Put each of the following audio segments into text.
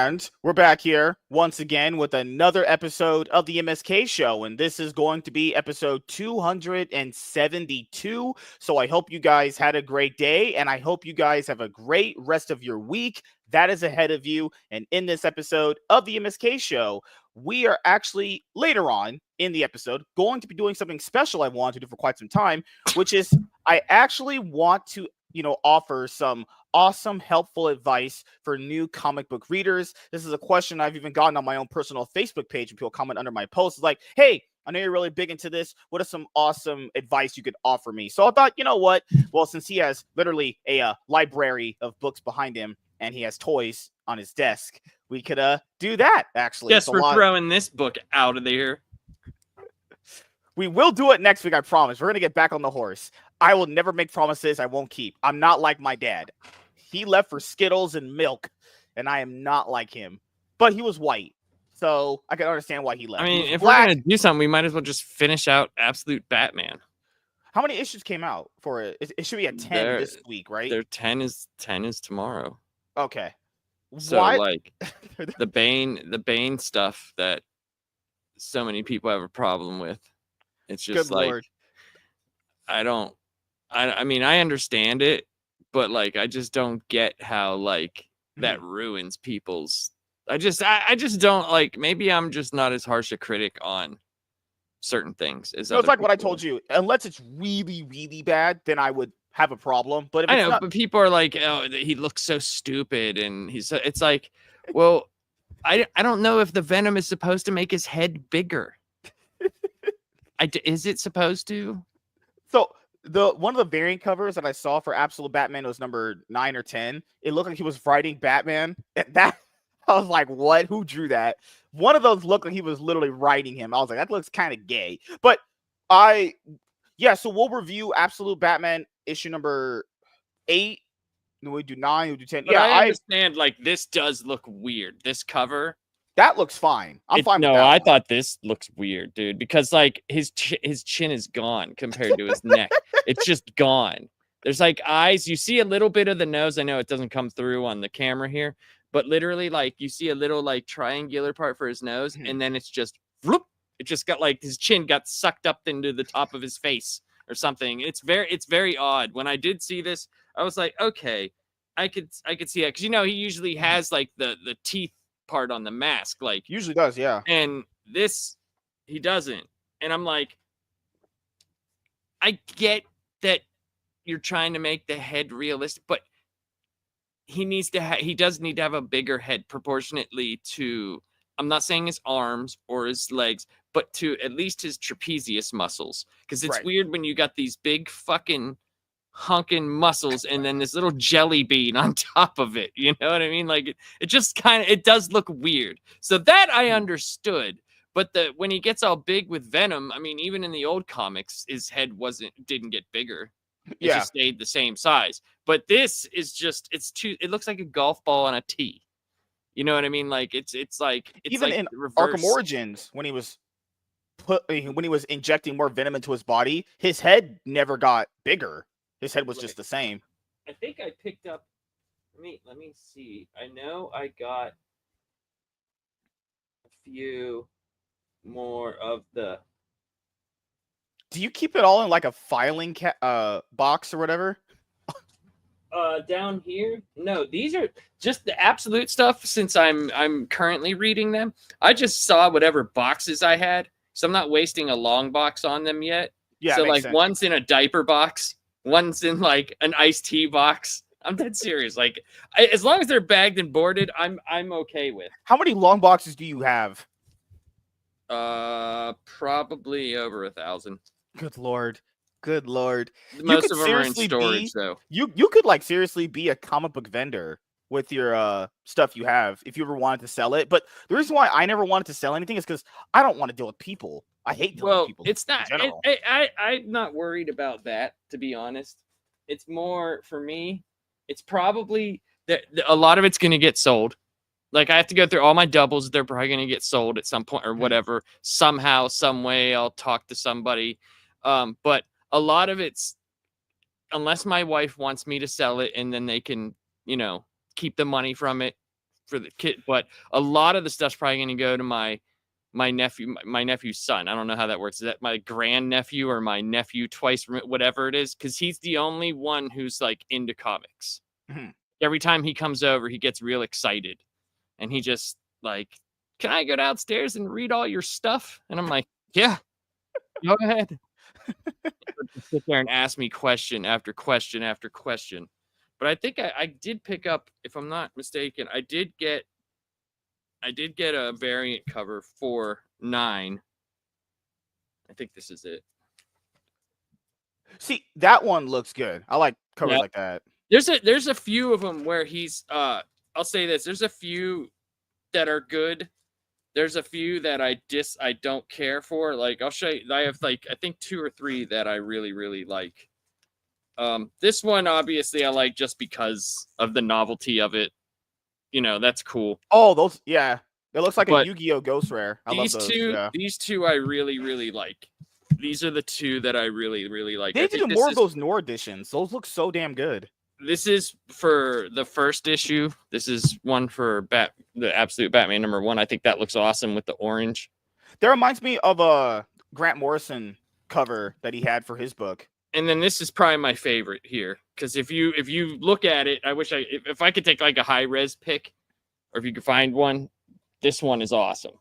And we're back here once again with another episode of the MSK show. And this is going to be episode 272. So I hope you guys had a great day, and I hope you guys have a great rest of your week that is ahead of you. And in this episode of the MSK show, we are actually later on in the episode going to be doing something special I've wanted to do for quite some time, which is I actually want to offer some awesome, helpful advice for new comic book readers. This is a question I've even gotten on my own personal Facebook page, and people comment under my posts. It's like, hey, I know you're really big into this. What is some awesome advice you could offer me? So I thought, you know what? Well, since he has literally a library of books behind him and he has toys on his desk, we could do that, actually. Yes, we're throwing this book out of there. We will do it next week, I promise. We're going to get back on the horse. I will never make promises I won't keep. I'm not like my dad. He left for Skittles and milk, and I am not like him. But he was white, so I can understand why he left. I mean, if we're going to do something, we might as well just finish out Absolute Batman. How many issues came out for it? It should be at 10 this week, right? Their 10 is tomorrow. Okay. So, like, the Bane stuff that so many people have a problem with. It's just Good like, Lord. I mean, I understand it, but like, I just don't get how like that ruins people's. I just don't like. Maybe I'm just not as harsh a critic on certain things as. No, it's like what I told you. Unless it's really, really bad, then I would have a problem. But if I know, but people are like, oh, he looks so stupid, and it's like, well, I don't know if the Venom is supposed to make his head bigger. Is it supposed to? So one of the variant covers that I saw for Absolute Batman was number 9 or 10. It looked like he was writing Batman. That I was like, what? Who drew that? One of those looked like he was literally writing him. I was like, that looks kind of gay. But so we'll review Absolute Batman issue number 8. Then we do 9, we do 10. But I understand, like, this does look weird. This cover. That looks fine. I'm fine with that. No, I thought this looks weird, dude, because like his chin is gone compared to his neck. It's just gone. There's like eyes. You see a little bit of the nose. I know it doesn't come through on the camera here, but literally like you see a little like triangular part for his nose, and then it's just whoop. It just got like his chin got sucked up into the top of his face or something. It's very odd. When I did see this, I was like, okay, I could see it, because he usually has like the teeth part on the mask, like usually does, yeah, and this he doesn't. And I'm like, I get that you're trying to make the head realistic, but he does need to have a bigger head proportionately to, I'm not saying his arms or his legs, but to at least his trapezius muscles, because it's weird when you got these big fucking hunking muscles and then this little jelly bean on top of it, you know what I mean? Like it just kind of, it does look weird. So that I understood, but when he gets all big with Venom, I mean, even in the old comics, his head didn't get bigger. It just stayed the same size. But this is just, it looks like a golf ball on a tee. You know what I mean? Like it's even like in reverse. Arkham Origins, when he was injecting more venom into his body, his head never got bigger. His head was just the same. I think I picked up. Let me see. I know I got a few more of the. Do you keep it all in like a filing box or whatever? Down here, no. These are just the Absolute stuff. Since I'm currently reading them, I just saw whatever boxes I had, so I'm not wasting a long box on them yet. Yeah. So like one's in a diaper box. One's in like an iced tea box. I'm dead serious. Like, as long as they're bagged and boarded, I'm okay with. How many long boxes do you have? Probably over 1,000. Good Lord. Most of them are in storage, though. You could like seriously be a comic book vendor with your stuff you have if you ever wanted to sell it. But the reason why I never wanted to sell anything is because I don't want to deal with people. I hate dealing with people. It's not. I'm not worried about that, to be honest. It's more for me. It's probably that a lot of it's going to get sold. Like I have to go through all my doubles. They're probably going to get sold at some point or whatever. Somehow, some way, I'll talk to somebody. But a lot of it's, unless my wife wants me to sell it, and then they can, keep the money from it for the kid, but a lot of the stuff's probably going to go to my nephew's son. I don't know how that works. Is that my grandnephew or my nephew twice, whatever it is? Because he's the only one who's like into comics. Mhm. Every time he comes over, he gets real excited, and he just like, can I go downstairs and read all your stuff? And I'm like, yeah, go ahead. Sit there and ask me question after question after question. But I think I did pick up, if I'm not mistaken, I did get a variant cover for 9. I think this is it. See, that one looks good. I like covers like that. There's a few of them where he's I'll say this, there's a few that are good. There's a few that I don't care for. Like, I'll show you, I have like, I think 2 or 3 that I really, really like. This one, obviously, I like just because of the novelty of it. You know, that's cool. Oh, those, yeah. It looks like But a Yu-Gi-Oh! Ghost Rare. I love those. These two I really, really like. These are the 2 that I really, really like. They need to do more of those Nor editions. Those look so damn good. This is for the first issue. This is one for the Absolute Batman #1. I think that looks awesome with the orange. That reminds me of a Grant Morrison cover that he had for his book. And then this is probably my favorite here, because if you look at it, I wish if I could take like a high res pick, or if you could find one, this one is awesome.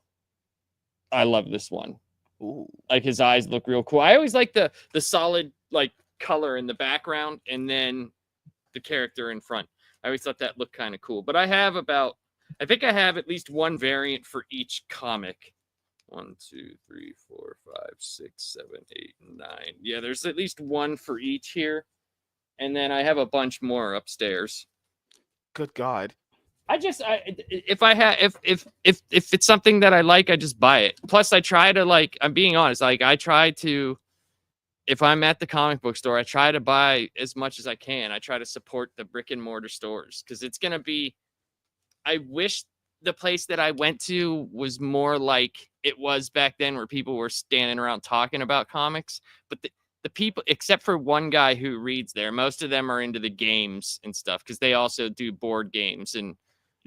I love this one. Ooh. Like, his eyes look real cool. I always like the solid like color in the background, and then the character in front. I always thought that looked kind of cool. But I think I have at least one variant for each comic. 1, 2, 3, 4, 5, 6, 7, 8, 9. Yeah, there's at least one for each here. And then I have a bunch more upstairs. Good God. If it's something that I like, I just buy it. Plus, I try to, like, I'm being honest, like, I try to, if I'm at the comic book store, I try to buy as much as I can. I try to support the brick and mortar stores, because it's going to be, I wish the place that I went to was more like it was back then, where people were standing around talking about comics. But the people, except for one guy who reads there, most of them are into the games and stuff, because they also do board games and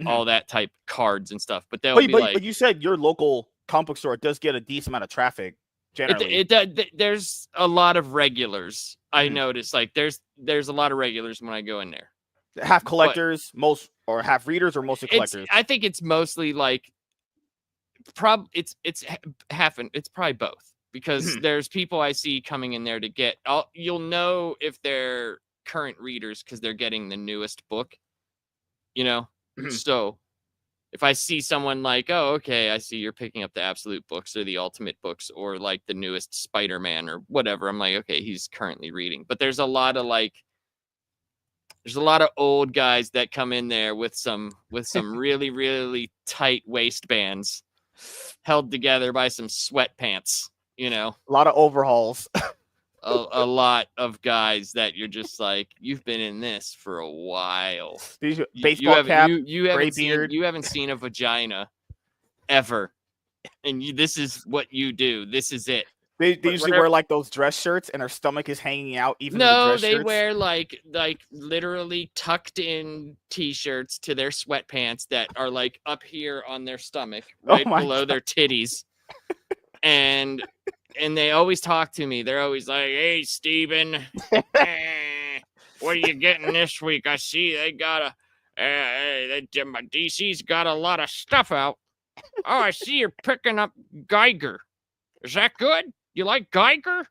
all that type cards and stuff. But they'll but you said your local comic book store does get a decent amount of traffic. Generally, there's a lot of regulars. I notice, like, there's a lot of regulars when I go in there. Half collectors, half readers, or mostly collectors. I think it's mostly like it's probably both, because there's people I see coming in there to get. You'll know if they're current readers because they're getting the newest book. You know, so if I see someone like, oh, okay, I see you're picking up the Absolute books or the Ultimate books or like the newest Spider-Man or whatever, I'm like, okay, he's currently reading. But there's a lot of old guys that come in there with some really, really tight waistbands held together by some sweatpants, you know. A lot of overhauls. a lot of guys that you're just like, you've been in this for a while. Baseball cap, gray beard. You haven't seen a vagina ever, and this is what you do. This is it. They usually wear like those dress shirts, and their stomach is hanging out. Even no, they wear like literally tucked in t-shirts to their sweatpants that are like up here on their stomach, right below their titties, and they always talk to me. They're always like, "Hey, Steven, what are you getting this week? I see they got DC's got a lot of stuff out. Oh, I see you're picking up Geiger. Is that good? You like Geiger?"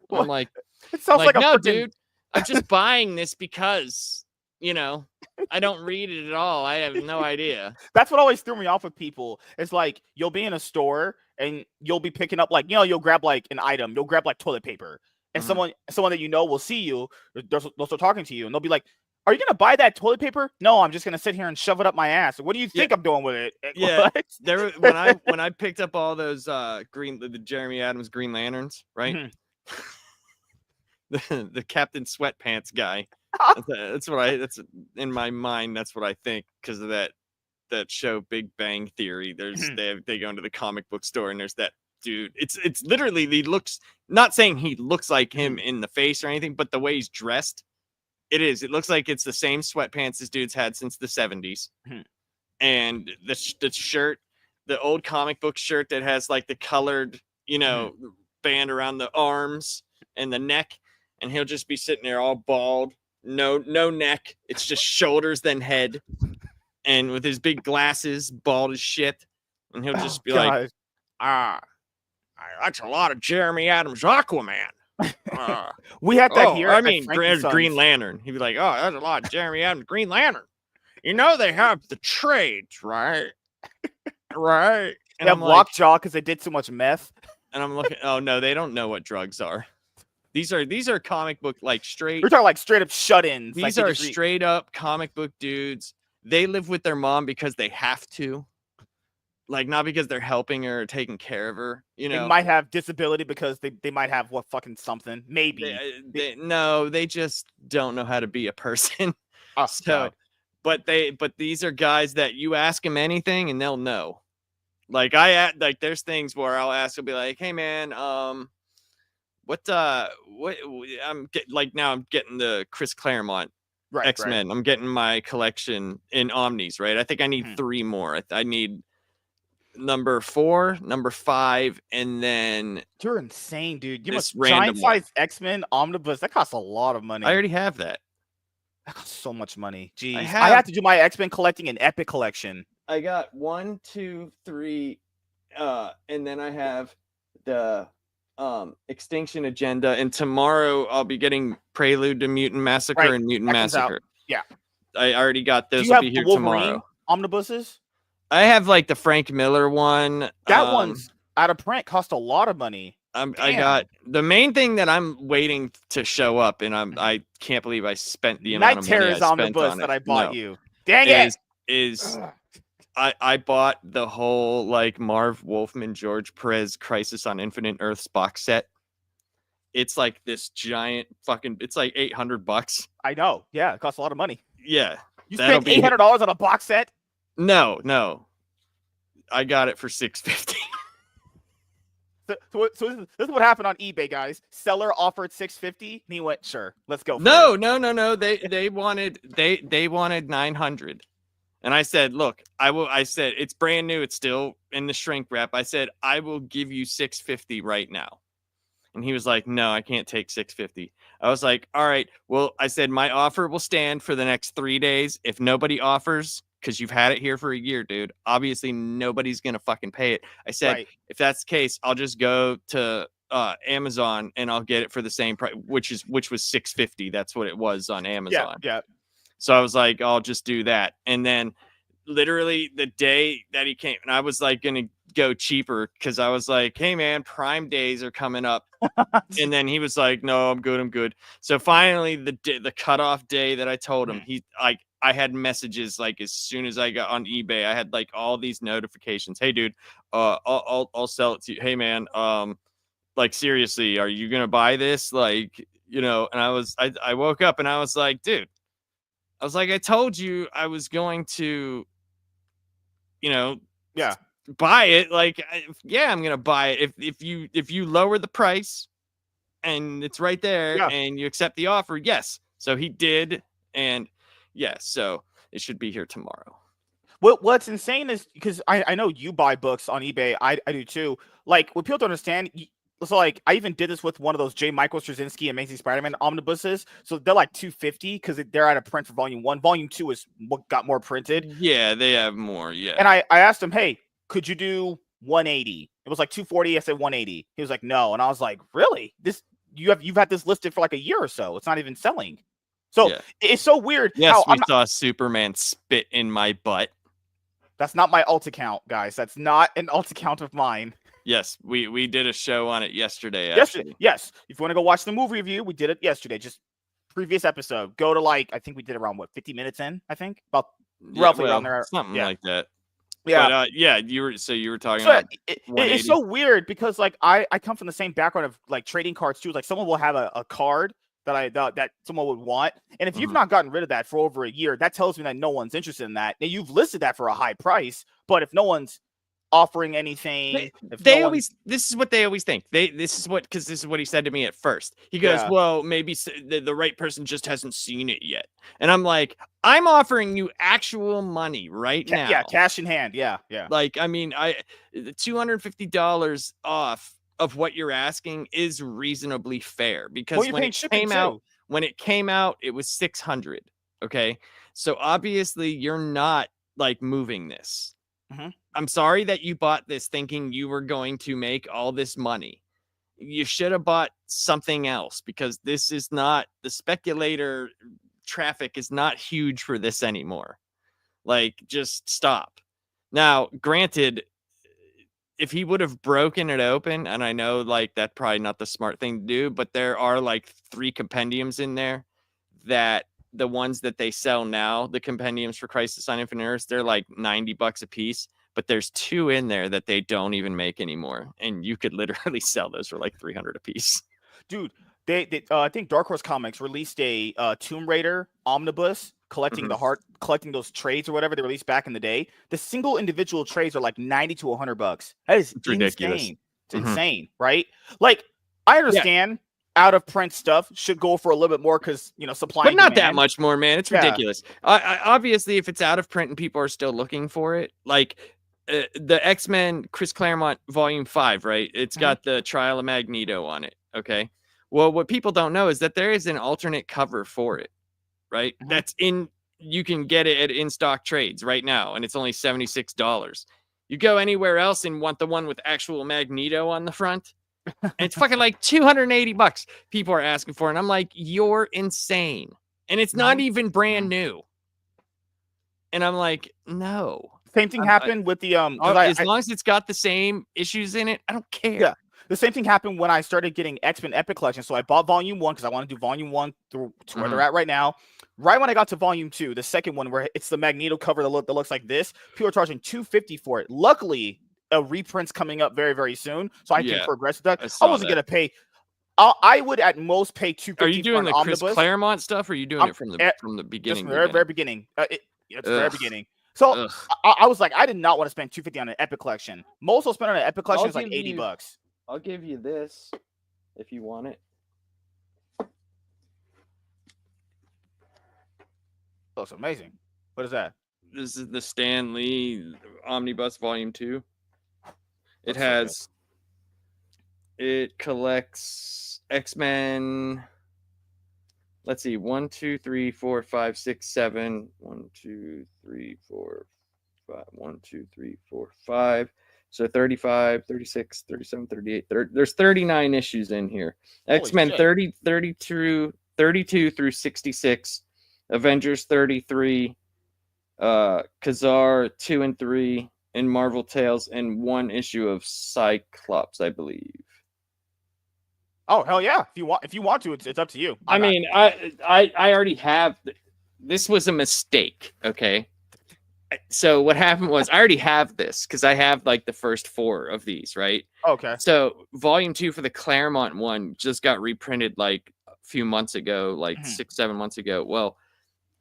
Well, I'm like, it sounds like no, dude. I'm just buying this because, you know, I don't read it at all. I have no idea. That's what always threw me off with people. It's like, you'll be in a store and you'll be picking up, like, you know, you'll grab like an item. You'll grab like toilet paper, and someone that you know will see you. They'll start talking to you, and they'll be like, "Are you gonna buy that toilet paper?" "No, I'm just gonna sit here and shove it up my ass." "What do you think I'm doing with it?" Yeah, when I picked up all those the Jeremy Adams Green Lanterns, right? The Captain Sweatpants guy. That's in my mind. That's what I think, because of that show Big Bang Theory. They go into the comic book store, and there's that dude. It's literally, he looks, not saying he looks like him in the face or anything, but the way he's dressed. It looks like it's the same sweatpants this dude's had since the 70s. and the shirt, the old comic book shirt that has like the colored, band around the arms and the neck, and he'll just be sitting there all bald, no neck, it's just shoulders then head, and with his big glasses, bald as shit, and he'll just be like, that's a lot of Jeremy Adams Aquaman. We had that here. I at mean, Frank and Green Sons. Lantern. He'd be like, oh, that's a lot of Jeremy Adams Green Lantern. They have the trades, right? Right. They have lockjaw because they did too much meth. And I'm looking. Oh no, they don't know what drugs are. These are comic book like straight. We're talking like straight up shut-ins. These are straight up comic book dudes. They live with their mom because they have to. Like, not because they're helping her or taking care of her. They might have disability because they might have fucking maybe. No, they just don't know how to be a person. Oh, so, God. But these are guys that you ask them anything and they'll know. Like there's things where I'll ask, I'll be like, hey man, what I'm getting the Chris Claremont X-Men. Right. I'm getting my collection in Omnis, right? I think I need 3 more. I need number 4, number 5, and then you're insane, dude. You must giant size X-Men omnibus. That costs a lot of money. I already have that. That costs so much money. Jeez, I have to do my X-Men collecting an Epic collection. I got 1, 2, 3, and then I have the Extinction Agenda, and tomorrow I'll be getting Prelude to Mutant Massacre and Mutant Massacre. Yeah, I already got those. Do you have be here the Wolverine tomorrow. Omnibuses? I have like the Frank Miller one. That one's out of print, cost a lot of money. I got the main thing that I'm waiting to show up, and I can't believe I spent the amount of money I spent Omnibus on that it. I bought you. Dang it! Is I bought the whole like Marv Wolfman, George Perez Crisis on Infinite Earths box set. It's like this giant fucking. It's like $800. I know. Yeah, it costs a lot of money. Yeah, you spent $800 on a box set. No, I got it for $650. So this is what happened on eBay, guys. Seller offered $650, and he went, "Sure, let's go." No. They wanted $900. And I said, look, I said, it's brand new. It's still in the shrink wrap. I said, I will give you $650 right now. And he was like, no, I can't take $650. I was like, all right. Well, I said, my offer will stand for the next 3 days. If nobody offers, because you've had it here for a year, dude, obviously nobody's going to fucking pay it. I said, if that's the case, I'll just go to Amazon and I'll get it for the same price, which was $650. That's what it was on Amazon. Yeah. So I was like, I'll just do that. And then literally the day that he came, and I was like going to go cheaper because I was like, hey man, Prime days are coming up. And then he was like, no, I'm good. So finally the cutoff day that I told him, I had messages like as soon as I got on eBay, I had like all these notifications. Hey dude, I'll sell it to you. Hey man, like seriously, are you going to buy this? Like, and I woke up and I was like, dude, I told you I was going to, buy it. Like, I'm going to buy it. If you lower the price and it's right there and you accept the offer. Yes. So he did. And so it should be here tomorrow. What's insane is because I know you buy books on eBay. I do too. Like what people don't understand. So like I even did this with one of those J. Michael Straczynski Amazing Spider-Man omnibuses. So they're like $250 because they're out of print for volume 1. Volume 2 is what got more printed. Yeah, they have more. Yeah. And I asked him, hey, could you do 180? It was like 240. I said 180. He was like, no. And I was like, really? You've had this listed for like a year or so. It's not even selling. So it's so weird. Yes, we saw Superman spit in my butt. That's not my alt account, guys. That's not an alt account of mine. Yes, we did a show on it yesterday. Yes. If you want to go watch the movie review, we did it yesterday. Just previous episode. Go to I think we did around 50 minutes in. I think about roughly around there, something like that. Yeah, but, you were talking about. It's so weird because I come from the same background of like trading cards too. Like someone will have a card that someone would want, and if you've not gotten rid of that for over a year, that tells me that no one's interested in that. Now you've listed that for a high price, but if no one's offering anything, if no They one, always, this is what they always think. This is what he said to me at first. He goes, yeah, well, maybe the right person just hasn't seen it yet. And I'm like, I'm offering you actual money right yeah, now. cash in hand, yeah. Like, I mean, the $250 off of what you're asking is reasonably fair, Well, because you're paying shipping when it came out, it was 600. Okay. So obviously you're not like moving this. Mhm. I'm sorry that you bought this thinking you were going to make all this money. You should have bought something else, because this is not, the speculator traffic is not huge for this anymore. Like, just stop. Now, granted, if he would have broken it open, and I know like that's probably not the smart thing to do, but there are like 3 compendiums in there that the ones that they sell now, the compendiums for Crisis on Infinite Earths, they're like $90 a piece. But there's 2 in there that they don't even make anymore, and you could literally sell those for like 300 a piece. Dude, I think Dark Horse Comics released a Tomb Raider omnibus collecting collecting those trades or whatever they released back in the day. The single individual trades are like 90 to $100. That is It's ridiculous. insane. It's insane, right? Like, I understand out of print stuff should go for a little bit more because, supply But and not that demand. much more, man. It's ridiculous. Obviously, if it's out of print and people are still looking for it, like the X-Men Chris Claremont Volume 5, right? It's got the Trial of Magneto on it. Okay. Well, what people don't know is that there is an alternate cover for it, right? That's you can get it at in stock trades right now, and it's only $76. You go anywhere else and want the one with actual Magneto on the front, and it's fucking like $280 people are asking for. And I'm like, you're insane. And it's not even brand new. And I'm like, no. Same thing happened with the as long as it's got the same issues in it, I don't care. Yeah. The same thing happened when I started getting X-Men Epic Collection. So I bought Volume 1 because I want to do Volume 1 through to where they're at right now. Right when I got to Volume 2, the second one where it's the Magneto cover that looks like this, people are charging $250 for it. Luckily, a reprint's coming up very, very soon, so I can progress with that. I wasn't gonna pay. I would at most pay $250. Are you doing for the omnibus. Chris Claremont stuff, or are you doing it from the beginning? Just from the very beginning. It's the very beginning. So I was like, I did not want to spend $250 on an Epic Collection. Most will spend on an Epic Collection is like $80. I'll give you this if you want it. Looks amazing. What is that? This is the Stan Lee Omnibus Volume 2. It collects X-Men. Let's see, 1, 2, 3, 4, 5, 6, 7. 1, 2, 3, 4, 5. 1, 2, 3, 4, 5. So 35, 36, 37, 38. There's 39 issues in here. X-Men 32 through 66. Avengers 33. Khazar 2 and 3. And Marvel Tales, and 1 issue of Cyclops, I believe. Oh, hell yeah. If you want to, it's up to you. I already have. This was a mistake, okay? So what happened was I already have this because I have like the first 4 of these, right? Okay. So Volume 2 for the Claremont one just got reprinted like a few months ago, like 6-7 months ago. Well,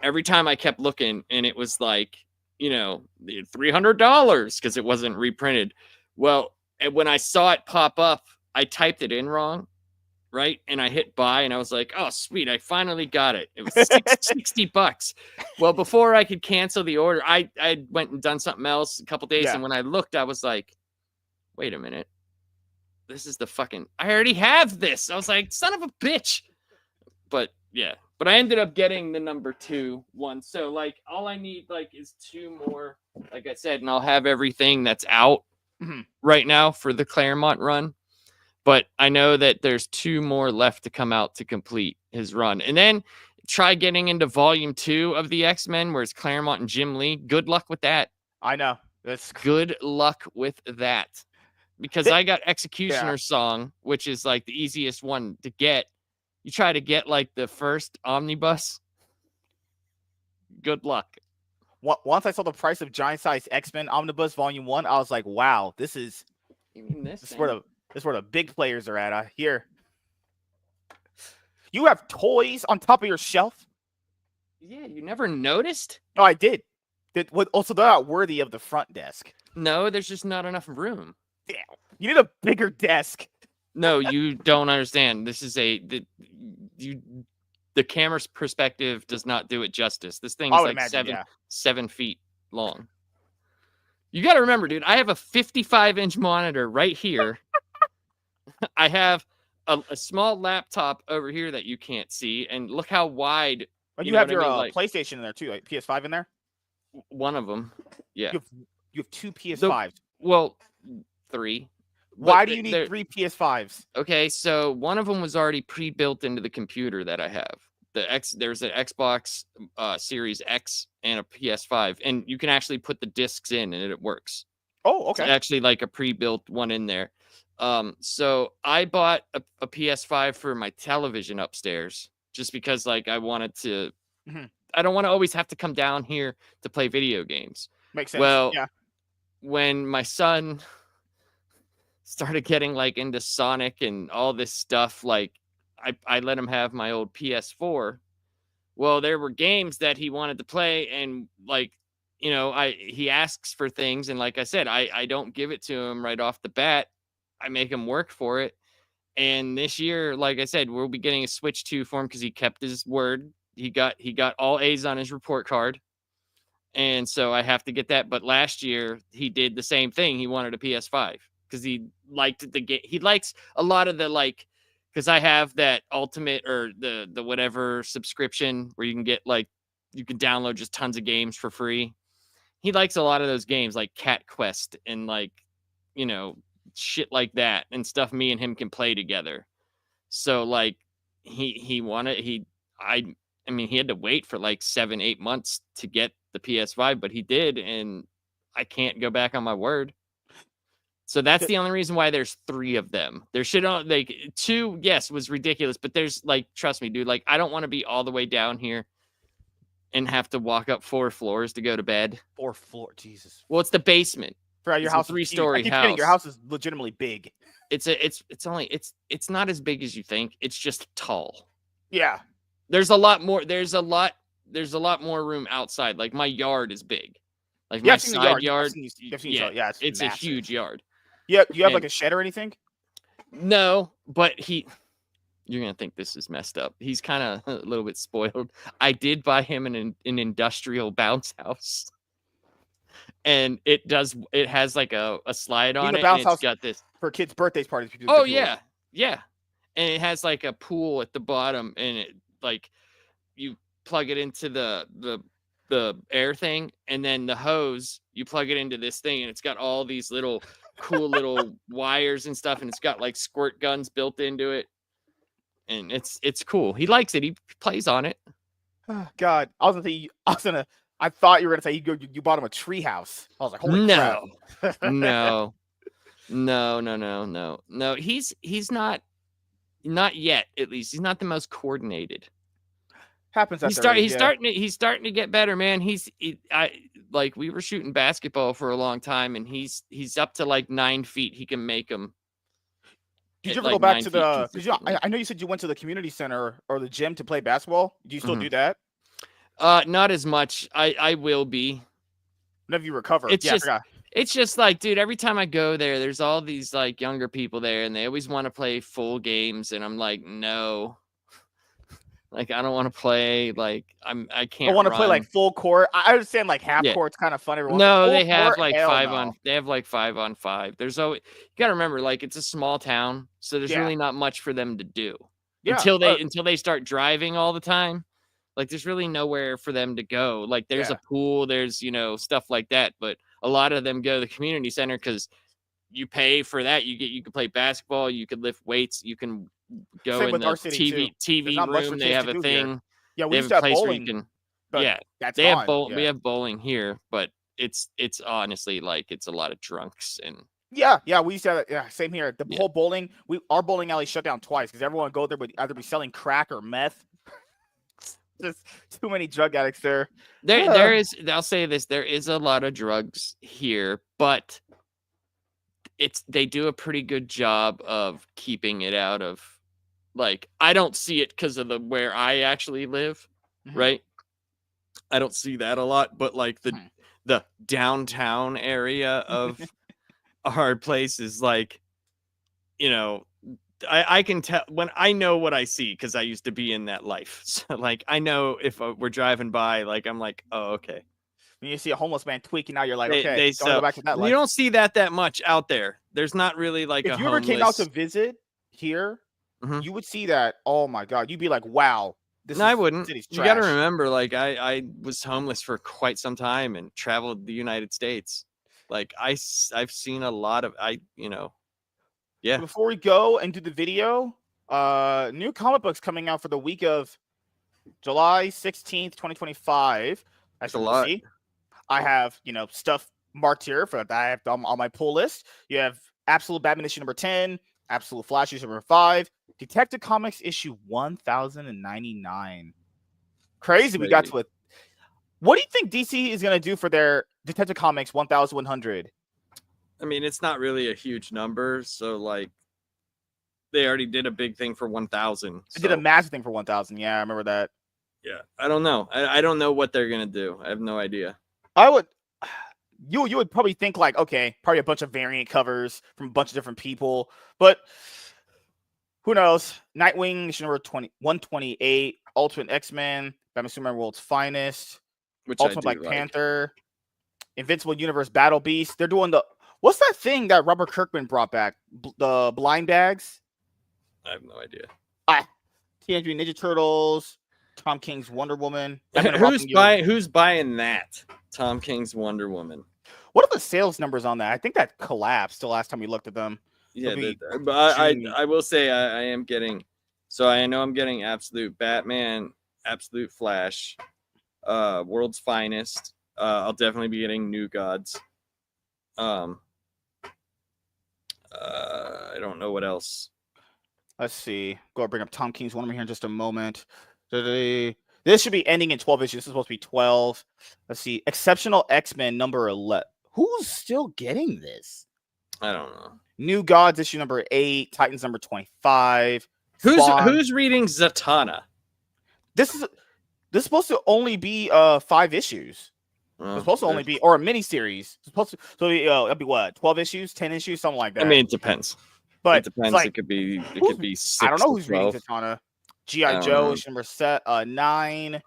every time I kept looking, and it was like, $300 because it wasn't reprinted. Well, and when I saw it pop up, I typed it in wrong, right? And I hit buy, and I was like, oh, sweet, I finally got it. It was $60. Well, before I could cancel the order, I went and done something else a couple days, and when I looked, I was like, wait a minute. This is the fucking... I already have this. I was like, son of a bitch. But, yeah. But I ended up getting the number 2 one. So, like, all I need, like, is 2 more, like I said, and I'll have everything that's out right now for the Claremont run. But I know that there's 2 more left to come out to complete his run. And then try getting into Volume 2 of the X-Men, where it's Claremont and Jim Lee. Good luck with that. I know. Good luck with that. Because I got Executioner Song, which is, like, the easiest one to get. You try to get like the first omnibus. Good luck. Once I saw the price of Giant Size X-Men Omnibus Volume 1, I was like, wow, this is where the big players are at. I hear. You have toys on top of your shelf? Yeah, you never noticed? No, I did. Also, they're not worthy of the front desk. No, there's just not enough room. Damn. You need a bigger desk. No, you don't understand. This is the camera's perspective does not do it justice. This thing I is would like imagine, yeah. 7 feet long. You got to remember, dude, I have a 55-inch monitor right here. I have a small laptop over here that you can't see, and look how wide. And You you know have what I your mean? Like PlayStation in there too, like PS5 in there. one of them, yeah. You have two PS5s. Well, 3. Why do you need 3 PS5s? Okay, so one of them was already pre-built into the computer that I have. There's an Xbox Series X and a PS5, and you can actually put the discs in, and it works. Oh, okay. It's actually like a pre-built one in there. So I bought a PS5 for my television upstairs just because, like, I wanted to. Mm-hmm. I don't want to always have to come down here to play video games. Makes sense. Well, yeah. When my son started getting like into Sonic and all this stuff, like I let him have my old PS4. Well, there were games that he wanted to play, and like, he asks for things, and like I said, I don't give it to him right off the bat. I make him work for it. And this year, like I said, we'll be getting a Switch 2 for him because he kept his word. He got all A's on his report card. And so I have to get that. But last year he did the same thing. He wanted a PS5 because he liked the game. He likes a lot of the because I have that ultimate or the whatever subscription where you can get you can download just tons of games for free. He likes a lot of those games like Cat Quest and shit like that and stuff me and him can play together. So he wanted I mean, he had to wait for 7-8 months to get the PS5, but he did, and I can't go back on my word. So that's the only reason why there's 3 of them. There should 2, yes, was ridiculous, but there's trust me, dude, I don't want to be all the way down here and have to walk up 4 floors to go to bed. 4 floors, Jesus. Well, it's the basement. For your house, a 3-story house. Your house is legitimately big. It's not as big as you think. It's just tall. Yeah. There's a lot more more room outside. Like my yard is big. Like my side yard. Yeah, it's a huge yard. Yeah, you have a shed or anything? No, but you're gonna think this is messed up. He's kind of a little bit spoiled. I did buy him an industrial bounce house, and it has a slide on it. Bounce house got this for kids' birthdays parties. Oh yeah, and it has a pool at the bottom, and it you plug it into the air thing, and then the hose you plug it into this thing, and it's got all these little cool little wires and stuff, and it's got squirt guns built into it, and it's cool. He likes it. He plays on it. Oh, God, I thought you were gonna say you bought him a tree house. I was like, holy crap. No. He's not yet. At least he's not the most coordinated. Happens. He's starting to get better, man. We were shooting basketball for a long time, and he's up to 9 feet. He can make them. Did you ever go back to the? I know you said you went to the community center or the gym to play basketball. Do you still do that? Not as much. I will be. Whenever you recover. It's just dude, every time I go there, there's all these younger people there, and they always want to play full games, and I'm like, no. I don't want to play. I can't. I want to play full court. I understand half court's kind of fun. No, they have 5 on. They have 5 on 5. There's always, you gotta remember, it's a small town, so there's really not much for them to do until they start driving all the time. There's really nowhere for them to go. There's a pool, there's stuff like that, but a lot of them go to the community center because you pay for that. You can play basketball, you can lift weights, you can go in the TV room. They have a thing. Here. Yeah, we used to have bowling. They have bowling. We have bowling here, but it's honestly it's a lot of drunks and. Yeah, we used to have. Yeah, same here. The whole bowling. Our bowling alley shut down twice because everyone would go there would either be selling crack or meth. Just too many drug addicts there. There is. I'll say this: there is a lot of drugs here, but they do a pretty good job of keeping it out of. I don't see it because of where I actually live, right? I don't see that a lot, but the downtown area of our place is like, you know, I can tell when I know what I see because I used to be in that life. So like I know if we're driving by, like I'm like, oh okay. When you see a homeless man tweaking out, you're like, okay, They don't wanna so go back to that you life. don't see that much out there. There's not really like a If you ever came out to homeless. visit here, Mhm. you would see that. Oh my god, you'd be like, wow, this No, I is wouldn't. city's You got to trash. remember, like I was homeless for quite some time and traveled the United States. Like I've seen a lot of yeah, Before we go and do the video, new comic books coming out for the week of July 16th, 2025. As it's a you will lot. see, I have, stuff marked here for that I have on my pull list. You have Absolute Batman issue number 10, Absolute Flash issue number 5, Detective Comics issue 1099. Crazy, we got Crazy. to it. What do you think DC is going to do for their Detective Comics 1100? I mean, it's not really a huge number, so like they already did a big thing for 1,000. They did a So massive thing for 1000. Yeah, I remember that. yeah, I don't know. I don't know what they're gonna do. I have no idea. I would you would probably think like, okay, probably a bunch of variant covers from a bunch of different people, but who knows? Nightwing issue number 128, Ultimate X-Men, Batman Superman World's Finest, Which I Ultimate do Black like. Panther, Invincible Universe Battle Beast. They're doing what's that thing that Robert Kirkman brought back? The blind bags? I have no idea. Teenage Mutant Ninja Turtles, Tom King's Wonder Woman. Batman and Robin Who's buying that? Tom King's Wonder Woman. What are the sales numbers on that? I think that collapsed the last time we looked at them. Yeah, but June. I will say I am getting. So I know I'm getting Absolute Batman, Absolute Flash, World's Finest. I'll definitely be getting New Gods. I don't know what else. Let's see. Go bring up Tom King's Wonder Woman here in just a moment. This should be ending in 12 issues. This is supposed to be 12. Let's see. Exceptional X-Men number 11. Who's still getting this? I don't know. New Gods issue number 8. Titans number 25. Who's reading Zatanna? This is supposed to only be 5 issues. It's supposed to only be, or a miniseries. It's supposed to, so it'll be what, 12 issues, 10 issues, something like that. I mean, it depends. But it depends. Like, it could be 6 I don't know who's 12. reading Zatanna. G.I. Joe issue number 9.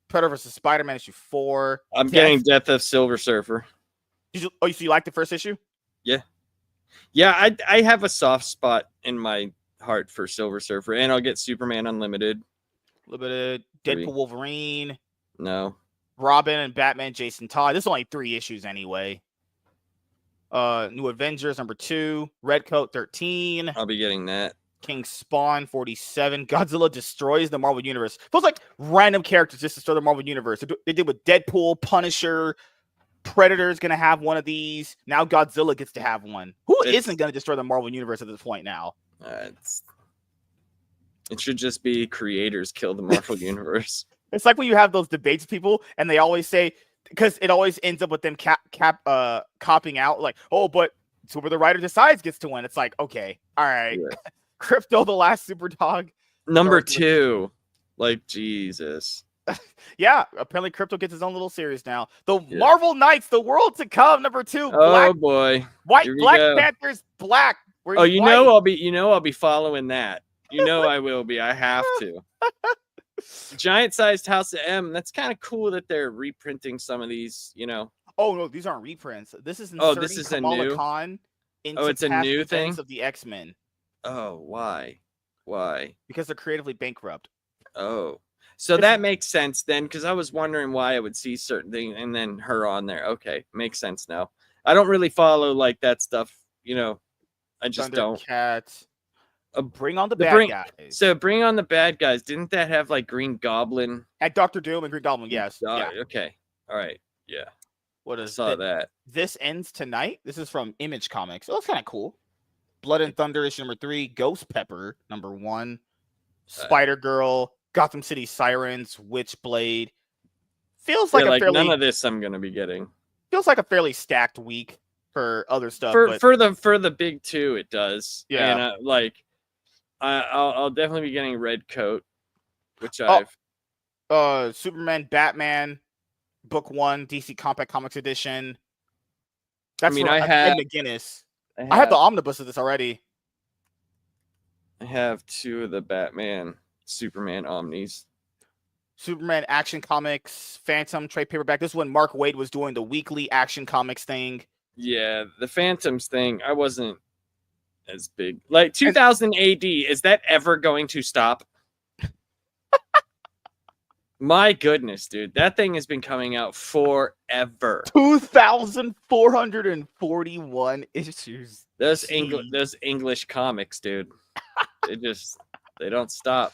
Predator vs. Spider-Man issue 4. I'm getting Death of Silver Surfer. So you like the first issue? Yeah. I have a soft spot in my heart for Silver Surfer, and I'll get Superman Unlimited. A little bit of Deadpool, Wolverine. No. Robin and Batman, Jason Todd. This is only 3 issues anyway. New Avengers number 2. Redcoat 13. I'll be getting that. King Spawn 47. Godzilla destroys the Marvel Universe. Feels like random characters just destroy the Marvel Universe. They did with Deadpool, Punisher. Predator's gonna have one of these. Now Godzilla gets to have one. Who isn't gonna destroy the Marvel Universe at this point now? It should just be creators kill the Marvel Universe. It's like when you have those debates with people and they always say, because it always ends up with them copping out, like, oh, but it's whoever the writer decides gets to win. It's like, okay, all right. Yeah. Crypto, the last super dog. Number 2. Like, Jesus. Yeah, apparently Crypto gets his own little series now. The Marvel Knights, the world to come, number 2. Oh boy. Black Panther's black. Oh, I'll be following that. I will be. I have to. Giant-sized House of M. That's kind of cool that they're reprinting some of these, Oh no, these aren't reprints. This is this is Kamala Khan into it's a new thing of the X-Men. Oh, why? Because they're creatively bankrupt. Oh, so that makes sense then, because I was wondering why I would see certain things and then her on there. Okay, makes sense now. I don't really follow like that stuff, I just don't. Cats. Bring on the bad guys. So bring on the bad guys. Didn't that have like Green Goblin? At Dr. Doom and Green Goblin, yes. Yeah. Okay. All right. Yeah. What is that? This ends tonight. This is from Image Comics. Oh, that's kind of cool. Blood and Thunder issue number 3. Ghost Pepper number 1. Spider Girl. Gotham City Sirens. Witchblade. Feels like none of this I'm gonna be getting. Feels like a fairly stacked week for other stuff. For the big 2, it does. Yeah. And I'll definitely be getting Red Coat, which Superman, Batman, Book 1, DC Compact Comics Edition. That's mean, for Ed McGuinness. I have the omnibus of this already. I have 2 of the Batman, Superman omnis. Superman Action Comics, Phantom trade paperback. This is when Mark Waid was doing the weekly Action Comics thing. Yeah, the Phantoms thing, I wasn't as big. Like 2000 AD, is that ever going to stop? My goodness, dude. That thing has been coming out forever. 2,441 issues. Those English comics, dude. they don't stop.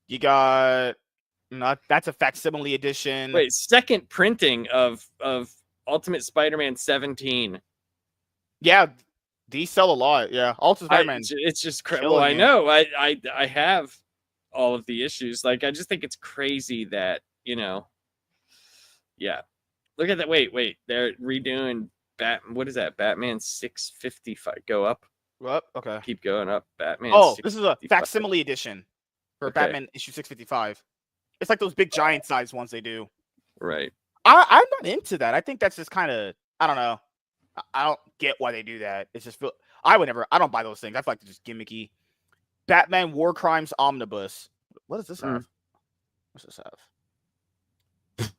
You got that's a facsimile edition. Wait, second printing of Ultimate Spider-Man 17. Yeah, these sell a lot. Yeah, Ultimate Spider-Man. It's just crazy. Well, I know. I have all of the issues. Like, I just think it's crazy that, yeah. Look at that. Wait. They're redoing what is that? Batman 655. Go up. What? Okay. Keep going up. Batman. Oh, this is a facsimile edition for Batman issue 655. It's like those big giant size ones they do. Right. I'm not into that. I think that's just kind of, I don't know. I don't get why they do that. It's just, I don't buy those things. I feel like they're just gimmicky. Batman War Crimes Omnibus. What does this have? What's this have?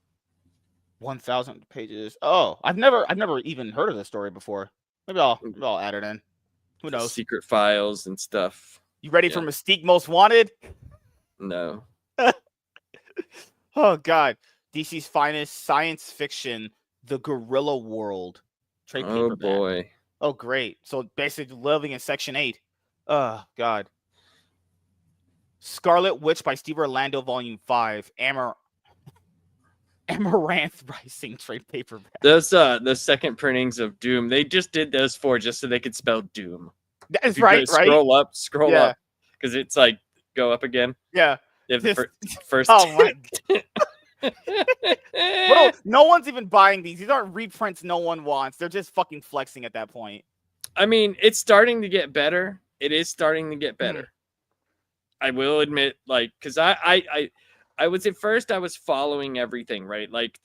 1,000 pages. Oh, I've never even heard of this story before. Maybe I'll add it in. Who knows? Secret files and stuff. You ready for Mystique Most Wanted? No. Oh God. DC's finest science fiction, The Gorilla World. Trade paperback. Oh boy. Oh great. So basically living in Section 8. Oh God. Scarlet Witch by Steve Orlando, Volume 5. Amaranth Rising trade paperback. Those the second printings of Doom, they just did those just so they could spell Doom. That's right. Scroll up, because it's like go up again. Yeah. First. Oh my. Bro, no one's even buying these. These aren't reprints no one wants. They're just fucking flexing at that point. I mean, it's starting to get better. It is starting to get better. I will admit, like, because I was at first I was following everything, right? Like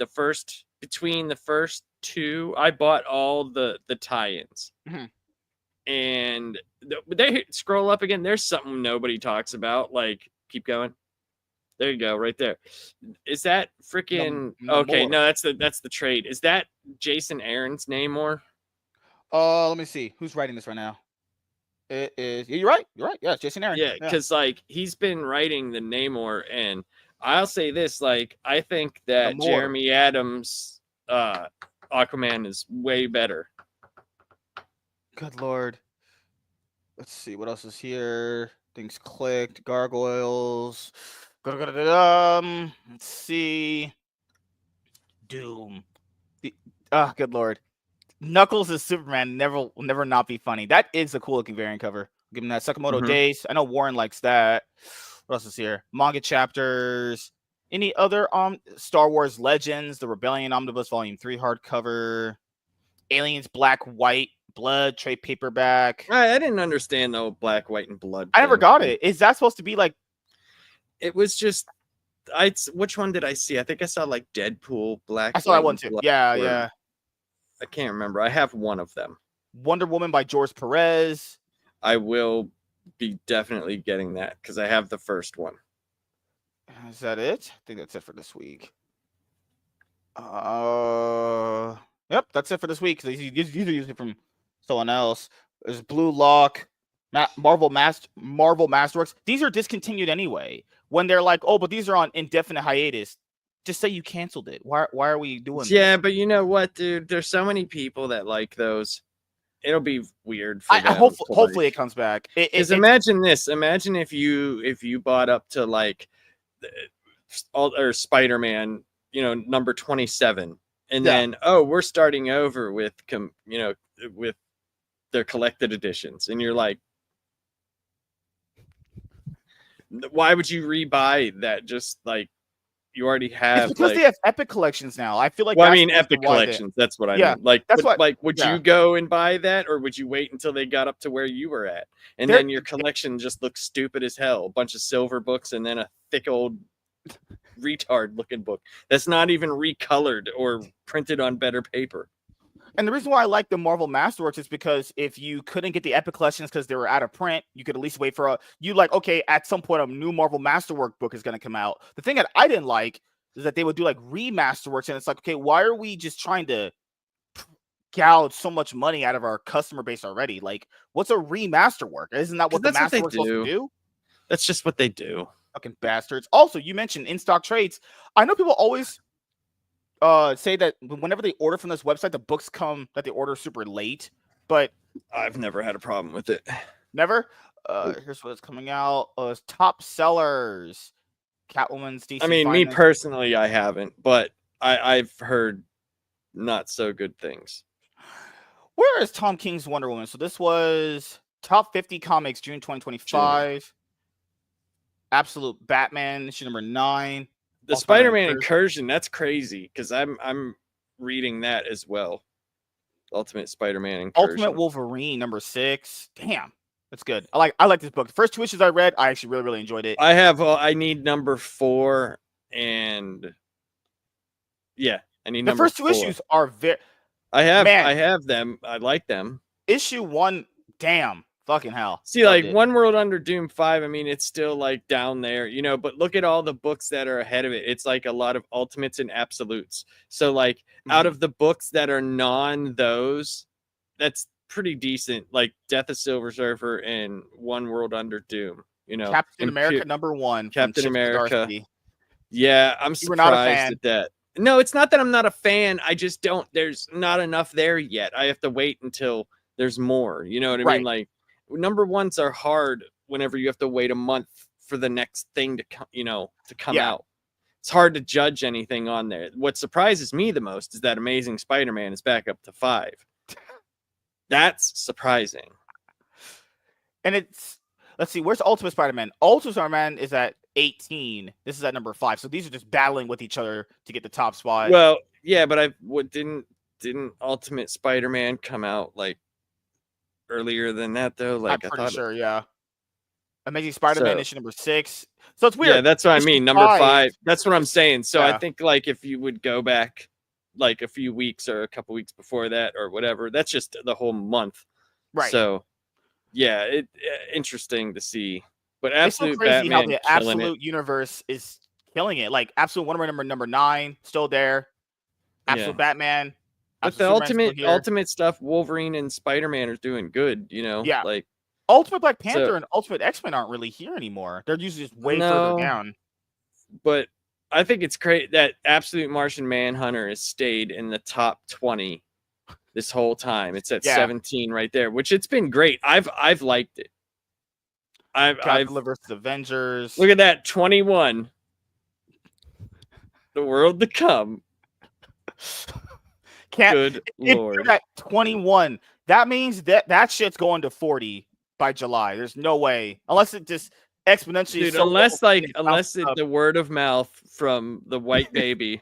between the first 2, I bought all the tie-ins. And they scroll up again. There's something nobody talks about. Like, keep going. There you go, right there. Is that freaking okay? No, that's the trade. Is that Jason Aaron's Namor? Let me see. Who's writing this right now? It is. You're right. Yeah, it's Jason Aaron. Yeah, because like he's been writing the Namor, and I'll say this: like, I think that Jeremy Adams' Aquaman is way better. Good Lord. Let's see what else is here. Things clicked. Gargoyles. Let's see. Doom. Good Lord. Knuckles as Superman will never not be funny. That is a cool looking variant cover. Give him that. Sakamoto Days. I know Warren likes that. What else is here? Manga chapters. Any other Star Wars Legends, the Rebellion Omnibus Volume 3 hardcover. Aliens Black, White, Blood, trade paperback. I didn't understand though Black, White, and Blood. I never got it. Is that supposed to be like? It was just. Which one did I see? I think I saw like Deadpool, Black. I saw that one too. Yeah. I can't remember. I have one of them. Wonder Woman by George Perez. I will be definitely getting that because I have the first one. Is that it? I think that's it for this week. Yep, that's it for this week. These are usually from someone else. There's Blue Lock, Marvel Masterworks. These are discontinued anyway. When they're like, oh, but these are on indefinite hiatus. Just say you canceled it. Why are we doing this? Yeah, but you know what, dude? There's so many people that like those. It'll be weird for them. Hopefully it comes back. Imagine this. Imagine if you bought up to like or Spider-Man, number 27. And then, we're starting over with with their collected editions. And you're like, why would you rebuy that? Just like, you already have. It's because they have Epic collections now. I feel like. Well, I mean, Epic collections. That's what I mean. Like, that's would you go and buy that, or would you wait until they got up to where you were at, and then your collection just looks stupid as hell? A bunch of silver books, and then a thick old retard looking book that's not even recolored or printed on better paper. And the reason why I like the Marvel Masterworks is because if you couldn't get the Epic Collections because they were out of print, you could at least wait for okay, at some point a new Marvel Masterwork book is going to come out. The thing that I didn't like is that they would do like remasterworks, and it's like, okay, why are we just trying to gouge so much money out of our customer base already? Like, what's a remasterwork? Isn't that what the Masterwork's supposed to do? That's just what they do. Fucking bastards. Also, you mentioned in-stock trades. I know people always say that whenever they order from this website, the books come that they order super late, but I've never had a problem with it. Never. Here's what's coming out. Top sellers. Catwoman's DC. I mean, Finance. me personally, I haven't, but I've heard not so good things. Where is Tom King's Wonder Woman? So this was top 50 comics, June 2025. June. Absolute Batman, issue number 9. The Spider-Man Incursion, that's crazy because I'm reading that as well. Ultimate Spider-Man Incursion. Ultimate Wolverine, number 6. Damn, that's good. I like this book. The first 2 issues I read, I actually really enjoyed it. I need number 4 and yeah, I need the first 2 issues are very. I have them. I like them. Issue 1, damn. Fucking hell. See, like One World Under Doom 5, I mean, it's still like down there, but look at all the books that are ahead of it. It's like a lot of ultimates and absolutes. So like out of the books that are those, that's pretty decent. Like Death of Silver Surfer and One World Under Doom, Captain America number 1. Captain America. Yeah, I'm surprised at that. No, it's not that I'm not a fan. I just don't. There's not enough there yet. I have to wait until there's more. You know what I mean? Like, number 1s are hard whenever you have to wait a month for the next thing to come out. It's hard to judge anything on there. What surprises me the most is that Amazing Spider-Man is back up to 5. That's surprising. And let's see, where's Ultimate Spider-Man? Ultimate Spider-Man is at 18. This is at number 5. So these are just battling with each other to get the top spot. Well, yeah, but didn't Ultimate Spider-Man come out like earlier than that though? Like I'm pretty sure, yeah. Amazing Spider-Man issue number 6. So it's weird. Yeah, that's what I mean. Number 5. That's what I'm saying. So I think like if you would go back like a few weeks or a couple weeks before that or whatever, that's just the whole month. Right. So yeah, interesting to see. But Absolute it's so crazy Batman, how the Absolute universe is killing it. Like Absolute Wonder Woman number 9 still there. Absolute Batman. But the ultimate stuff, Wolverine and Spider-Man are doing good, Yeah. Like Ultimate Black Panther and Ultimate X-Men aren't really here anymore. They're usually just way further down. But I think it's great that Absolute Martian Manhunter has stayed in the top 20 this whole time. It's at 17 right there, which it's been great. I've liked it. Godzilla versus Avengers. Look at that, 21. The world to come. Good Lord. At 21, that means that shit's going to 40 by July. There's no way, unless it just exponentially. Dude, unless the word of mouth from the white baby,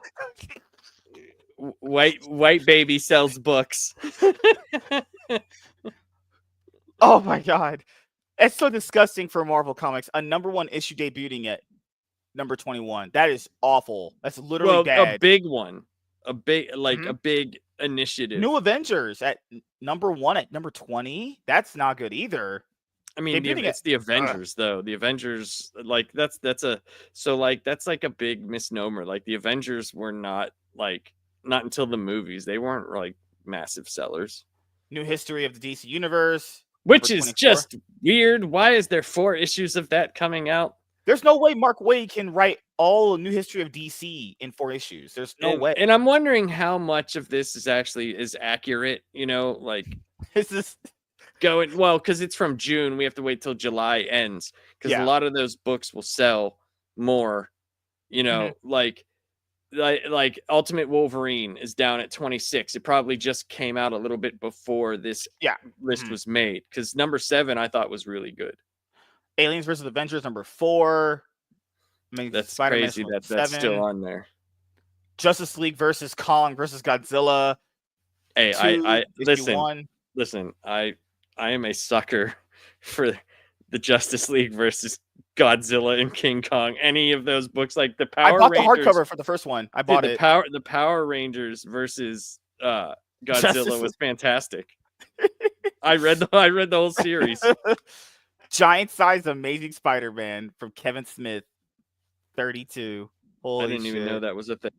white baby sells books. Oh my god, it's so disgusting for Marvel Comics. A number 1 issue debuting at number 21. That is awful. That's literally bad. A big one. A big a big initiative. New Avengers at number 1 at number 20. That's not good either. I mean, it's the Avengers though. The Avengers, like that's like a big misnomer. Like the Avengers were not until the movies. They weren't like massive sellers. New History of the DC Universe, which is just weird. Why is there 4 issues of that coming out? There's no way Mark Waid can write all New History of DC in 4 issues. There's no way. And I'm wondering how much of this is accurate, like is this going well, because it's from June. We have to wait till July ends because a lot of those books will sell more, like Ultimate Wolverine is down at 26. It probably just came out a little bit before this list was made, because number 7 I thought was really good. Aliens versus Avengers number 4. That's crazy that's still on there. Justice League versus Kong versus Godzilla. Hey, I listen. I am a sucker for the Justice League versus Godzilla and King Kong. Any of those books, like the I Power bought the Rangers. hardcover for the first one. I bought it. The Power Rangers versus Godzilla was fantastic. I read the whole series. Giant Size Amazing Spider-Man from Kevin Smith, 32. Holy I didn't even know shit. that was a thing.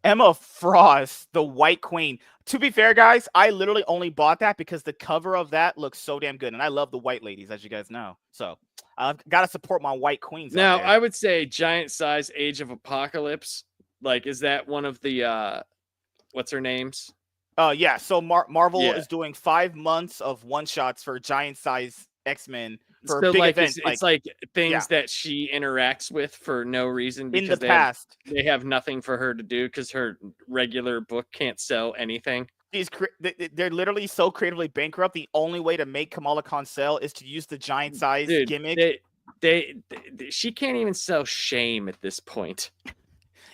Emma Frost, the White Queen. To be fair, guys, I literally only bought that because the cover of that looks so damn good, and I love the white ladies, as you guys know. So I've got to support my white queens Now, out there. I would say Giant Size Age of Apocalypse. Like, is that one of the what's her names? Yeah. So Marvel Yeah. is doing 5 months of one shots for Giant Size X-Men for So big like events. it's like things yeah. that she interacts with for no reason In because the past, they have nothing for her to do because her regular book can't sell anything. they're literally so creatively bankrupt. The only way to make Kamala Khan sell is to use the Giant Size Dude, gimmick. She can't even sell shame at this point.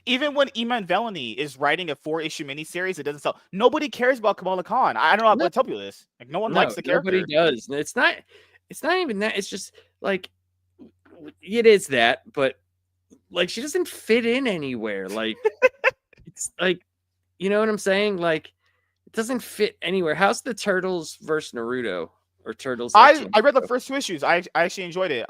Even when Iman Vellani is writing a 4-issue miniseries, it doesn't sell. Nobody cares about Kamala Khan. I don't know how to tell you this. Like, no one likes the character. Nobody does. It's not even that. It's just like it is that, but like she doesn't fit in anywhere. Like it's like, you know what I'm saying? Like it doesn't fit anywhere. How's the Turtles versus Naruto or Turtles? I read the first 2 issues. I actually enjoyed it.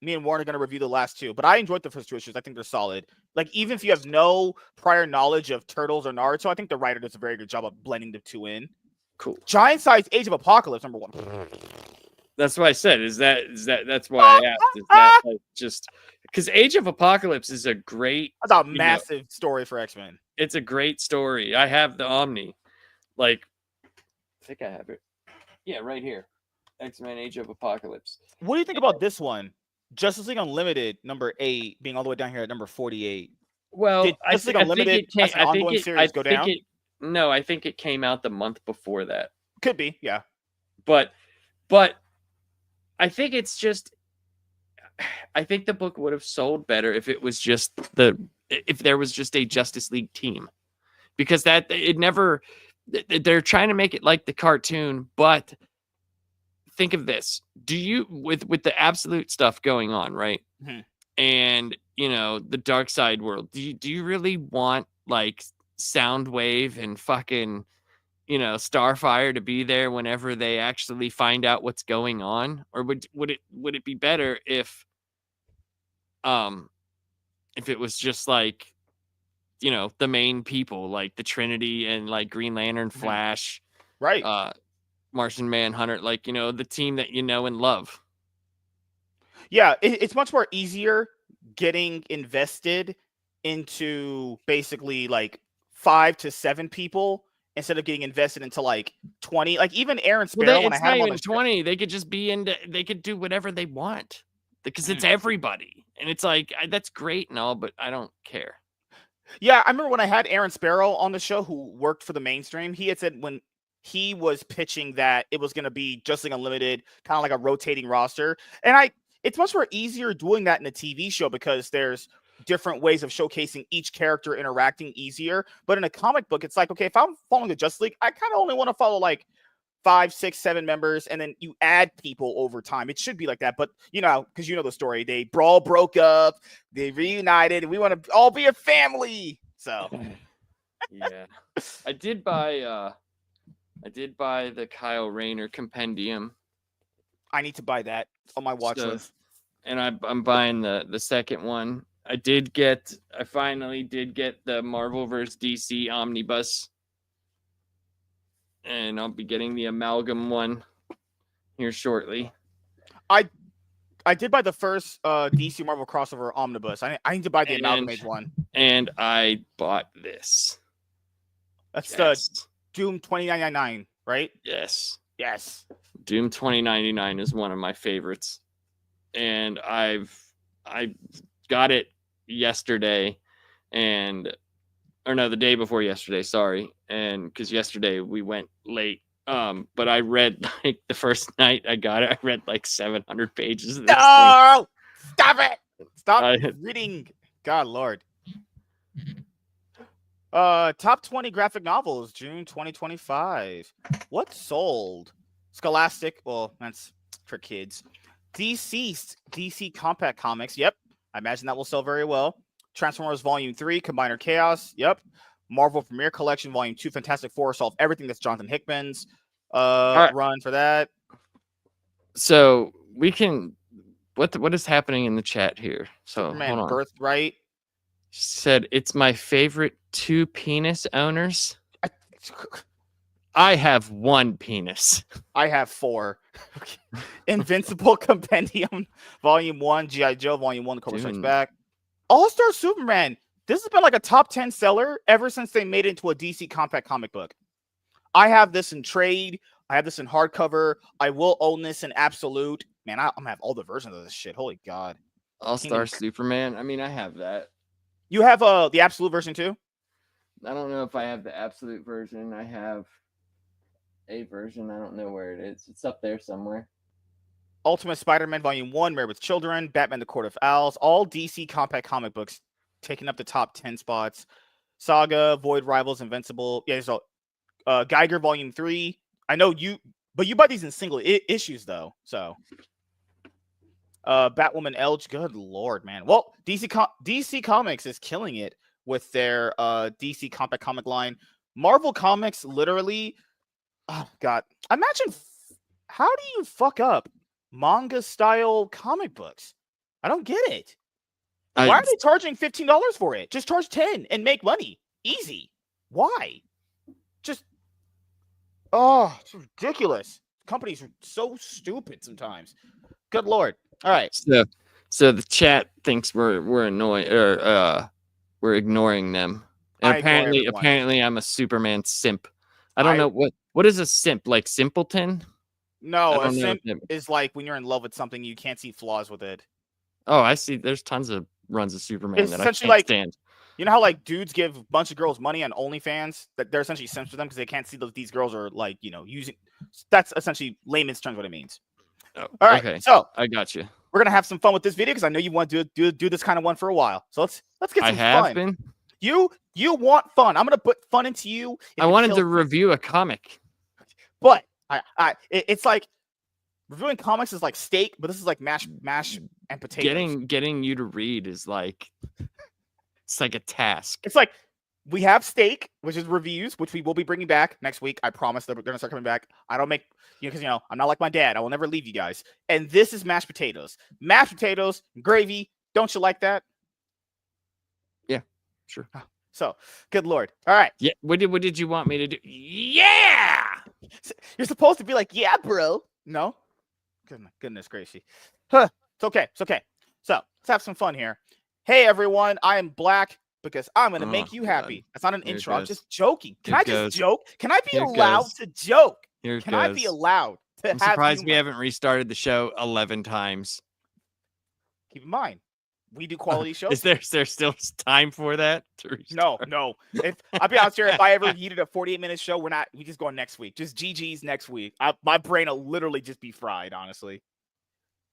Me and Warren are going to review the last 2, but I enjoyed the first 2 issues. I think they're solid. Like, even if you have no prior knowledge of Turtles or Naruto, I think the writer does a very good job of blending the 2 in. Cool. Giant Size Age of Apocalypse, number 1. That's what I said. That's why I asked. Is that like just because Age of Apocalypse is a great. That's a massive story for X-Men. It's a great story. I have the Omni. Like, I think I have it. Yeah, right here. X-Men Age of Apocalypse. What do you think about this one? Justice League Unlimited, number 8, being all the way down here at number 48. Well, Did Justice League Unlimited as an ongoing series go down? No, I think it came out the month before that. Could be, yeah. But I think it's just. I think the book would have sold better if it was just if there was just a Justice League team, because that it never. They're trying to make it like the cartoon, but think of this: do you with the absolute stuff going on, right? Mm-hmm. And the dark side world. Do you really want like Soundwave and fucking Starfire to be there whenever they actually find out what's going on, or would it be better if it was just like the main people like the Trinity and like Green Lantern, Flash, right? Martian Manhunter, like the team that and love. Yeah, it's much more easier getting invested into basically like 5 to 7 people instead of getting invested into like 20. Like even Aaron Sparrow, when I had him on the 20, they could just be they could do whatever they want because it's everybody, and it's like that's great and all, but I don't care. Yeah, I remember when I had Aaron Sparrow on the show, who worked for the mainstream. He had said when he was pitching that it was going to be Justice League Unlimited, kind of like a rotating roster, and it's much more easier doing that in a TV show because there's different ways of showcasing each character interacting easier. But in a comic book, it's like, okay, if I'm following the Justice League, I kind of only want to follow like 5, 6, 7 members, and then you add people over time. It should be like that. But because the story, they broke up, they reunited, and we want to all be a family. So yeah. I did buy the Kyle Rayner compendium. I need to buy that on my watch list. And I'm buying the second one. I finally did get the Marvel vs. DC omnibus. And I'll be getting the amalgam one here shortly. I did buy the first DC Marvel crossover omnibus. I need to buy the amalgamate one. And I bought this. That's the Doom 2099, right? Yes. Doom 2099 is one of my favorites. And I got it yesterday the day before yesterday, sorry. And because yesterday we went late. But I read like the first night I got it, I read like 700 pages of this thing. Stop it! Stop reading. God Lord. Top 20 graphic novels, June 2025. What sold? Scholastic. Well, that's for kids. DC Compact Comics. Yep. I imagine that will sell very well. Transformers Volume 3, Combiner Chaos. Yep. Marvel Premiere Collection Volume 2, Fantastic Four, solve everything. That's Jonathan Hickman's run for that. So we can what is happening in the chat here? So Superman hold on. Birthright. Said it's my favorite 2 penis owners. I have 1 penis. I have 4. Invincible Compendium Volume 1, G.I. Joe Volume 1, The Cobra Strikes Back. All-Star Superman. This has been like a top 10 seller ever since they made it into a DC compact comic book. I have this in trade. I have this in hardcover. I will own this in absolute. Man, I'm gonna have all the versions of this shit. Holy God. All-Star Superman. I mean, I have that. You have the absolute version too? I don't know if I have the absolute version. I have a version. I don't know where it is. It's up there somewhere. Ultimate Spider-Man Volume 1, Married with Children, Batman the Court of Owls, all DC compact comic books taking up the top 10 spots. Saga, Void Rivals, Invincible. Yeah, so Geiger Volume 3. I know you, but you buy these in single issues though. So Batwoman Elge, good lord, man. Well, DC Comics is killing it with their DC compact comic line. Marvel Comics literally, oh god, imagine how do you fuck up manga style comic books? I don't get it. Why are they charging $15 for it? Just charge 10 and make money. Easy. Why? Just it's ridiculous. Companies are so stupid sometimes. Good lord. All right. So the chat thinks we're annoying or we're ignoring them. And apparently I'm a Superman simp. I don't know what is a simp, like simpleton? No, a simp is like when you're in love with something you can't see flaws with it. Oh, I see. There's tons of runs of Superman that I can't stand. You know how like dudes give a bunch of girls money on OnlyFans? That they're essentially simps for them because they can't see these girls are like, you know, using. That's essentially layman's terms what it means. Oh, all right. Okay. So I got you. We're gonna have some fun with this video because I know you want to do this kind of one for a while. So let's get some fun. You want fun. I'm gonna put fun into you. I wanted to review a comic, but it's like reviewing comics is like steak, but this is like mash and potatoes. Getting you to read is like it's like a task. It's like we have steak, which is reviews, which we will be bringing back next week. I promise that we're gonna start coming back. I don't make because I'm not like my dad. I will never leave you guys. And this is mashed potatoes, gravy. Don't you like that? Yeah, sure. So good lord. All right. Yeah. What did you want me to do? Yeah. You're supposed to be like, yeah, bro. No. Goodness gracious. Huh. It's okay. It's okay. So let's have some fun here. Hey everyone, I am Black because I'm gonna make you happy. That's not an intro. I'm just joking. Can I just joke? Can I be allowed to joke? Can I be allowed to I'm surprised we haven't restarted the show 11 times. Keep in mind, we do quality shows. Is there still time for that? No. If I'll be honest here, if I ever needed a 48-minute show, we just going next week. Just GG's next week. My brain will literally just be fried, honestly.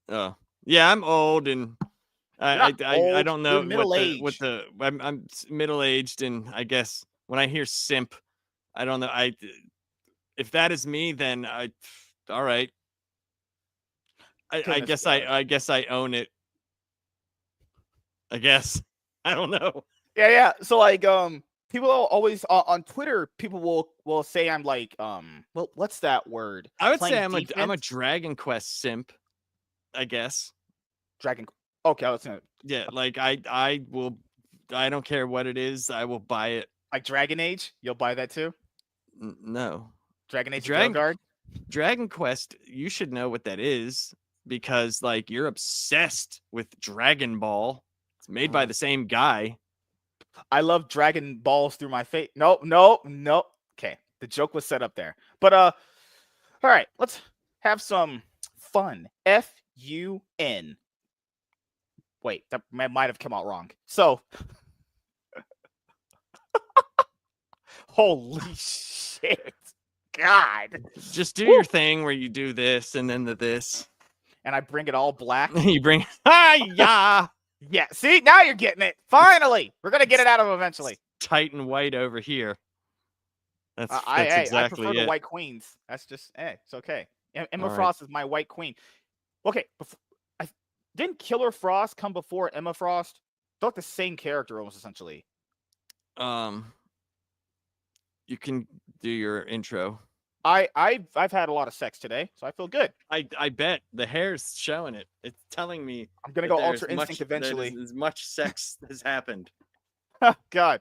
Oh yeah, I'm old and I don't know I'm middle aged, and I guess when I hear simp, I don't know. If that is me, then all right. I guess I own it. I guess I don't know. Yeah. So like people always on Twitter, people will say I'm like well, what's that word? I would say I'm a Dragon Quest simp. I guess. Okay, let's know. Yeah, like I don't care what it is, I will buy it. Like Dragon Age, you'll buy that too? No. Dragon Age Dragon Quest, you should know what that is because like you're obsessed with Dragon Ball. It's made by the same guy. I love Dragon Balls through my face. No. Okay, the joke was set up there. But all right, let's have some fun. FUN. Wait, that might have come out wrong. So, holy shit. God. Just do your thing where you do this and then this. And I bring it all black. You bring yeah. Yeah, see, now you're getting it. Finally. We're going to get it out of eventually. It's tight and white over here. That's exactly I prefer it. the white queens. That's just, it's okay. Emma Frost is my white queen. Okay, Didn't Killer Frost come before Emma Frost? They're like the same character almost essentially. You can do your intro. I've had a lot of sex today, so I feel good. I bet the hair's showing it. It's telling me I'm gonna that go there's Ultra Instinct eventually. as much sex has happened. God.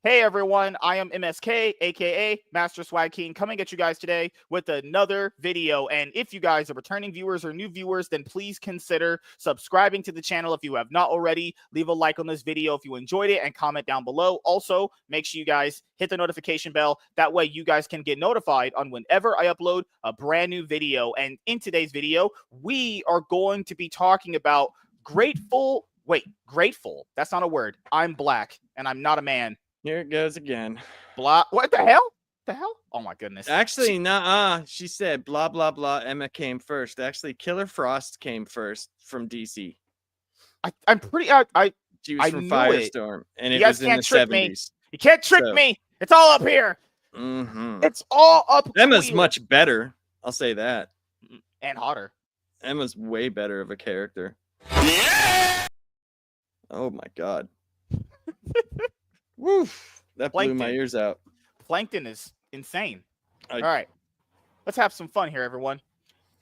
Hey everyone, I am MSK, aka Master Swag King, coming at you guys today with another video. And if you guys are returning viewers or new viewers, then please consider subscribing to the channel if you have not already. Leave a like on this video if you enjoyed it and comment down below. Also, make sure you guys hit the notification bell. That way you guys can get notified on whenever I upload a brand new video. And in today's video, we are going to be talking about grateful. That's not a word. I'm black and I'm not a man. Here it goes again. Blah. What the hell? The hell? Oh my goodness. Actually, nah. She said blah blah blah. Emma came first. Actually, Killer Frost came first from DC. I'm pretty. She was from Firestorm, and it was in the 70s. You can't trick me. It's all up here. It's all up. Emma's here. much better. I'll say that. And hotter. Emma's way better of a character. Oh my god. Woof. That blew my ears out. Plankton is insane. All right. Let's have some fun here, everyone.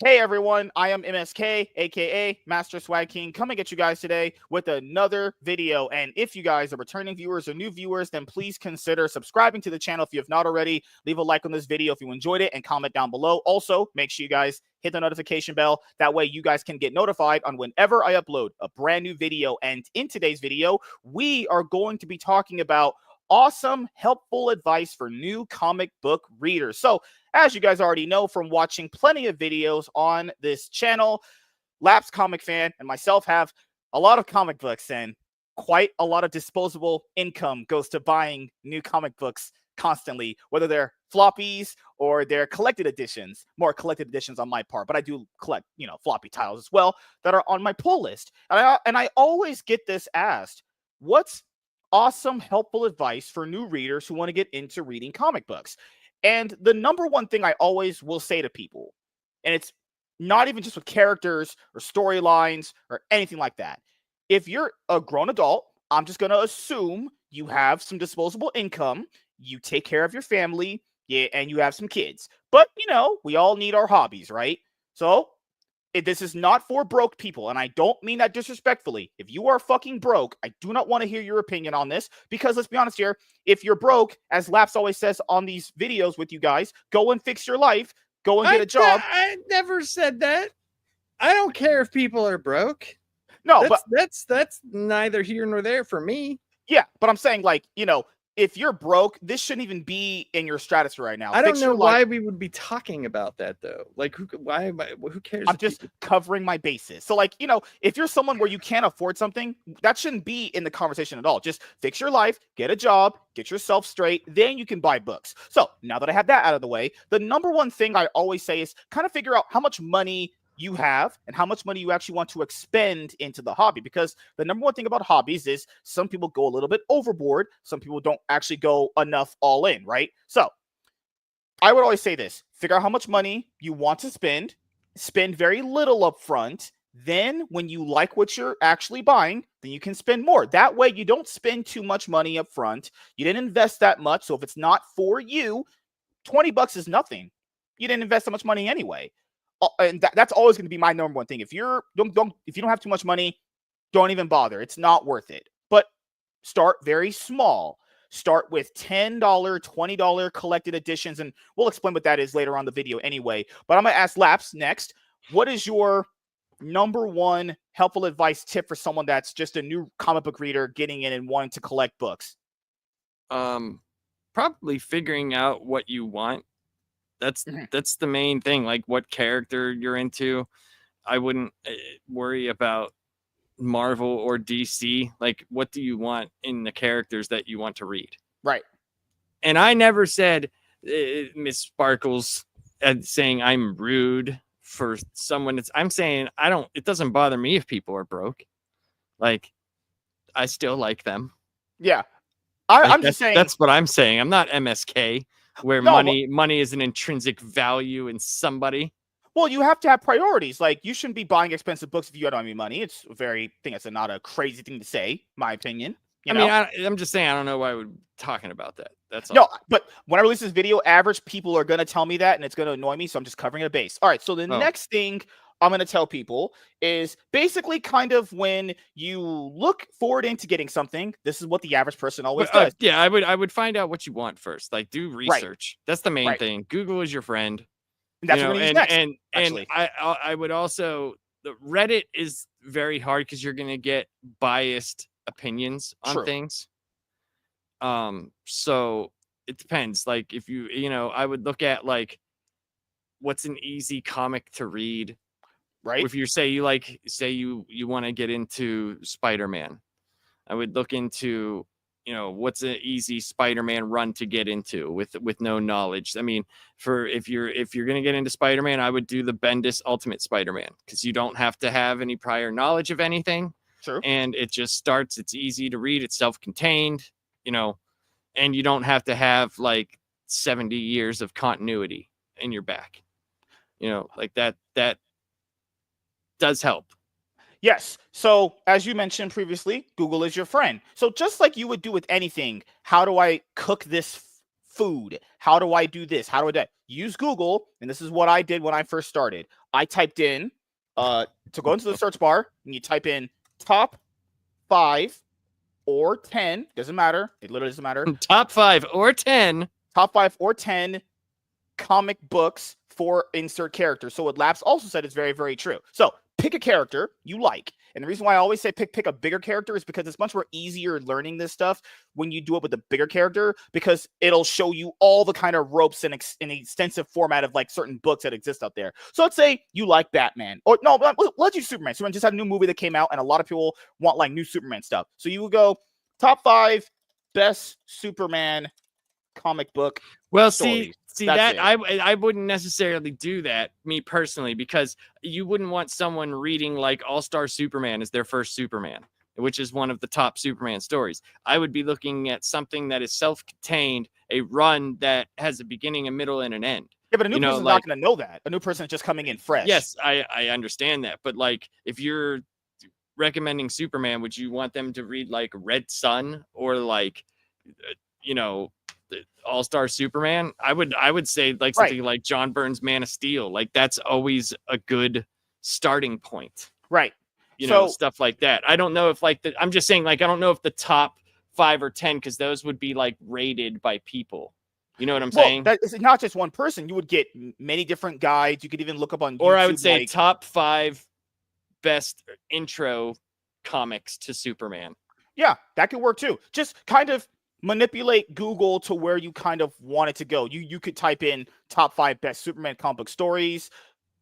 Hey, everyone. I am MSK, a.k.a. Master Swag King, coming at you guys today with another video. And if you guys are returning viewers or new viewers, then please consider subscribing to the channel if you have not already. Leave a like on this video if you enjoyed it and comment down below. Also, make sure you guys hit the notification bell. That way you guys can get notified on whenever I upload a brand new video. And in today's video, we are going to be talking about awesome, helpful advice for new comic book readers. So, as you guys already know from watching plenty of videos on this channel, Laps Comic Fan and myself have a lot of comic books, and quite a lot of disposable income goes to buying new comic books constantly, whether they're floppies or they're collected editions. More collected editions on my part, but I do collect, floppy titles as well that are on my pull list. And I always get this asked, what's awesome, helpful advice for new readers who want to get into reading comic books? And the number one thing I always will say to people, and it's not even just with characters or storylines or anything like that. If you're a grown adult, I'm just going to assume you have some disposable income, you take care of your family, and you have some kids. But, we all need our hobbies, right? So this is not for broke people, and I don't mean that disrespectfully. If you are fucking broke, I do not want to hear your opinion on this, because let's be honest here, if you're broke, as Laps always says on these videos with you guys, go and fix your life, go and get a job. I never said that. I don't care if people are broke. No, that's neither here nor there for me. Yeah, but I'm saying, if you're broke, this shouldn't even be in your stratosphere right now. I don't know why we would be talking about that though. Who cares? I'm just covering my bases. So if you're someone where you can't afford something, that shouldn't be in the conversation at all. Just fix your life, get a job, get yourself straight, then you can buy books. So now that I have that out of the way, the number one thing I always say is kind of figure out how much money you have and how much money you actually want to expend into the hobby, because the number one thing about hobbies is some people go a little bit overboard, some people don't actually go enough all in, right? So I would always say this: figure out how much money you want to spend very little up front, then when you like what you're actually buying, then you can spend more. That way you don't spend too much money up front, you didn't invest that much, so if it's not for you, $20 is nothing. You didn't invest that much money anyway. And that's always going to be my number one thing. If you don't have too much money, don't even bother. It's not worth it. But start very small. Start with $10, $20 collected editions, and we'll explain what that is later on the video anyway. But I'm going to ask Laps next. What is your number one helpful advice tip for someone that's just a new comic book reader getting in and wanting to collect books? Probably figuring out what you want. That's the main thing, like what character you're into. I wouldn't worry about Marvel or DC. Like, what do you want in the characters that you want to read? Right. And I never said Miss Sparkles saying I'm rude for someone. I'm saying it doesn't bother me if people are broke. Like, I still like them. Yeah. I'm just saying. That's what I'm saying. I'm not MSK. Where money is an intrinsic value in somebody. Well, you have to have priorities. Like, you shouldn't be buying expensive books if you don't have any money. It's very, I think that's not a crazy thing to say, my opinion. You I mean, know? I'm just saying, I don't know why we're talking about that. That's all. No, but when I release this video, average people are going to tell me that, and it's going to annoy me. So I'm just covering a base. All right. So the next thing I'm going to tell people is basically kind of when you look forward into getting something, this is what the average person always does. Yeah, I would find out what you want first. Like, do research. That's the main Right. thing. Google is your friend. And that's what we're going to use next. And actually. I would also, the Reddit is very hard because you're going to get biased opinions on True. things. So it depends. Like, if you know, I would look at like what's an easy comic to read. Right. If you say you want to get into Spider-Man, I would look into, you know, what's an easy Spider-Man run to get into with no knowledge. I mean, if you're gonna get into Spider-Man, I would do the Bendis Ultimate Spider-Man, because you don't have to have any prior knowledge of anything. True. And it just starts. It's easy to read. It's self-contained, you know, and you don't have to have like 70 years of continuity in your back. You know, like that does help. Yes. So, as you mentioned previously, Google is your friend. So, just like you would do with anything, how do I cook this food? How do I do this? How do I do that? Use Google. And this is what I did when I first started. I typed in, to go into the search bar, and you type in top 5 or 10. Doesn't matter. It literally doesn't matter. Top 5 or 10. Top 5 or 10 comic books for insert character. So, what Laps also said is very, very true. So, pick a character you like. And the reason why I always say pick a bigger character is because it's much more easier learning this stuff when you do it with a bigger character, because it'll show you all the kind of ropes in an extensive format of like certain books that exist out there. So let's say you like Batman, or no, let's use Superman. Superman just had a new movie that came out, and a lot of people want like new Superman stuff. So you would go top 5 best Superman comic book. Well, stories. See that I wouldn't necessarily do that, me personally, because you wouldn't want someone reading like All-Star Superman as their first Superman, which is one of the top Superman stories. I would be looking at something that is self-contained, a run that has a beginning, a middle, and an end. Yeah, but a new person's not going to know that. A new person is just coming in fresh. Yes, I understand that. But like, if you're recommending Superman, would you want them to read like Red Sun or like, you know, All-Star Superman? I would say like something like John Byrne's Man of Steel. Like, that's always a good starting point. Right. You know, stuff like that. I don't know if like I'm just saying, like, I don't know if the top 5 or 10, because those would be like rated by people. You know what I'm saying? That is not just one person. You would get many different guides. You could even look up on YouTube. Or I would say like, top 5 best intro comics to Superman. Yeah, that could work too. Just kind of manipulate Google to where you kind of want it to go. You could type in top 5 best Superman comic book stories,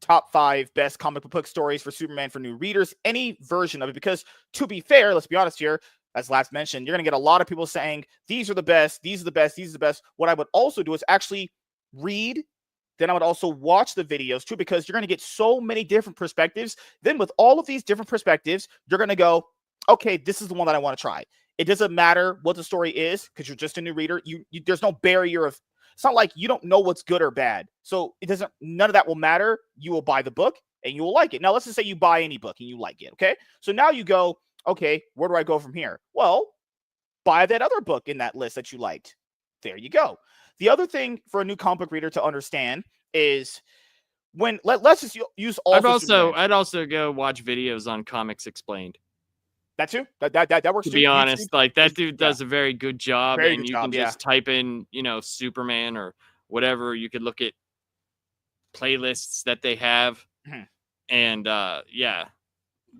top 5 best comic book stories for Superman for new readers, any version of it. Because to be fair, let's be honest here, as last mentioned, you're going to get a lot of people saying, these are the best, these are the best, these are the best. What I would also do is actually read, then I would also watch the videos too, because you're going to get so many different perspectives. Then with all of these different perspectives, you're going to go, okay, this is the one that I want to try. It doesn't matter what the story is, because you're just a new reader. There's no barrier of, it's not like you don't know what's good or bad. So none of that will matter. You will buy the book and you will like it. Now, let's just say you buy any book and you like it. Okay. So now you go, okay, where do I go from here? Well, buy that other book in that list that you liked. There you go. The other thing for a new comic book reader to understand is when let's just use all. I'd also go watch videos on Comics Explained. That too. That works. To be honest, like that dude does a very good job, and you can just type in, you know, Superman or whatever. You could look at playlists that they have, and yeah,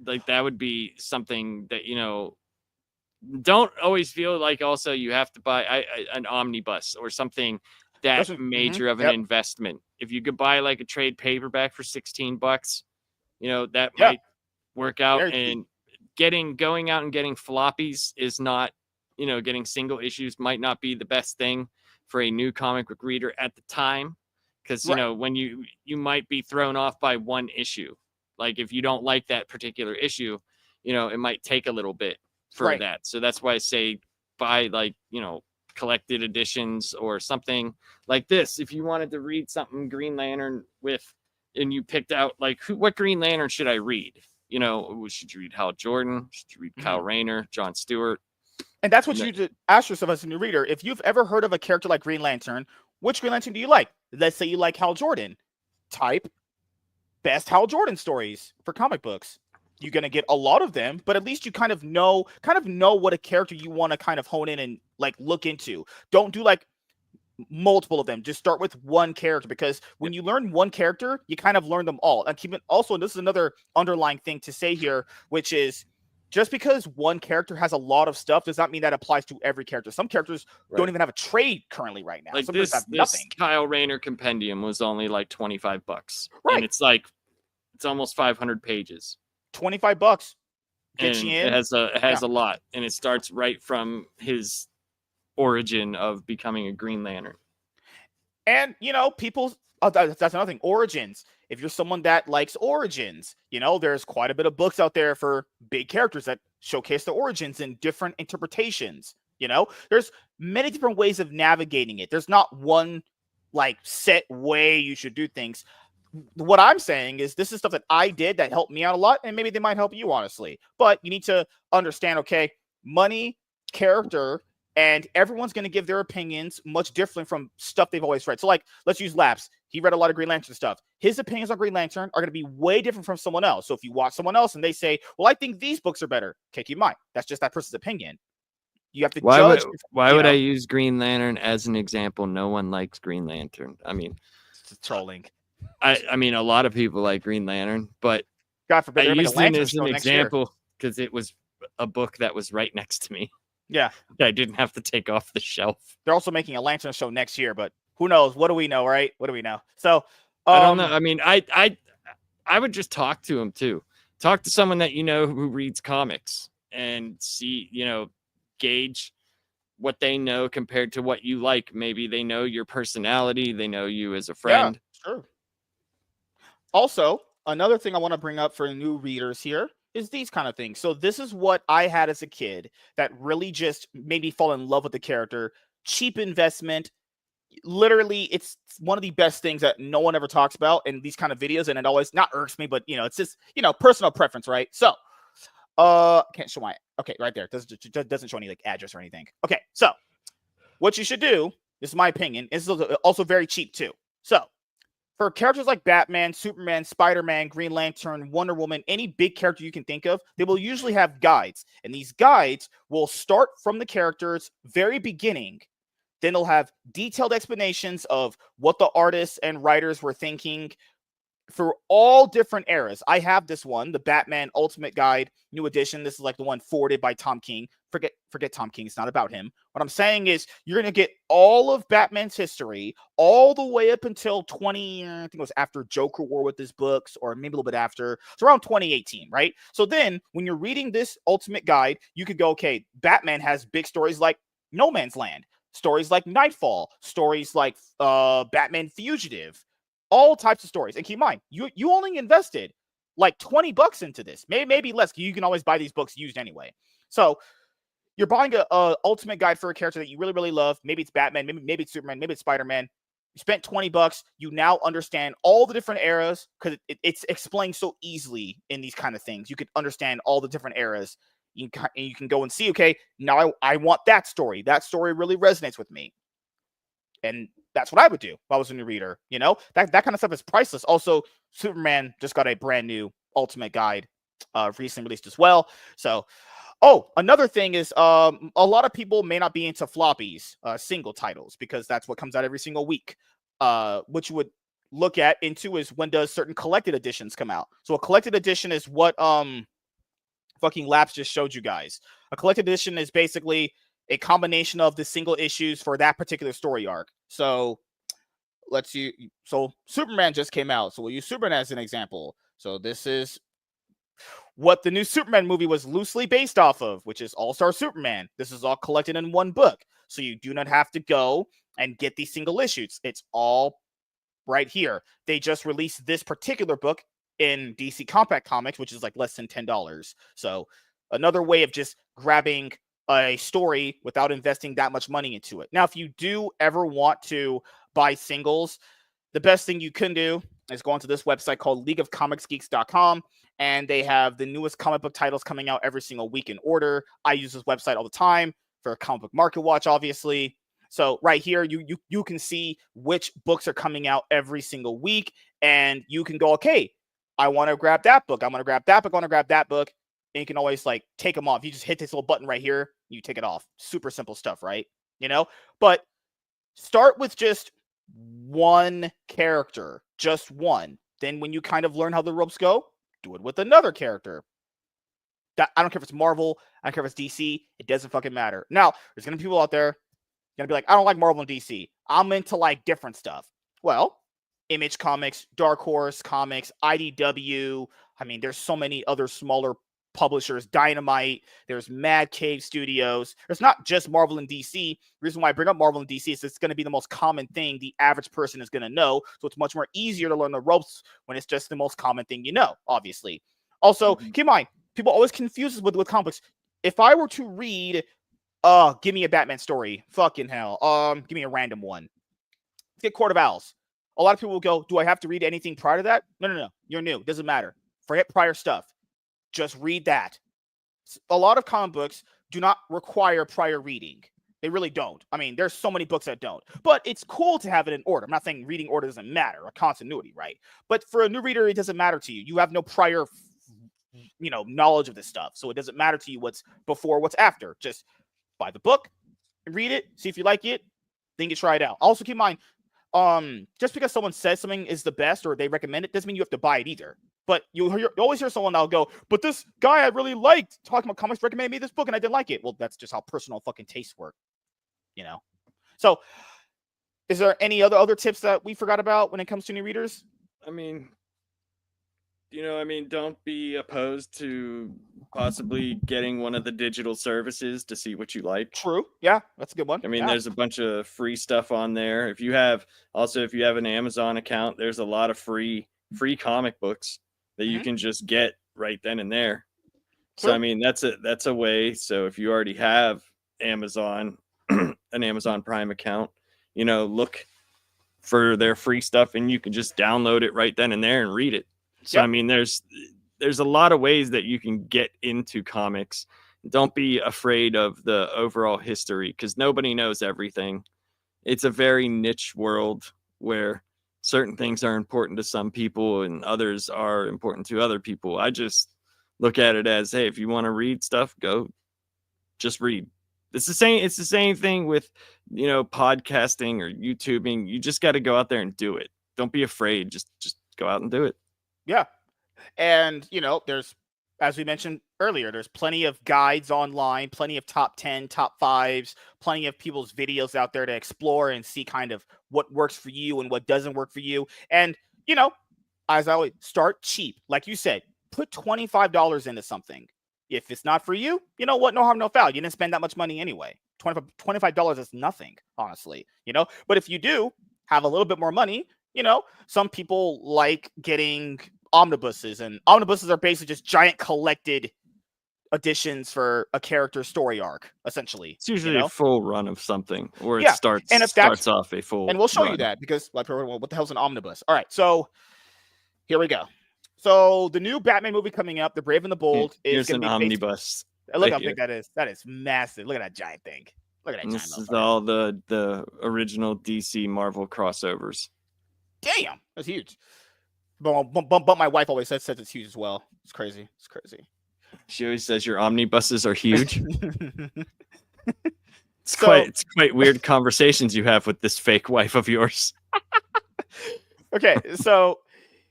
like that would be something that, you know, don't always feel like also you have to buy an omnibus or something that major of an investment. If you could buy like a trade paperback for $16, you know, that might work out. And going out and getting floppies is not, you know, getting single issues might not be the best thing for a new comic book reader at the time, because you know, when you might be thrown off by one issue. Like, if you don't like that particular issue, you know, it might take a little bit for that. So that's why I say buy, like, you know, collected editions or something like this. If you wanted to read something Green Lantern with and you picked out like what Green Lantern should I read? You know, should you read Hal Jordan? Should you read Kyle Rayner, John Stewart? And that's what you ask yourself as a new reader. If you've ever heard of a character like Green Lantern, which Green Lantern do you like? Let's say you like Hal Jordan. Type best Hal Jordan stories for comic books. You're going to get a lot of them, but at least you kind of know what a character you want to kind of hone in and like look into. Don't do like multiple of them. Just start with one character, because when you learn one character, you kind of learn them all. And keep it also, this is another underlying thing to say here, which is just because one character has a lot of stuff does not mean that applies to every character. Some characters don't even have a trade currently right now. Like Some this have nothing. Kyle Rayner compendium was only like $25. Right. And it's like, it's almost 500 pages. $25. Get and you in. It has a lot. And it starts right from his origin of becoming a Green Lantern. And, you know, people, that's another thing. Origins. If you're someone that likes origins, you know, there's quite a bit of books out there for big characters that showcase the origins in different interpretations. You know, there's many different ways of navigating it. There's not one like set way you should do things. What I'm saying is this is stuff that I did that helped me out a lot, and maybe they might help you, honestly. But you need to understand, okay, money, character, and everyone's going to give their opinions much different from stuff they've always read. So, like, let's use Laps. He read a lot of Green Lantern stuff. His opinions on Green Lantern are going to be way different from someone else. So if you watch someone else and they say, well, I think these books are better, keep in mind, that's just that person's opinion. You have to judge. Why would I use Green Lantern as an example? No one likes Green Lantern. I mean, it's trolling. I mean, a lot of people like Green Lantern, but God forbid, I used it as an example because it was a book that was right next to me. Yeah. I didn't have to take off the shelf. They're also making a Lantern show next year, but who knows? What do we know, right? What do we know? So I don't know. I mean, I would just talk to him too. Talk to someone that you know who reads comics and see, you know, gauge what they know compared to what you like. Maybe they know your personality, they know you as a friend. Yeah, sure. Also, another thing I want to bring up for new readers here is these kind of things. So this is what I had as a kid that really just made me fall in love with the character. Cheap investment. Literally, it's one of the best things that no one ever talks about in these kind of videos, and it always not irks me, but you know, it's just, you know, personal preference, right? So can't show my, okay, right there, doesn't show any like address or anything. Okay, so what you should do, this is my opinion, is also very cheap too. So for characters like Batman, Superman, Spider-Man, Green Lantern, Wonder Woman, any big character you can think of, they will usually have guides. And these guides will start from the character's very beginning. Then they'll have detailed explanations of what the artists and writers were thinking for all different eras. I have this one, the Batman Ultimate Guide, new edition. This is like the one forwarded by Tom King. Forget Tom King. It's not about him. What I'm saying is you're going to get all of Batman's history all the way up until I think it was after Joker War with his books, or maybe a little bit after. It's around 2018, right? So then when you're reading this Ultimate Guide, you could go, okay, Batman has big stories like No Man's Land, stories like Nightfall, stories like Batman Fugitive, all types of stories. And keep in mind, you only invested like $20 into this, maybe less. You can always buy these books used anyway. So you're buying a ultimate guide for a character that you really, really love. Maybe it's Batman, maybe it's Superman, maybe it's Spider-Man. You spent $20. You now understand all the different eras because it's explained so easily in these kind of things. You could understand all the different eras. You can go and see, okay, now I want that story. That story really resonates with me. And that's what I would do if I was a new reader. You know, that kind of stuff is priceless. Also, Superman just got a brand new ultimate guide recently released as well. So, another thing is a lot of people may not be into floppies, single titles, because that's what comes out every single week. What you would look at into is when does certain collected editions come out. So a collected edition is what fucking Laps just showed you guys. A collected edition is basically a combination of the single issues for that particular story arc. So Superman just came out. So we'll use Superman as an example. So this is what the new Superman movie was loosely based off of, which is All-Star Superman. This is all collected in one book. So you do not have to go and get these single issues. It's all right here. They just released this particular book in DC Compact Comics, which is like less than $10. So another way of just grabbing a story without investing that much money into it. Now, if you do ever want to buy singles, the best thing you can do, is go onto this website called leagueofcomicsgeeks.com, and they have the newest comic book titles coming out every single week in order. I use this website all the time for comic book market watch, obviously. So right here, you can see which books are coming out every single week, and you can go, okay, I want to grab that book. I want to grab that book. I want to grab that book. And you can always like take them off. You just hit this little button right here. You take it off. Super simple stuff, right? You know, but start with just one character, just one. Then when you kind of learn how the ropes go, do it with another character. I don't care if it's Marvel. I don't care if it's DC. It doesn't fucking matter. Now, there's going to be people out there going to be like, I don't like Marvel and DC. I'm into like different stuff. Well, Image Comics, Dark Horse Comics, IDW. I mean, there's so many other smaller publishers, Dynamite, there's Mad Cave Studios. There's not just Marvel and DC. The reason why I bring up Marvel and DC is it's going to be the most common thing the average person is going to know. So it's much more easier to learn the ropes when it's just the most common thing you know, obviously. Also, keep in mind, people always confuse us with comics. If I were to read, give me a Batman story, fucking hell, give me a random one. Get Court of Owls. A lot of people will go, do I have to read anything prior to that? No. You're new. It doesn't matter. Forget prior stuff. Just read that. A lot of comic books do not require prior reading. They really don't. I mean, there's so many books that don't. But it's cool to have it in order. I'm not saying reading order doesn't matter, or continuity, right? But for a new reader, it doesn't matter to you. You have no prior, knowledge of this stuff. So it doesn't matter to you what's before, what's after. Just buy the book, read it, see if you like it, then you try it out. Also keep in mind, just because someone says something is the best or they recommend it doesn't mean you have to buy it either. But you always hear someone that'll go, but this guy I really liked talking about comics recommended me this book and I didn't like it. Well, that's just how personal fucking tastes work, So, is there any other tips that we forgot about when it comes to new readers? I mean, don't be opposed to possibly getting one of the digital services to see what you like. True. Yeah, that's a good one. I mean, there's a bunch of free stuff on there. If you have an Amazon account, there's a lot of free comic books that you can just get right then and there. True. So I mean, that's a way. So if you already have Amazon, an Amazon Prime account, look for their free stuff and you can just download it right then and there and read it. So I mean, there's a lot of ways that you can get into comics. Don't be afraid of the overall history because nobody knows everything. It's a very niche world where certain things are important to some people and others are important to other people. I just look at it as, hey, if you want to read stuff, go just read. It's the same thing with, podcasting or YouTubing. You just got to go out there and do it. Don't be afraid. Just go out and do it. Yeah. And, there's, as we mentioned earlier, there's plenty of guides online, plenty of top 10, top 5s, plenty of people's videos out there to explore and see kind of what works for you and what doesn't work for you. And, as I always start cheap. Like you said, put $25 into something. If it's not for you, you know what? No harm, no foul. You didn't spend that much money anyway. $25 is nothing, honestly, But if you do have a little bit more money, some people like getting omnibuses, and omnibuses are basically just giant collected editions for a character's story arc, essentially. It's usually a full run of something, or it starts off a full. And we'll show you that because, what the hell's an omnibus? All right, so here we go. So the new Batman movie coming up, The Brave and the Bold, is going to be an omnibus. Look how big that is. That is massive. Look at that giant thing. Look at that giant. This is all the original DC Marvel crossovers. Damn, that's huge. But my wife always says it's huge as well. It's crazy. She always says your omnibuses are huge. It's quite weird conversations you have with this fake wife of yours. Okay, so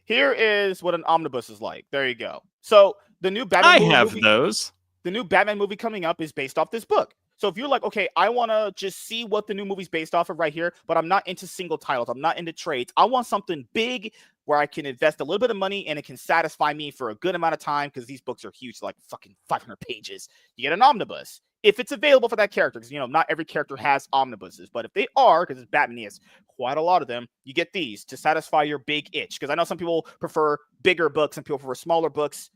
here is what an omnibus is like. There you go. So the new Batman The new Batman movie coming up is based off this book. So if you're like, okay, I want to just see what the new movie's based off of right here, but I'm not into single titles. I'm not into trades. I want something big where I can invest a little bit of money and it can satisfy me for a good amount of time because these books are huge, like fucking 500 pages. You get an omnibus if it's available for that character because, not every character has omnibuses. But if they are, because it's Batman, he has quite a lot of them, you get these to satisfy your big itch. Because I know some people prefer bigger books and people prefer smaller books.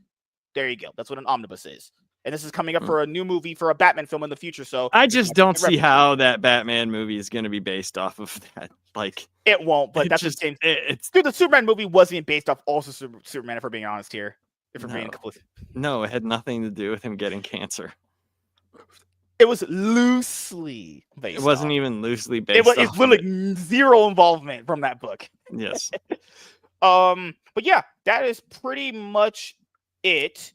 There you go. That's what an omnibus is. and this is coming up for a new movie for a Batman film in the future. So I just don't see how that Batman movie is going to be based off of that. Like, it won't, but that's just, James. It's dude, the Superman movie wasn't based off also Superman. If we're being honest here, if we're being complete. No, it had nothing to do with him getting cancer. It was loosely based. It wasn't even loosely based. It's literally zero involvement from that book. Yes. But yeah, that is pretty much it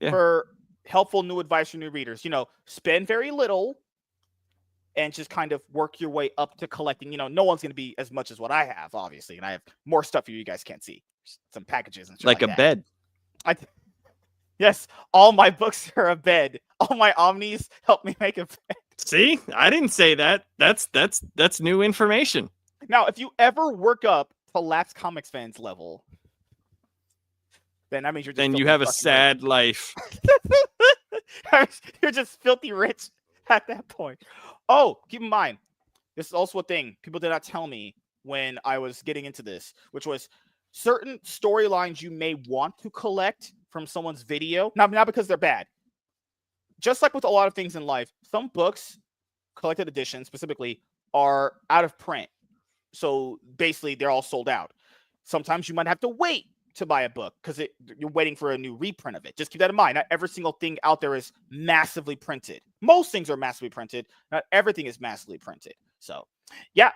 for helpful new advice for new readers. You know, spend very little and just kind of work your way up to collecting. You know, no one's going to be as much as what I have, obviously, and I have more stuff you guys can't see. Some packages and shit like a that. Bed. Yes, all my books are a bed. All my Omnis help me make a bed. See, I didn't say that. That's new information. Now, if you ever work up to Lapsed Comics fans level, then that means you're just then you have a sad life. You're just filthy rich at that point. Oh, keep in mind, this is also a thing people did not tell me when I was getting into this, which was certain storylines you may want to collect from someone's video, not because they're bad. Just like with a lot of things in life, some books, collected editions specifically, are out of print. So basically, they're all sold out. Sometimes you might have to wait to buy a book because you're waiting for a new reprint of it. Just keep that in mind. Not every single thing out there is massively printed. Most things are massively printed. Not everything is massively printed. So, yeah.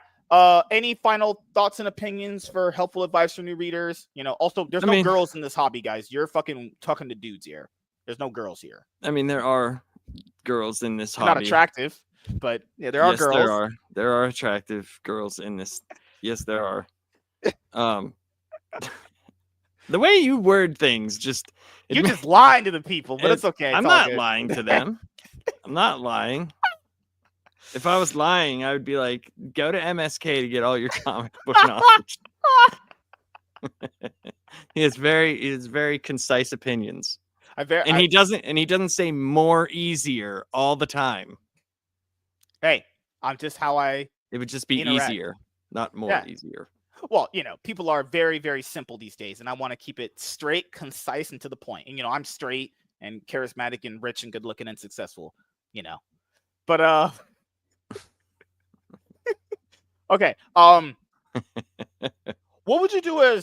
Any final thoughts and opinions for helpful advice for new readers? You know, also, there's no girls in this hobby, guys. You're fucking talking to dudes here. There's no girls here. I mean, there are girls in this hobby. Not attractive, but yeah, there are girls. There are attractive girls in this. Yes, there are. The way you word things, you're just lying to the people, but it's okay. I'm not lying to them. I'm not lying. If I was lying, I would be like, go to MSK to get all your comic book knowledge. He has very concise opinions. He doesn't say more easier all the time. Hey, I'm just how I. It would just be easier, not more easier. Well, you know, people are very, very simple these days, and I want to keep it straight, concise, and to the point. And you know, I'm straight and charismatic and rich and good looking and successful. You know, but okay. What would you do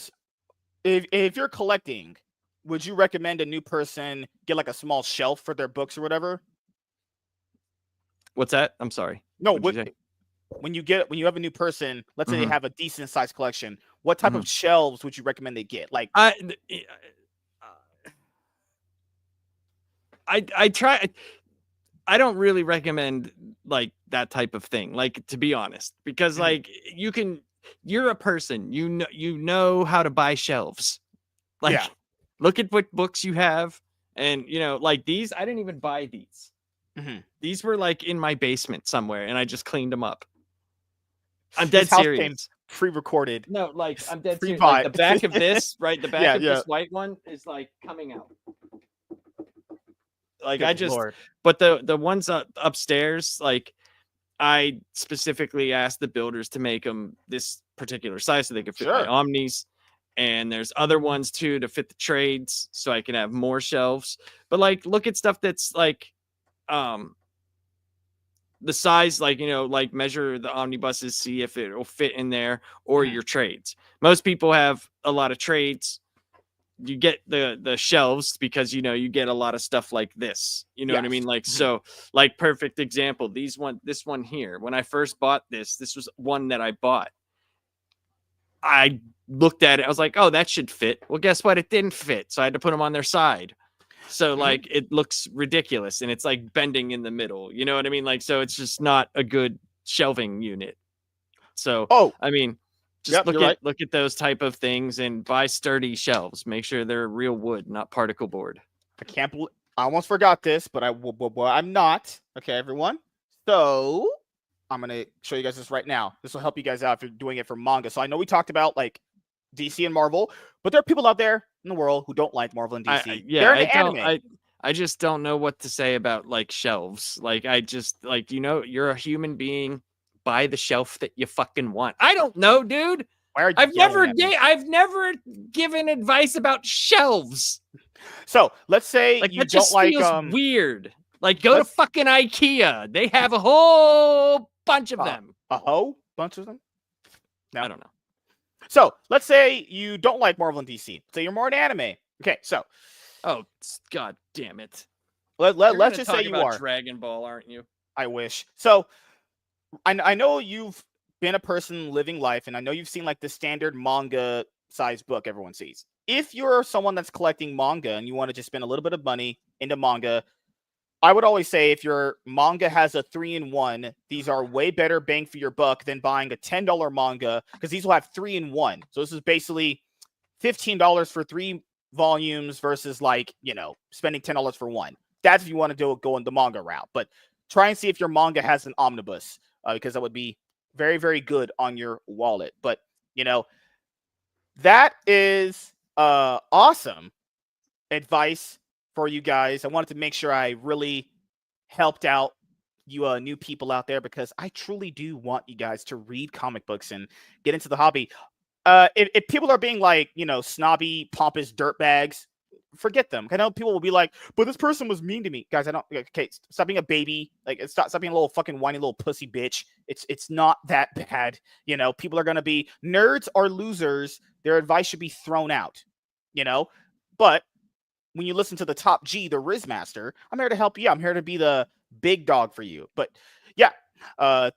if you're collecting? Would you recommend a new person get like a small shelf for their books or whatever? What's that? I'm sorry. No, when you have a new person, let's say they have a decent sized collection, what type of shelves would you recommend they get? Like I try. I don't really recommend like that type of thing, like, to be honest, because like you're a person, you know how to buy shelves. Like, look at what books you have. And, you know, like these, I didn't even buy these. These were like in my basement somewhere and I just cleaned them up. I'm dead serious. Pre-recorded. No, like I'm dead serious. Like the back of this, right? The back of this white one is like coming out. Like but the ones upstairs, like I specifically asked the builders to make them this particular size so they could fit my Omnis. And there's other ones too to fit the trades so I can have more shelves. But like, look at stuff that's like, the size, like, you know, like measure the omnibuses, see if it will fit in there, or your trades. Most people have a lot of trades. You get the shelves because, you know, you get a lot of stuff like this, you know what I mean? Like, so like perfect example, this one here, when I first bought this was one that I bought. I looked at it. I was like, oh, that should fit. Well, guess what? It didn't fit. So I had to put them on their side. So like, it looks ridiculous and it's like bending in the middle. You know what I mean? Like, so it's just not a good shelving unit. So, I mean, just look at those type of things and buy sturdy shelves. Make sure they're real wood, not particle board. I almost forgot this, but I'm not. Okay, everyone. So I'm going to show you guys this right now. This will help you guys out if you're doing it for manga. So I know we talked about like DC and Marvel, but there are people out there in the world who don't like Marvel and DC. They're into anime. I just don't know what to say about like shelves. Like, I just like, you know, you're a human being. Buy the shelf that you fucking want. I don't know, dude. Why are you I've never given advice about shelves. So let's say Like you that don't just like feels weird. Like go to let's fucking IKEA. They have a whole bunch of them. a whole bunch of them. No. I don't know. So let's say you don't like Marvel and DC. So you're more an anime. Okay, so Oh god damn it. let's just say you are. Dragon Ball, aren't you? I wish. So I know you've been a person living life, and I know you've seen like the standard manga size book everyone sees. If you're someone that's collecting manga and you want to just spend a little bit of money into manga, I would always say if your manga has a 3-in-1, these are way better bang for your buck than buying a $10 manga, because these will have 3-in-1. So this is basically $15 for 3 volumes versus like, spending $10 for one. That's if you want to go in the manga route. But try and see if your manga has an omnibus, because that would be very, very good on your wallet. But, that is awesome advice for you guys. I wanted to make sure I really helped out you new people out there, because I truly do want you guys to read comic books and get into the hobby. If people are being like, snobby, pompous dirtbags, forget them. I know people will be like, but this person was mean to me. Guys, okay, stop being a baby. Like, stop being a little fucking whiny little pussy bitch. It's not that bad. People are going to be nerds or losers. Their advice should be thrown out, but when you listen to the top G, the Riz Master, I'm here to help you. I'm here to be the big dog for you. But yeah,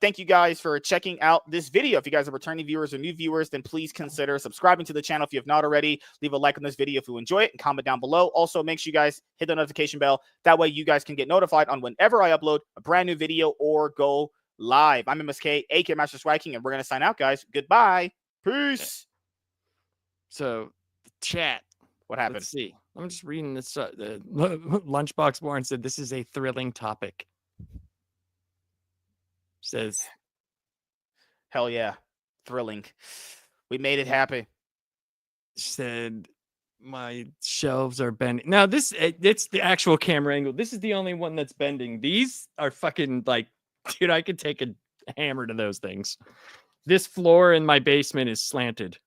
thank you guys for checking out this video. If you guys are returning viewers or new viewers, then please consider subscribing to the channel if you have not already. Leave a like on this video if you enjoy it and comment down below. Also, make sure you guys hit the notification bell. That way you guys can get notified on whenever I upload a brand new video or go live. I'm MSK, aka Master Swag King, and we're going to sign out, guys. Goodbye. Peace. So, the chat. What happened? Let's see. I'm just reading this. The Lunchbox Warren said this is a thrilling topic. Says, hell yeah, thrilling. We made it happen. Said my shelves are bending. Now it's the actual camera angle. This is the only one that's bending. These are fucking like, dude, I could take a hammer to those things. This floor in my basement is slanted.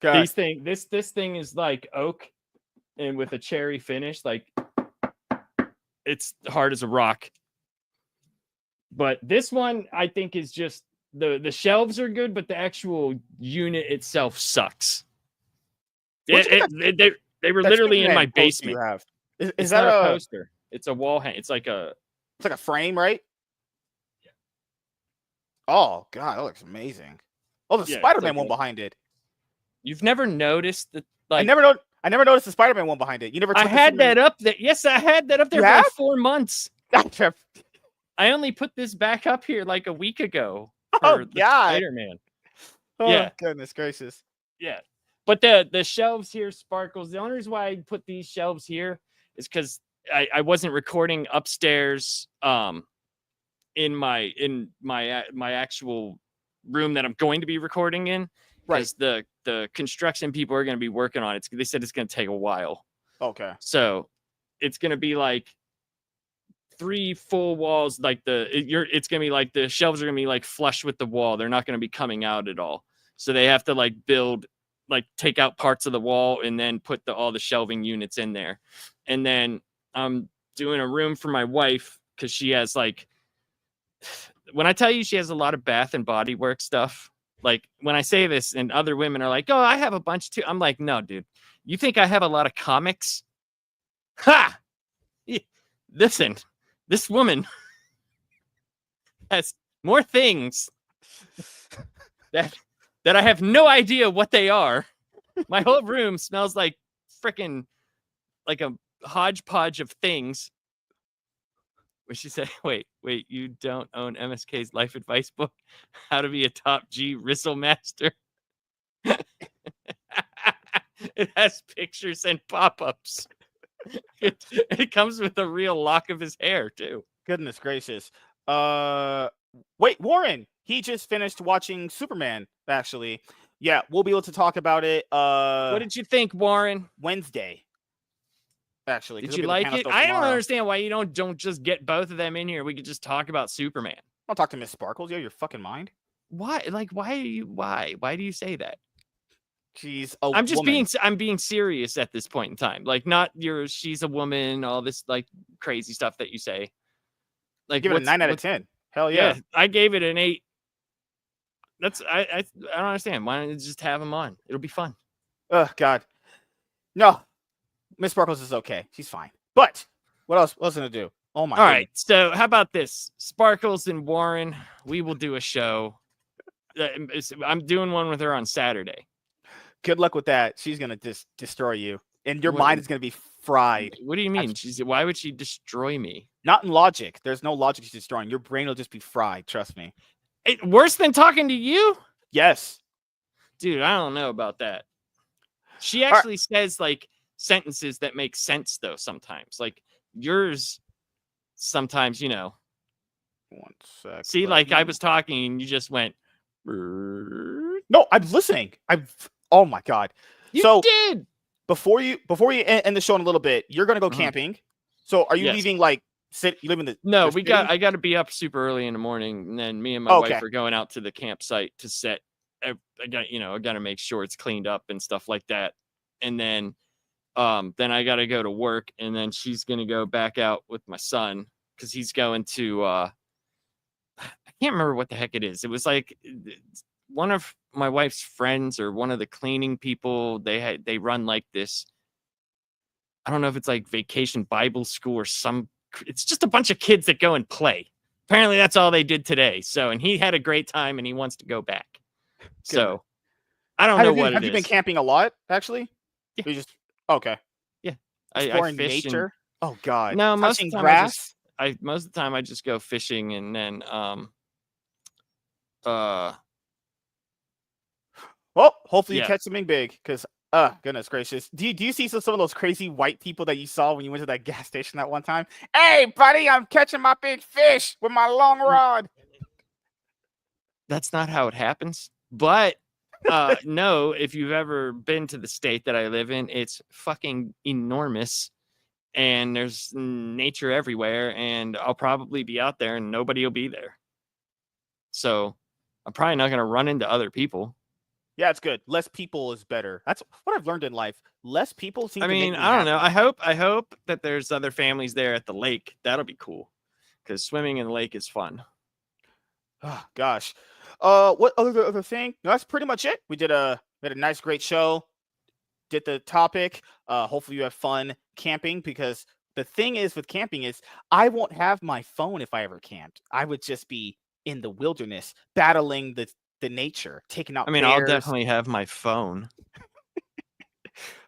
God. This thing is like oak and with a cherry finish, like it's hard as a rock. But this one I think is just the shelves are good, but the actual unit itself sucks. They were literally in my basement. You have is that a poster? It's a wall hang. It's like a frame, right? Yeah. Oh god, that looks amazing. Oh, the Spider-Man one behind it. You've never noticed that? Like, I never noticed the Spider-Man one behind it. You never. I had that up there. Yes, I had that up there for like 4 months. I only put this back up here like a week ago. Oh god, Spider-Man. Oh yeah. Goodness gracious. Yeah, but the shelves here sparkles. The only reason why I put these shelves here is because I wasn't recording upstairs. In my actual room that I'm going to be recording in. Right. The construction people are going to be working on it. They said it's going to take a while. Okay. So it's going to be like 3 full walls. Like it's going to be like the shelves are going to be like flush with the wall. They're not going to be coming out at all. So they have to like take out parts of the wall and then put all the shelving units in there. And then I'm doing a room for my wife because she has like, when I tell you she has a lot of Bath and Body Works stuff. Like when I say this and other women are like, oh, I have a bunch too. I'm like, no, dude, you think I have a lot of comics? Ha! Listen, this woman has more things that I have no idea what they are. My whole room smells like freaking like a hodgepodge of things. Where she said, wait, you don't own MSK's life advice book? How to be a top G Rizzle master? It has pictures and pop-ups. It comes with a real lock of his hair, too. Goodness gracious. Wait, Warren, he just finished watching Superman, actually. Yeah, we'll be able to talk about it. What did you think, Warren? Wednesday. Actually, did you like it? I don't understand why you don't just get both of them in here. We could just talk about Superman. I'll talk to Miss Sparkles. You have your fucking mind. Why? Like, why do you say that? She's a I'm just woman. I'm being serious at this point in time. Like, not she's a woman, all this like crazy stuff that you say. Like, Give it a 9 out of 10. Hell yeah. yeah, I gave it an 8. That's I don't understand. Why don't you just have him on? It'll be fun. Oh God. No. Miss Sparkles is okay. She's fine. But what else? What's gonna do? Oh my All goodness. right. So how about this? Sparkles and Warren, we will do a show. I'm doing one with her on Saturday. Good luck with that. She's gonna destroy you, and your mind is gonna be fried. What do you mean? Why would she destroy me? Not in logic. There's no logic she's destroying. Your brain will just be fried. Trust me. Worse than talking to you? Yes. Dude, I don't know about that. She actually says like sentences that make sense though sometimes. Like yours sometimes, you know. 1 sec. See, like I was talking and you just went. No, I'm listening. Oh my God. You did. Before you end the show in a little bit, you're gonna go camping. So are you leaving like you live in the No, city? I got to be up super early in the morning, and then me and my wife are going out to the campsite to set. I got to make sure it's cleaned up and stuff like that, and then I got to go to work, and then she's gonna go back out with my son because he's going to I can't remember what the heck it is. It was like one of my wife's friends or one of the cleaning people. They run like this. I don't know if it's like Vacation Bible School or some. It's just a bunch of kids that go and play. Apparently that's all they did today. So, and he had a great time and he wants to go back. So I don't know what it is. Have you been camping a lot, actually? Yeah. You just okay. Yeah. Exploring I fish nature. Oh God. No, touching grass. Most of the time I just go fishing, and then well, hopefully you catch something big, because goodness gracious. Do you see some of those crazy white people that you saw when you went to that gas station that one time? Hey buddy, I'm catching my big fish with my long rod. That's not how it happens. But no, if you've ever been to the state that I live in, it's fucking enormous. And there's nature everywhere, and I'll probably be out there and nobody will be there. So I'm probably not going to run into other people. Yeah, it's good. Less people is better. That's what I've learned in life. Less people seem to make me I don't know. I hope that there's other families there at the lake. That'll be cool, because swimming in the lake is fun. Oh, gosh. What other thing? No, that's pretty much it. We had a nice, great show. Did the topic. Hopefully you have fun camping, because the thing is with camping is I won't have my phone if I ever camped. I would just be in the wilderness battling the nature, taking out bears. I'll definitely have my phone.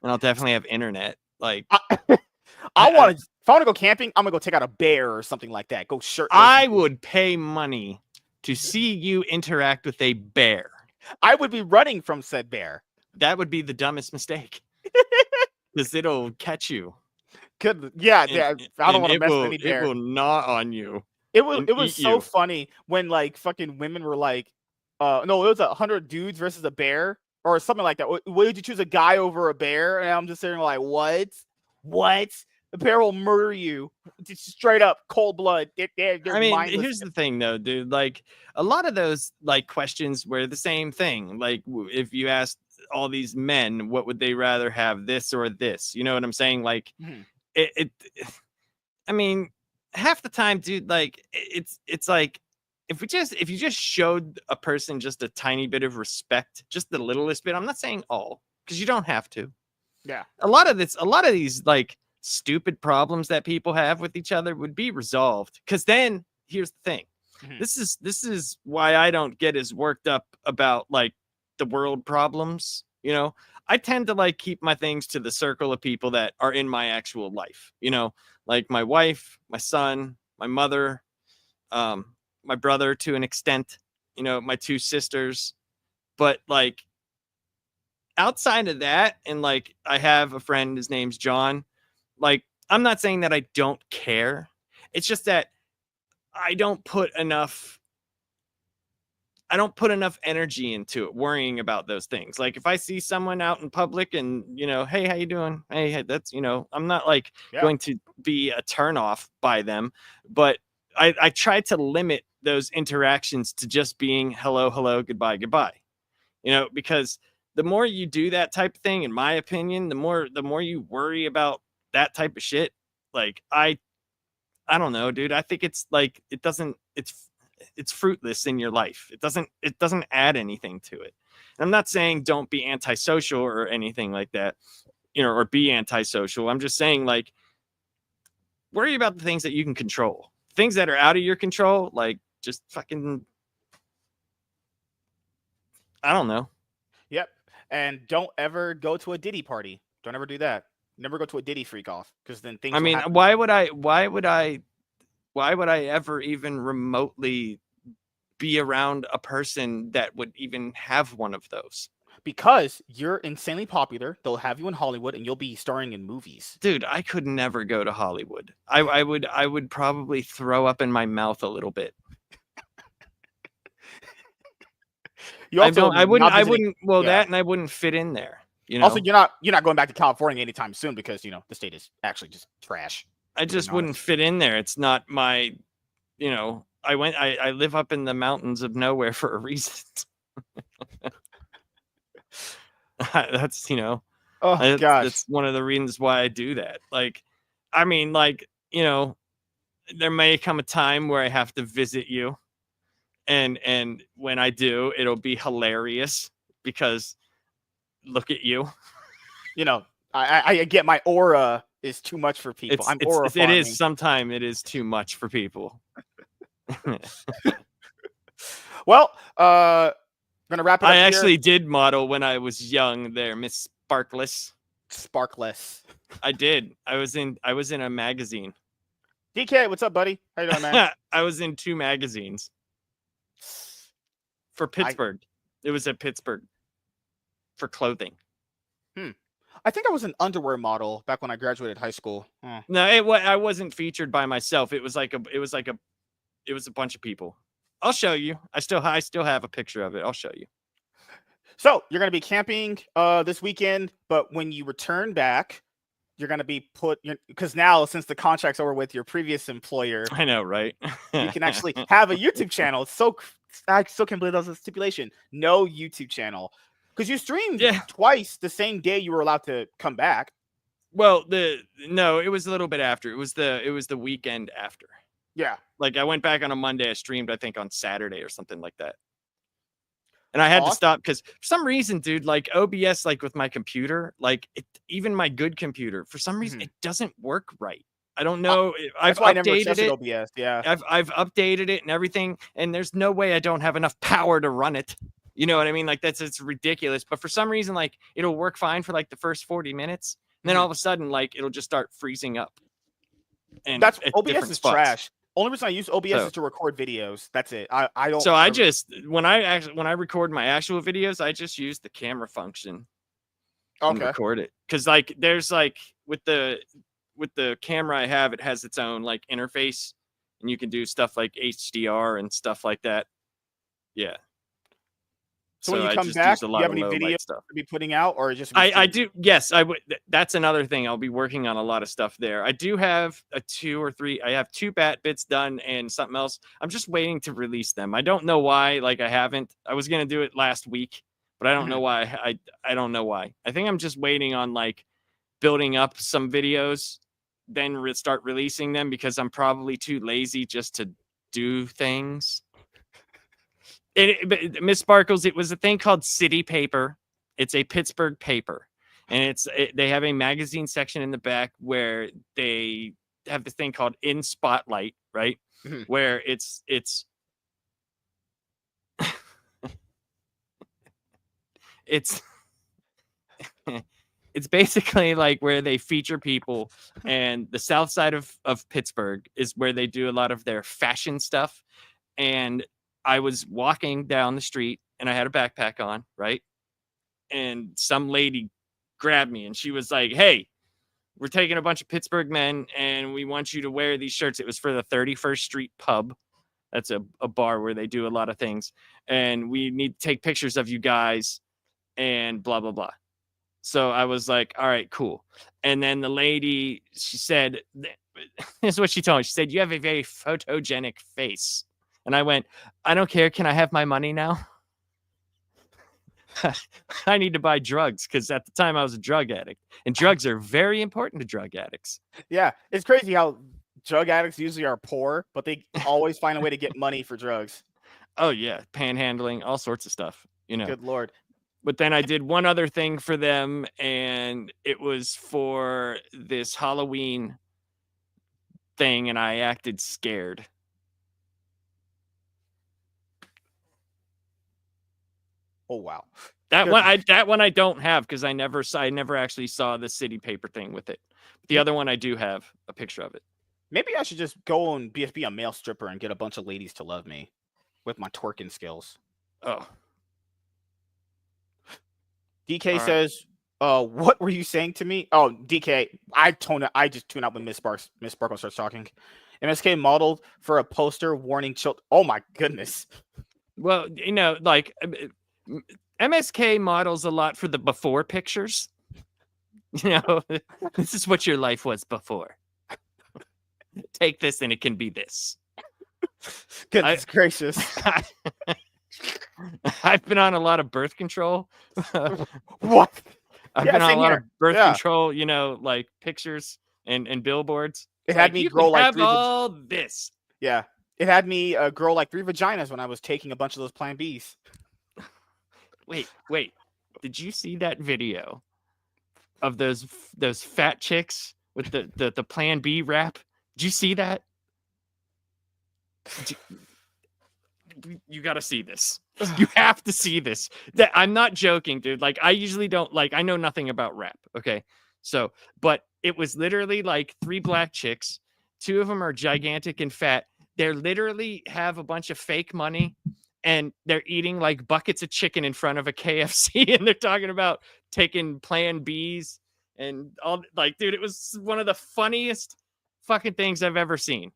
And I'll definitely have internet. Like if I want to go camping, I'm gonna go take out a bear or something like that. Go shirtless. I would pay money to see you interact with a bear. I would be running from said bear. That would be the dumbest mistake. Because it'll catch you. Yeah. I don't want to mess with any bear. It will gnaw on you. It was so funny when like fucking women were like, no, it was 100 dudes versus a bear or something like that. Would you choose a guy over a bear? And I'm just sitting like, what? The bear will murder you. Just straight up cold blood. Here's the thing though, dude. Like a lot of those like questions were the same thing. Like if you asked all these men, what would they rather have, this or this? You know what I'm saying? Like half the time, dude, like it's like if you just showed a person just a tiny bit of respect, just the littlest bit. I'm not saying all, because you don't have to. Yeah. A lot of these like stupid problems that people have with each other would be resolved. Because then here's the thing. This is why I don't get as worked up about like the world problems. You know, I tend to like keep my things to the circle of people that are in my actual life. You know, like my wife, my son, my mother, my brother to an extent, you know, my 2 sisters. But like outside of that, and like I have a friend, his name's John. Like, I'm not saying that I don't care. It's just that I don't put enough energy into it, worrying about those things. Like if I see someone out in public and, you know, hey, how you doing? Hey, that's, you know, I'm not like going to be a turnoff by them, but I try to limit those interactions to just being hello, goodbye. You know, because the more you do that type of thing, in my opinion, the more you worry about that type of shit. Like I don't know, dude. I think it's like it's fruitless in your life. It doesn't add anything to it. I'm not saying don't be antisocial or anything like that, or be antisocial. I'm just saying, like, worry about the things that you can control. Things that are out of your control, like, just fucking, I don't know. Yep. And don't ever go to a Diddy party. Don't ever do that. Never go to a Diddy freak off, because then things I will mean, happen. why would I ever even remotely be around a person that would even have one of those? Because you're insanely popular. They'll have you in Hollywood, and you'll be starring in movies. Dude, I could never go to Hollywood. I would probably throw up in my mouth a little bit. You also I not visiting. wouldn't. Well, Yeah. that, and I wouldn't fit in there. Also, you're not going back to California anytime soon, because the state is actually just trash. I just wouldn't fit in there. It's not my, I live up in the mountains of nowhere for a reason. That's, Oh gosh. that's one of the reasons why I do that. Like, I mean, like, there may come a time where I have to visit you, and when I do, it'll be hilarious, because look at you. I get my aura is too much for people. I'm aura farming. It is. Sometimes it is too much for people. Well, gonna wrap it up. I actually did model when I was young there, Miss Sparkless. Sparkless. I did. I was in a magazine. DK, what's up, buddy? How you doing, man? I was in 2 magazines for Pittsburgh. It was at Pittsburgh for clothing. I think I was an underwear model back when I graduated high school. No, I wasn't featured by myself. It was a bunch of people. I'll show you. I still have a picture of it. I'll show you. So you're gonna be camping this weekend, but when you return back, you're gonna be because now, since the contract's over with your previous employer, I know, right? you can actually have a YouTube channel. I still can't believe that was a stipulation. No YouTube channel. Because you streamed twice the same day you were allowed to come back. Well, no, it was a little bit after. It was the weekend after. Yeah. Like, I went back on a Monday. I streamed, I think, on Saturday or something like that. And I had to stop because for some reason, dude, like OBS, like with my computer, like even my good computer, for some reason, it doesn't work right. I don't know. I've updated it. OBS, yeah. I've updated it and everything, and there's no way I don't have enough power to run it. You know what I mean? Like, it's ridiculous. But for some reason, like, it'll work fine for like the first 40 minits. And then all of a sudden, like, it'll just start freezing up. And that's OBS is trash. Only reason I use OBS is to record videos. That's it. I don't. So I just when I record my actual videos, I just use the camera function. And record it, because like there's like with the camera I have, it has its own like interface, and you can do stuff like HDR and stuff like that. Yeah. So when you come back, do you have any videos to be putting out, or just? I do. Yes, I would. That's another thing. I'll be working on a lot of stuff there. I do have I have 2 bat bits done and something else. I'm just waiting to release them. I don't know why. Like, I haven't. I was gonna do it last week, but I don't know why. I don't know why. I think I'm just waiting on like building up some videos, then start releasing them, because I'm probably too lazy just to do things. But Miss Sparkles, it was a thing called City Paper. It's a Pittsburgh paper, and they have a magazine section in the back where they have this thing called In Spotlight, right? Where it's it's basically like where they feature people, and the south side of Pittsburgh is where they do a lot of their fashion stuff. And I was walking down the street and I had a backpack on, right? And some lady grabbed me and she was like, "Hey, we're taking a bunch of Pittsburgh men and we want you to wear these shirts." It was for the 31st Street Pub. That's a bar where they do a lot of things. "And we need to take pictures of you guys and blah, blah, blah." So I was like, all right, cool. And then the lady, she said, this is what she told me. She said, "You have a very photogenic face." And I went, "I don't care. Can I have my money now?" I need to buy drugs because at the time I was a drug addict, and drugs are very important to drug addicts. Yeah, it's crazy how drug addicts usually are poor, but they always find a way to get money for drugs. Oh yeah, panhandling, all sorts of stuff, Good Lord. But then I did one other thing for them, and it was for this Halloween thing, and I acted scared. Oh wow. That Good. one I don't have because I never actually saw the city paper thing with it. The other one I do have a picture of it. Maybe I should just go and be a male stripper and get a bunch of ladies to love me with my twerking skills. Oh. DK says, what were you saying to me? Oh, DK, I just tune out when Miss Sparkle starts talking. MSK modeled for a poster warning children. Oh my goodness. Well, like MSK models a lot for the before pictures. This is what your life was before. Take this and it can be this. Goodness gracious. I've been on a lot of birth control. What? I've been on a lot of birth control, like pictures and billboards. It had me grow like all this. Yeah. It had me grow like 3 vaginas when I was taking a bunch of those Plan Bs. Wait. Did you see that video of those fat chicks with the Plan B wrap? Did you see that? You got to see this. You have to see this. I'm not joking, dude. Like, I usually don't I know nothing about rap. Okay. So, but it was literally like 3 black chicks. 2 of them are gigantic and fat. They literally have a bunch of fake money and they're eating like buckets of chicken in front of a KFC. And they're talking about taking Plan Bs and all. Like, dude, it was one of the funniest fucking things I've ever seen.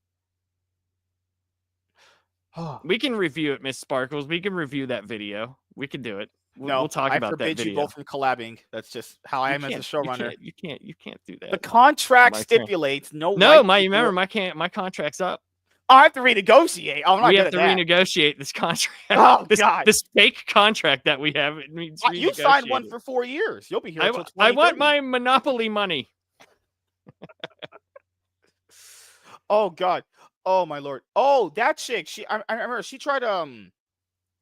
We can review it, Miss Sparkles. We can review that video. We can do it. We'll talk about that video. I forbid you both from collabing. That's just how I am as a showrunner. You can't do that. The contract stipulates no. Remember my contract's up. I have to renegotiate. I'm not. We have to renegotiate this contract. Oh God! This fake contract that we have. It needs you signed one for 4 years. You'll be here until 2030. I want my Monopoly money. Oh God! Oh my Lord! Oh, that chick. I remember she tried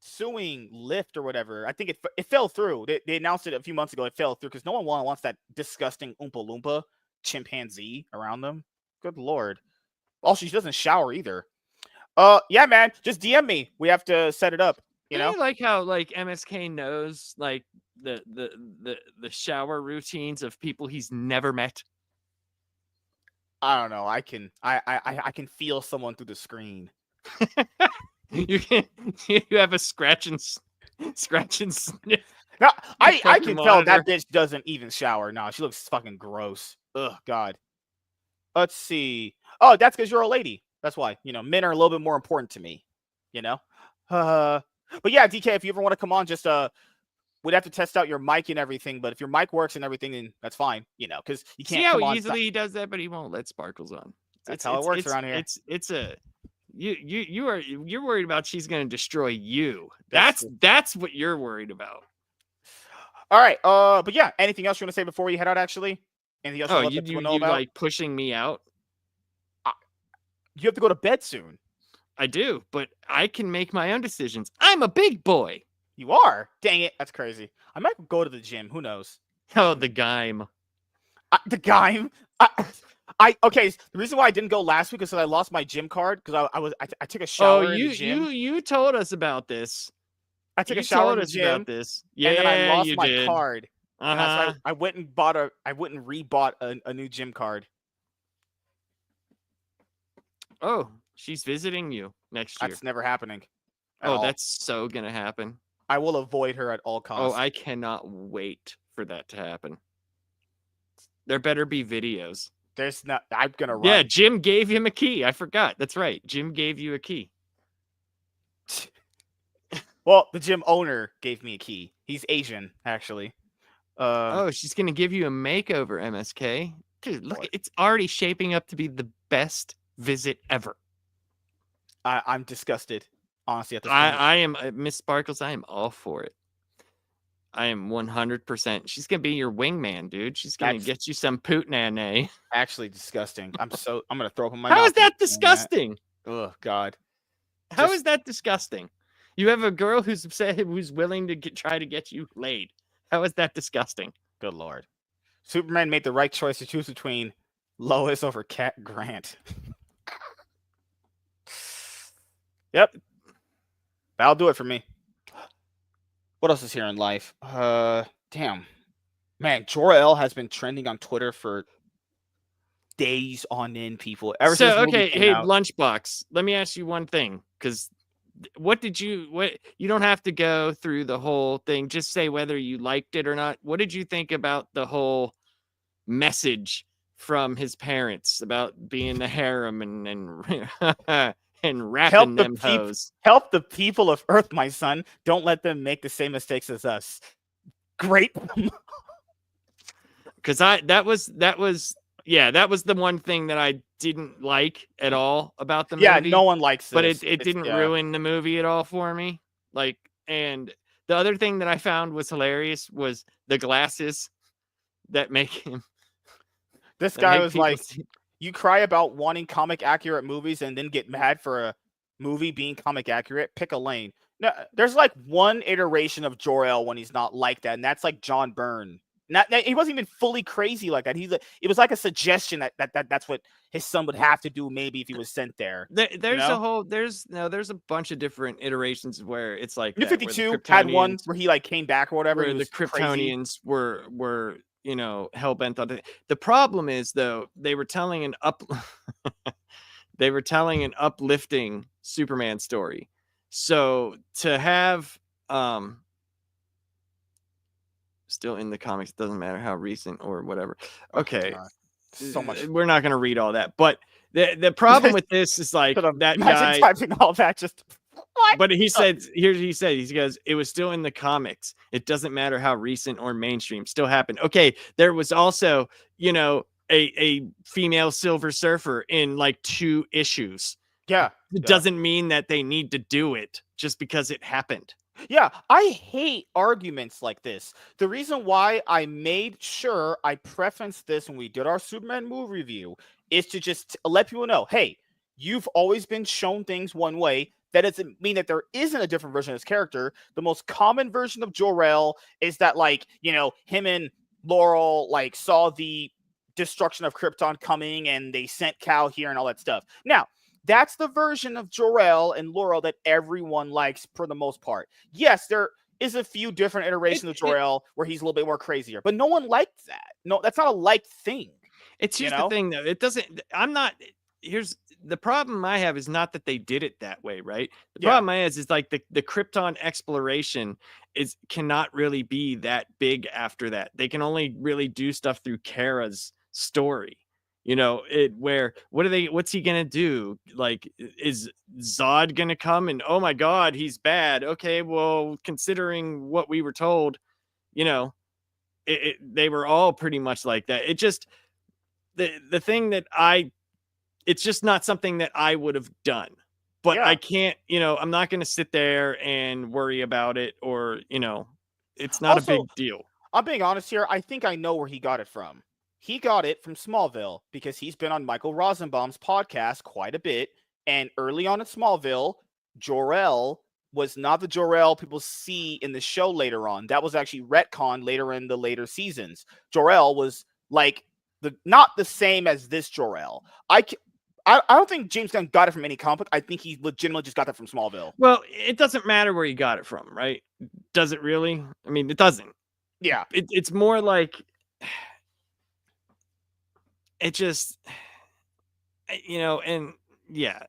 suing Lyft or whatever. I think it fell through. They announced it a few months ago. It fell through because no one wants that disgusting Oompa Loompa chimpanzee around them. Good Lord. Also, she doesn't shower either. Yeah, man, just DM me. We have to set it up. You know, like how like MSK knows like the shower routines of people he's never met. I don't know. I can feel someone through the screen. You have a scratch and sniff. No, I can tell that bitch doesn't even shower. No, she looks fucking gross. Ugh, God. Let's see. Oh, that's because you're a lady. That's why. Men are a little bit more important to me. But yeah, DK, if you ever want to come on, just we'd have to test out your mic and everything. But if your mic works and everything, then that's fine. Because you can't. See how easily he does that, but he won't let Sparkles on. That's how it works around here. You're worried about she's going to destroy you. That's what you're worried about. All right. But yeah, anything else you want to say before we head out? Actually, anything else you know about? Like pushing me out? You have to go to bed soon. I do, but I can make my own decisions. I'm a big boy. You are? Dang it. That's crazy. I might go to the gym. Who knows? Oh, the Gime. The Gime? Okay. The reason why I didn't go last week is because I lost my gym card because I took a shower in the gym. You told us about this. I took a shower in the gym. About this. Yeah, and then I lost my card. Uh-huh. So I went and rebought a new gym card. Oh, she's visiting you next year. That's never happening. That's so gonna happen. I will avoid her at all costs. Oh, I cannot wait for that to happen. There better be videos. There's not. I'm gonna run. Yeah, Jim gave him a key. I forgot. That's right. Jim gave you a key. Well, the gym owner gave me a key. He's Asian, actually. She's gonna give you a makeover, MSK. Dude, look, it's already shaping up to be the best visit ever. I'm disgusted, honestly. At this point. I am Miss Sparkles. I am all for it. I am 100%. She's gonna be your wingman, dude. She's gonna That's get you some pootinane. actually disgusting. I'm gonna throw up in my How mouth. is that saying that. disgusting? Oh God. How is Just that disgusting? You have a girl who's upset, who's willing to try to get you laid. How is that disgusting? good Lord. Superman made the right choice to choose between Lois over Cat Grant. Yep. That'll do it for me. What else is here in life? Damn. Man, Jor-El has been trending on Twitter for days on end, people. Ever since So this movie okay, came hey out. Lunchbox, let me ask you one thing, because what you don't have to go through the whole thing. Just say whether you liked it or not. What did you think about the whole message from his parents about being the harem and and rapping them hoes? Help the people of Earth, my son. Don't let them make the same mistakes as us. Great. Because that was the one thing that I didn't like at all about the Yeah, movie. no one likes But this. it didn't ruin the movie at all for me. Like, and the other thing that I found was hilarious was the glasses that make him. This That guy make was people like, you cry about wanting comic accurate movies and then get mad for a movie being comic accurate. Pick a lane. No, there's like one iteration of Jor-El when he's not like that, and that's like John Byrne. He wasn't even fully crazy like that. It was like a suggestion that's what his son would have to do maybe if he was sent there. There's a bunch of different iterations where it's like New that, where the 52 had one where he like came back or whatever. where He the was crazy. Kryptonians were hell bent on it. The problem is though they were telling an uplifting Superman story. So to have still in the comics, it doesn't matter how recent or whatever. Okay. Oh, so much. We're not going to read all that, but the problem with this is like that guy typing all that just what? But he said, he goes, it was still in the comics. It doesn't matter how recent or mainstream, still happened. Okay, there was also, a female Silver Surfer in like 2 issues. Yeah. It doesn't mean that they need to do it just because it happened. Yeah, I hate arguments like this. The reason why I made sure I preferenced this when we did our Superman movie review is to just let people know, hey, you've always been shown things one way. That doesn't mean that there isn't a different version of this character. The most common version of Jor-El is that, like, him and Laurel, like, saw the destruction of Krypton coming and they sent Cal here and all that stuff. Now, that's the version of Jor-El and Laurel that everyone likes for the most part. Yes, there is a few different iterations of Jor-El where he's a little bit more crazier, but no one liked that. No, that's not a liked thing. Here's the thing, though. It doesn't. Here's the problem I have is not that they did it that way, right? The problem I have is like the Krypton exploration cannot really be that big after that. They can only really do stuff through Kara's story. What's he gonna do? Like, is Zod gonna come and, oh my god, he's bad? Okay, well, considering what we were told, they were all pretty much like that. It just the thing that it's just not something that I would have done. But I can't, I'm not gonna sit there and worry about it, or it's not Also, a big deal. I'm being honest here. I think I know where he got it from. He got it from Smallville because he's been on Michael Rosenbaum's podcast quite a bit. And early on in Smallville, Jor-El was not the Jor-El people see in the show later on. That was actually retconned later in the later seasons. Jor-El was like not the same as this Jor-El. I don't think James Gunn got it from any comic book. I think he legitimately just got that from Smallville. Well, it doesn't matter where you got it from, right? Does it really? I mean, it doesn't. Yeah. It's more like it just, and yeah.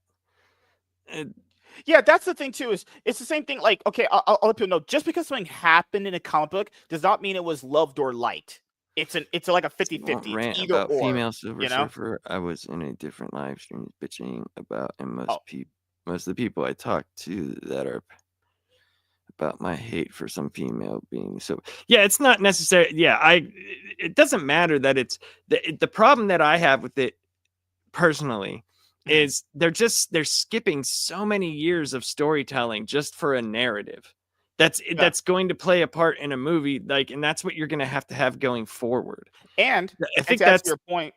Yeah, that's the thing too. Is it's the same thing. Like, okay, I'll let people know. Just because something happened in a comic book does not mean it was loved or liked. It's like a 50-50. Rant either about or, female Silver Surfer. I was in a different live stream bitching about, and most of the people I talk to that are about my hate for some female being so. Yeah, it's not necessary. Yeah, it doesn't matter that it's the problem that I have with it personally is they're skipping so many years of storytelling just for a narrative. That's going to play a part in a movie, like, and that's what you're going to have going forward. And I think to answer that's your point,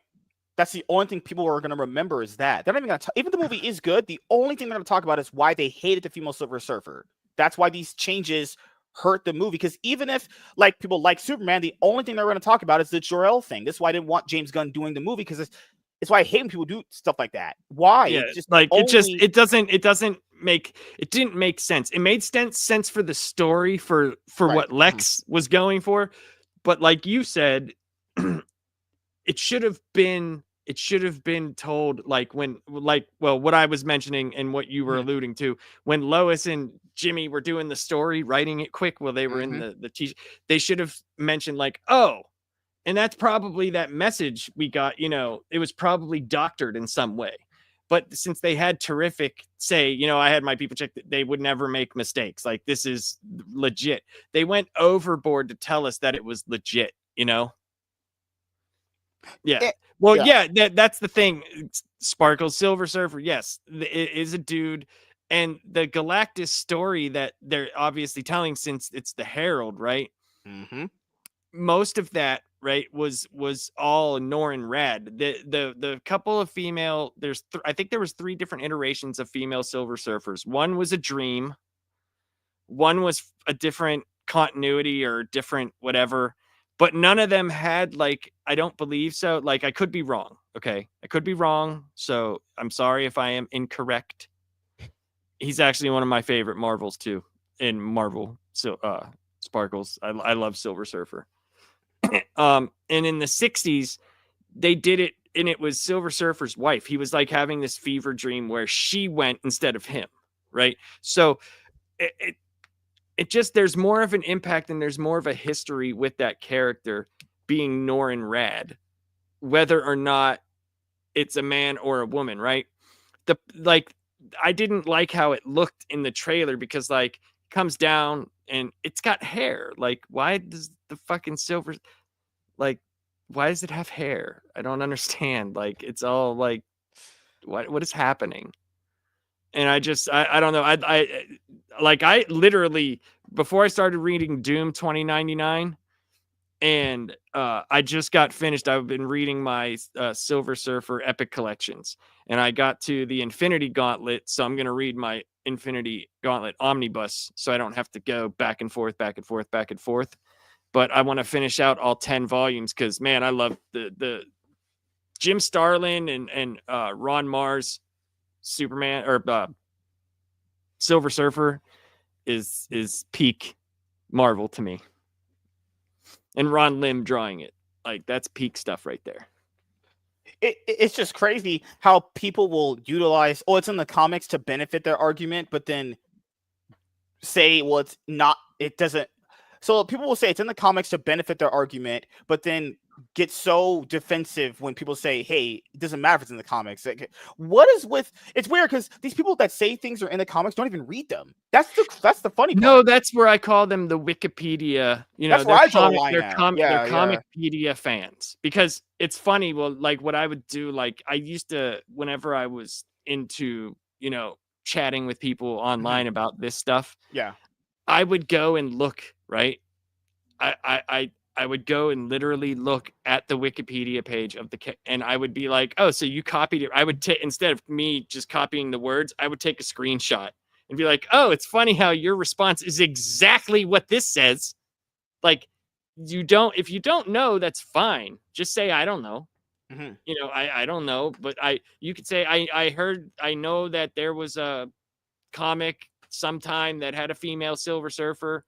that's the only thing people are going to remember is that. They're not even going to, even the movie is good. The only thing they're going to talk about is why they hated the female Silver Surfer. That's why these changes hurt the movie. Because even if like people like Superman, the only thing they're going to talk about is the Jor-El thing. This is why I didn't want James Gunn doing the movie, because it's why I hate when people do stuff like that. Why? yeah, It's just like only... it didn't make sense. It made sense for the story, for Right. what Lex was going for, but like you said, it should have been told, like when, like, well, what I was mentioning and what you were alluding to, when Lois and Jimmy were doing the story, writing it quick while they were in the they should have mentioned, like, oh, and that's probably that message we got, it was probably doctored in some way. But since they had terrific say, I had my people check that they would never make mistakes. Like, this is legit. They went overboard to tell us that it was legit, Yeah. Well, yeah, that's the thing. Sparkles, Silver Surfer, yes, it is a dude. And the Galactus story that they're obviously telling, since it's the Herald, right? Mm-hmm. Most of that, right, was all Norrin Rad. The couple of female, I think there was 3 different iterations of female Silver Surfers. One was a dream. One was a different continuity or different whatever. But none of them had, like, I don't believe so. Like, I could be wrong. Okay. I could be wrong. So I'm sorry if I am incorrect. He's actually one of my favorite Marvels too, in Marvel. So, Sparkles. I love Silver Surfer. And in the 60s, they did it, and it was Silver Surfer's wife. He was like having this fever dream where she went instead of him. Right. So it just, there's more of an impact and there's more of a history with that character being Norrin Rad, whether or not it's a man or a woman, right? I didn't like how it looked in the trailer, because like it comes down and it's got hair. Like, why does the fucking silver, like, why does it have hair? I don't understand. Like, it's all like, what is happening? And I don't know. I literally, before I started reading Doom 2099, and I just got finished. I've been reading my Silver Surfer Epic Collections, and I got to the Infinity Gauntlet, so I'm going to read my Infinity Gauntlet Omnibus, so I don't have to go back and forth, back and forth, back and forth. But I want to finish out all 10 volumes, because, man, I love the Jim Starlin and Ron Mars Superman, or Silver Surfer is peak Marvel to me. And Ron Lim drawing it, like, that's peak stuff right there. It's just crazy how people will utilize, it's in the comics to benefit their argument, but then say, well, it's not, it doesn't. So people will say it's in the comics to benefit their argument, but then get so defensive when people say, hey, it doesn't matter if it's in the comics. Like, what is with, it's weird because these people that say things are in the comics don't even read them. That's the funny part. No, that's where I call them the Wikipedia. That's where I draw the line they're at. they're Comicpedia fans, because it's funny. Well, like, what I would do, like, I used to, whenever I was into, chatting with people online about this stuff, I would go and look, right? I would go and literally look at the Wikipedia page of and I would be like, oh, so you copied it. I would take, instead of me just copying the words, I would take a screenshot and be like, oh, it's funny how your response is exactly what this says. Like, if you don't know, that's fine. Just say, I don't know. I don't know, but you could say, I know that there was a comic sometime that had a female Silver Surfer.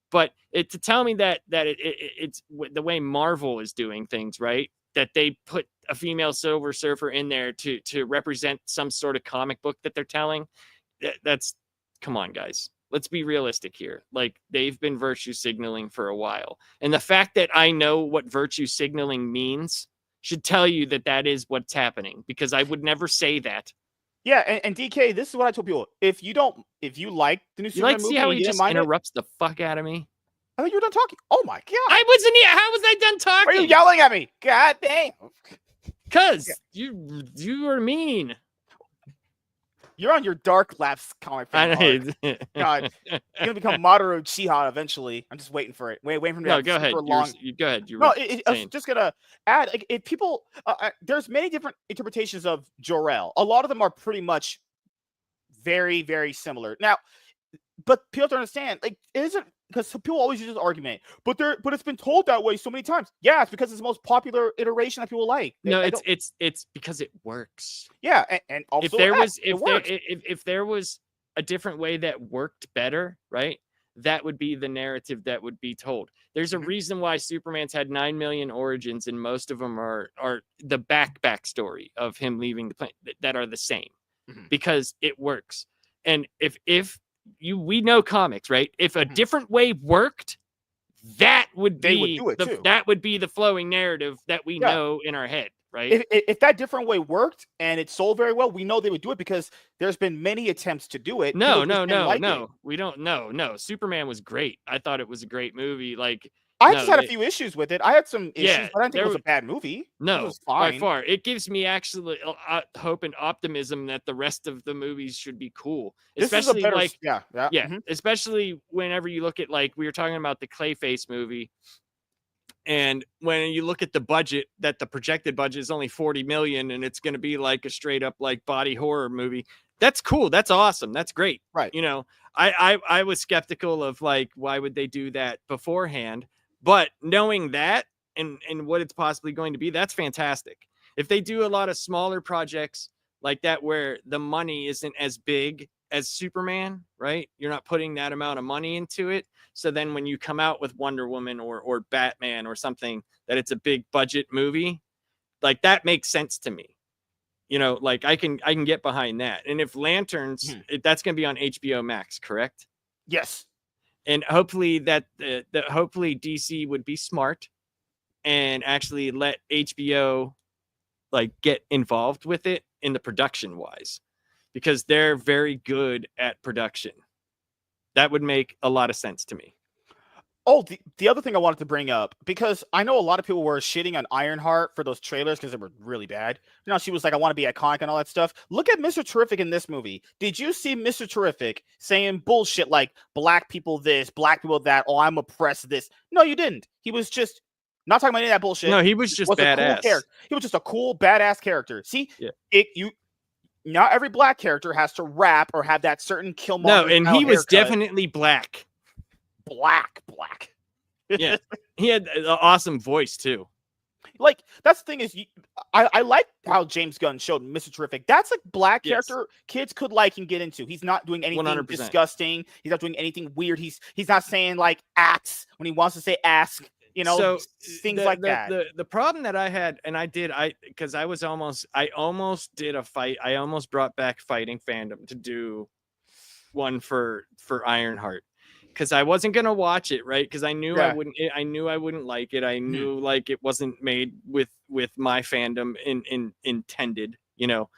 But to tell me that it's the way Marvel is doing things, right? That they put a female Silver Surfer in there to represent some sort of comic book that they're telling. That's, come on, guys. Let's be realistic here. Like, they've been virtue signaling for a while. And the fact that I know what virtue signaling means should tell you that is what's happening, because I would never say that. Yeah, and DK, this is what I told people. If you like the new Superman movie, see how he just interrupts the fuck out of me? I thought you were done talking. Oh my god! I wasn't here. How was I done talking? Why are you yelling at me? God damn! Cause you are mean. You're on your dark lapse comic fan arc. God, you're gonna become Mamoru Uchiha eventually. I'm just waiting for it. Waiting for him to No, have go ahead. super long. Go ahead. You No, were I was saying. just gonna add. Like, if people, there's many different interpretations of Jor-El. A lot of them are pretty much very, very similar. Now, but people have to understand, like, it isn't because people always use this argument, but it's been told that way so many times. Yeah, it's because it's the most popular iteration that people like. No, it's because it works. Yeah, and also if there was it works. if there was a different way that worked better, right? That would be the narrative that would be told. There's a reason why Superman's had 9 million origins, and most of them are the backstory of him leaving the planet that are the same, because it works. And if we know comics, right? If a different way worked, that would be that would be the flowing narrative that we know in our head, right? If that different way worked and it sold very well, we know they would do it because there's been many attempts to do it. No. We don't know. No, Superman was great. I thought it was a great movie. Like, I just had a few issues with it. I had some issues, Yeah, but I didn't think it was a bad movie. No, it was fine. by far. It gives me actually hope and optimism that the rest of the movies should be cool. This is a Especially better, like, yeah. Especially whenever you look at, like, we were talking about the Clayface movie, and when you look at the budget, that the projected budget is only 40 million, and it's going to be like a straight up like body horror movie. That's cool. That's awesome. That's great. Right. You know, I was skeptical of, like, why would they do that beforehand? But knowing that and what it's possibly going to be, that's fantastic. If they do a lot of smaller projects like that, where the money isn't as big as Superman, right? You're not putting that amount of money into it. So then when you come out with Wonder Woman or Batman or something, that it's a big budget movie, like, that makes sense to me. You know, like, I can get behind that. And if Lanterns, that's going to be on HBO Max, correct? Yes. And hopefully hopefully DC would be smart and actually let HBO, like, get involved with it in the production wise, because they're very good at production. That would make a lot of sense to me. Oh, the other thing I wanted to bring up, because I know a lot of people were shitting on Ironheart for those trailers because they were really bad. You know, she was like, I want to be iconic and all that stuff. Look at Mr. Terrific in this movie. Did you see Mr. Terrific saying bullshit like black people this, black people that, oh, I'm oppressed this? No, you didn't. He was just not talking about any of that bullshit. No, he was just badass. Cool he was just a cool, badass character. See, not every black character has to rap or have that certain Killmonger. No, and he was definitely black. Black. Yeah, he had an awesome voice too. Like, that's the thing is, I like how James Gunn showed Mr. Terrific. That's a black character kids could like and get into. He's not doing anything 100%. Disgusting. He's not doing anything weird. He's not saying like axe when he wants to say ask. You know, so things like that. The problem that I had, and I almost did a fight. I almost brought back Fighting Fandom to do one for Ironheart, because I wasn't gonna watch it, right? Because I knew I wouldn't like it. I knew like it wasn't made with my fandom intended, you know.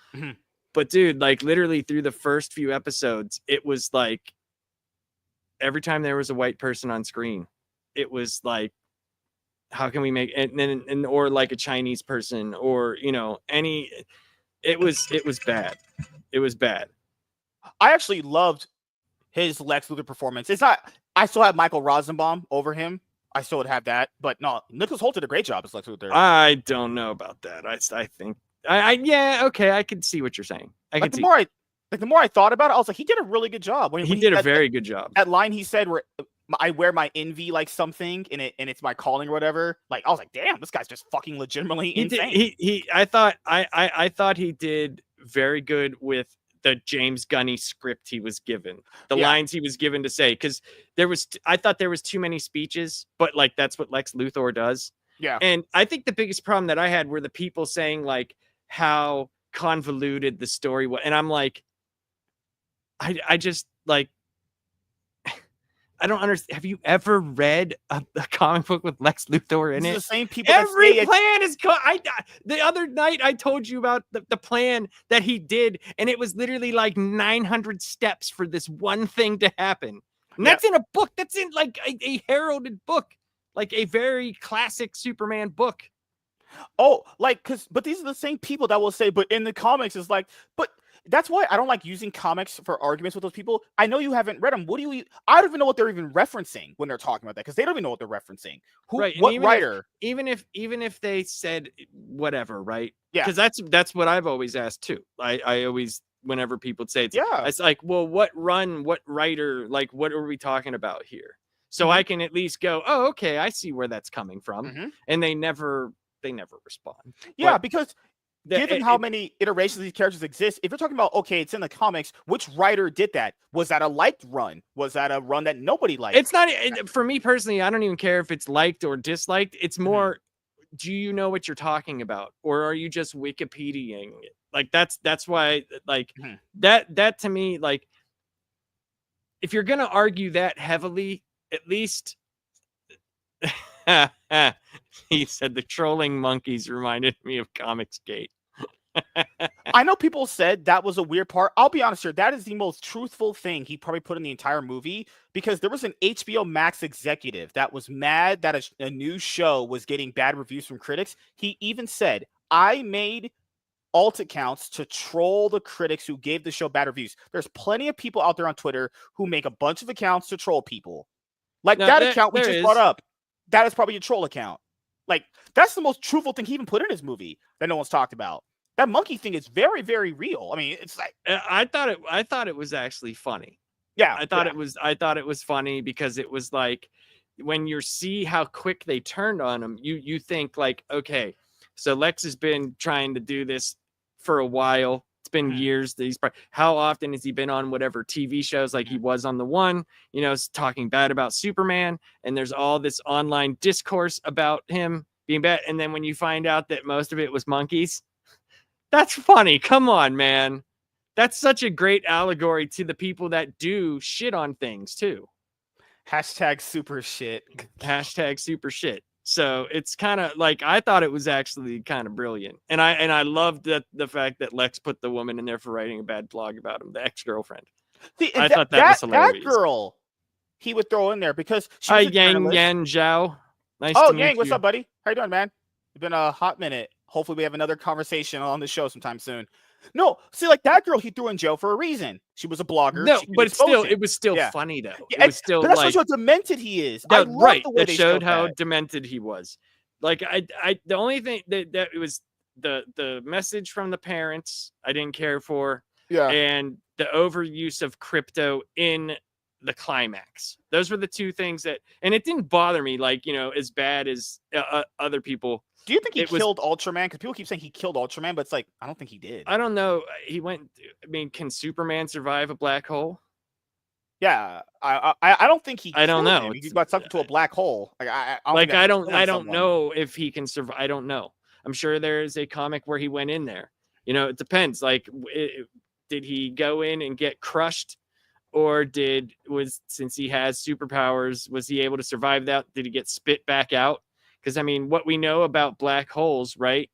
But dude, like, literally through the first few episodes, it was like every time there was a white person on screen, it was like, how can we make and or like a Chinese person, or, you know, it was bad. It was bad. I actually loved his Lex Luthor performance. It's not, I still have Michael Rosenbaum over him. I still would have that, but no, Nicholas Hoult did a great job as Lex Luthor. I don't know about that. I think yeah, okay, I can see what you're saying. The more I thought about it, I was like, he did a really good job. When he did a very good job. That line he said where I wear my envy like something and it's my calling or whatever. Like, I was like, damn, this guy's just fucking legitimately insane. I thought he did very good with the James Gunny script he was given, the lines he was given to say, because I thought there was too many speeches, but like, that's what Lex Luthor does. Yeah. And I think the biggest problem that I had were the people saying like how convoluted the story was. And I'm like, I just like, I don't understand. Have you ever read a comic book with Lex Luthor in it? The same people. Every plan is. The other night I told you about the plan that he did, and it was literally like 900 steps for this one thing to happen. And that's in a book. That's in like a heralded book, like a very classic Superman book. Oh, like, but these are the same people that will say, but in the comics, it's like, but that's why I don't like using comics for arguments with those people. I know you haven't read them. What do you, I don't even know what they're even referencing when they're talking about that because they don't even know what they're referencing. Right. And What writer? even if they said whatever, right? Yeah. Because that's what I've always asked too. I always, whenever people say Yeah. it's like, well, what writer, like, what are we talking about here? So Mhm. I can at least go, oh, okay, I see where that's coming from. Mhm. And they never respond. Yeah, But because given how many iterations of these characters exist, if you're talking about, okay, it's in the comics, which writer did that? Was that a liked run? Was that a run that nobody liked? it's not, for me personally, I don't even care if it's liked or disliked. It's more, do you know what you're talking about, or are you just Wikipediaing it? Like, that's why, like, that to me, like, if you're gonna argue that heavily, at least he said the trolling monkeys reminded me of Comicsgate. I know people said that was a weird part. I'll be honest here, that is the most truthful thing he probably put in the entire movie, because there was an HBO Max executive that was mad that a new show was getting bad reviews from critics. He even said, I made alt accounts to troll the critics who gave the show bad reviews. There's plenty of people out there on Twitter who make a bunch of accounts to troll people. Like No, that account we just brought is. up. That is probably a troll account. Like, that's the most truthful thing he even put in his movie that no one's talked about. That monkey thing is very, very real. I mean, it's like, I thought it was actually funny. yeah, I thought it was funny because it was like, when you see how quick they turned on him, you think like, okay, so Lex has been trying to do this for a while. It's been years that how often has he been on whatever TV shows? Like, he was on the one, talking bad about Superman, and there's all this online discourse about him being bad. And then when you find out that most of it was monkeys, that's funny. Come on, man. That's such a great allegory to the people that do shit on things too. Hashtag super shit. Hashtag super shit. So it's kind of like, I thought it was actually kind of brilliant. And I loved the fact that Lex put the woman in there for writing a bad blog about him, the ex-girlfriend. See, I thought that was hilarious. That girl he would throw in there because she was a Yang journalist. Yan Zhao. Nice Oh, to meet Yang, what's you. up, buddy? How you doing, man? It's been a hot minute. Hopefully we have another conversation on the show sometime soon. No, see, like that girl he threw in jail for a reason. She was a blogger. No, but it was still funny though. Yeah, it was still, but that's like, how demented he is. No, I love right. the way That they showed how demented he was. Like, the only thing that it was the message from the parents I didn't care for. Yeah. And the overuse of crypto in the climax. Those were the two things that, and it didn't bother me, like, as bad as other people. Do you think he killed Ultraman? Because people keep saying he killed Ultraman, but it's like, I don't think he did. I don't know. Can Superman survive a black hole? Yeah, I don't think he. I don't know. He got sucked into a black hole. Like, I don't know if he can survive. I don't know. I'm sure there is a comic where he went in there. It depends. Like, did he go in and get crushed, or since he has superpowers, was he able to survive that? Did he get spit back out? Because, I mean, what we know about black holes, right?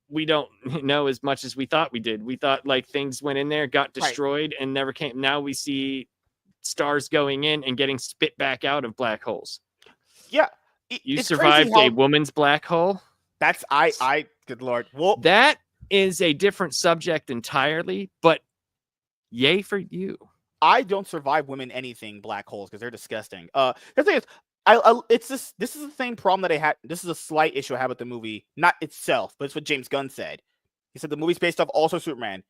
We don't know as much as we thought we did. We thought, like, things went in there, got destroyed, and never came. Now we see stars going in and getting spit back out of black holes. Yeah. You survived a woman's black hole? That's, good Lord. Well, that is a different subject entirely, but yay for you. I don't survive women anything black holes because they're disgusting. The thing is, this is the same problem that I had. This is a slight issue I have with the movie, not itself, but it's what James Gunn said. He said the movie's based off also Superman,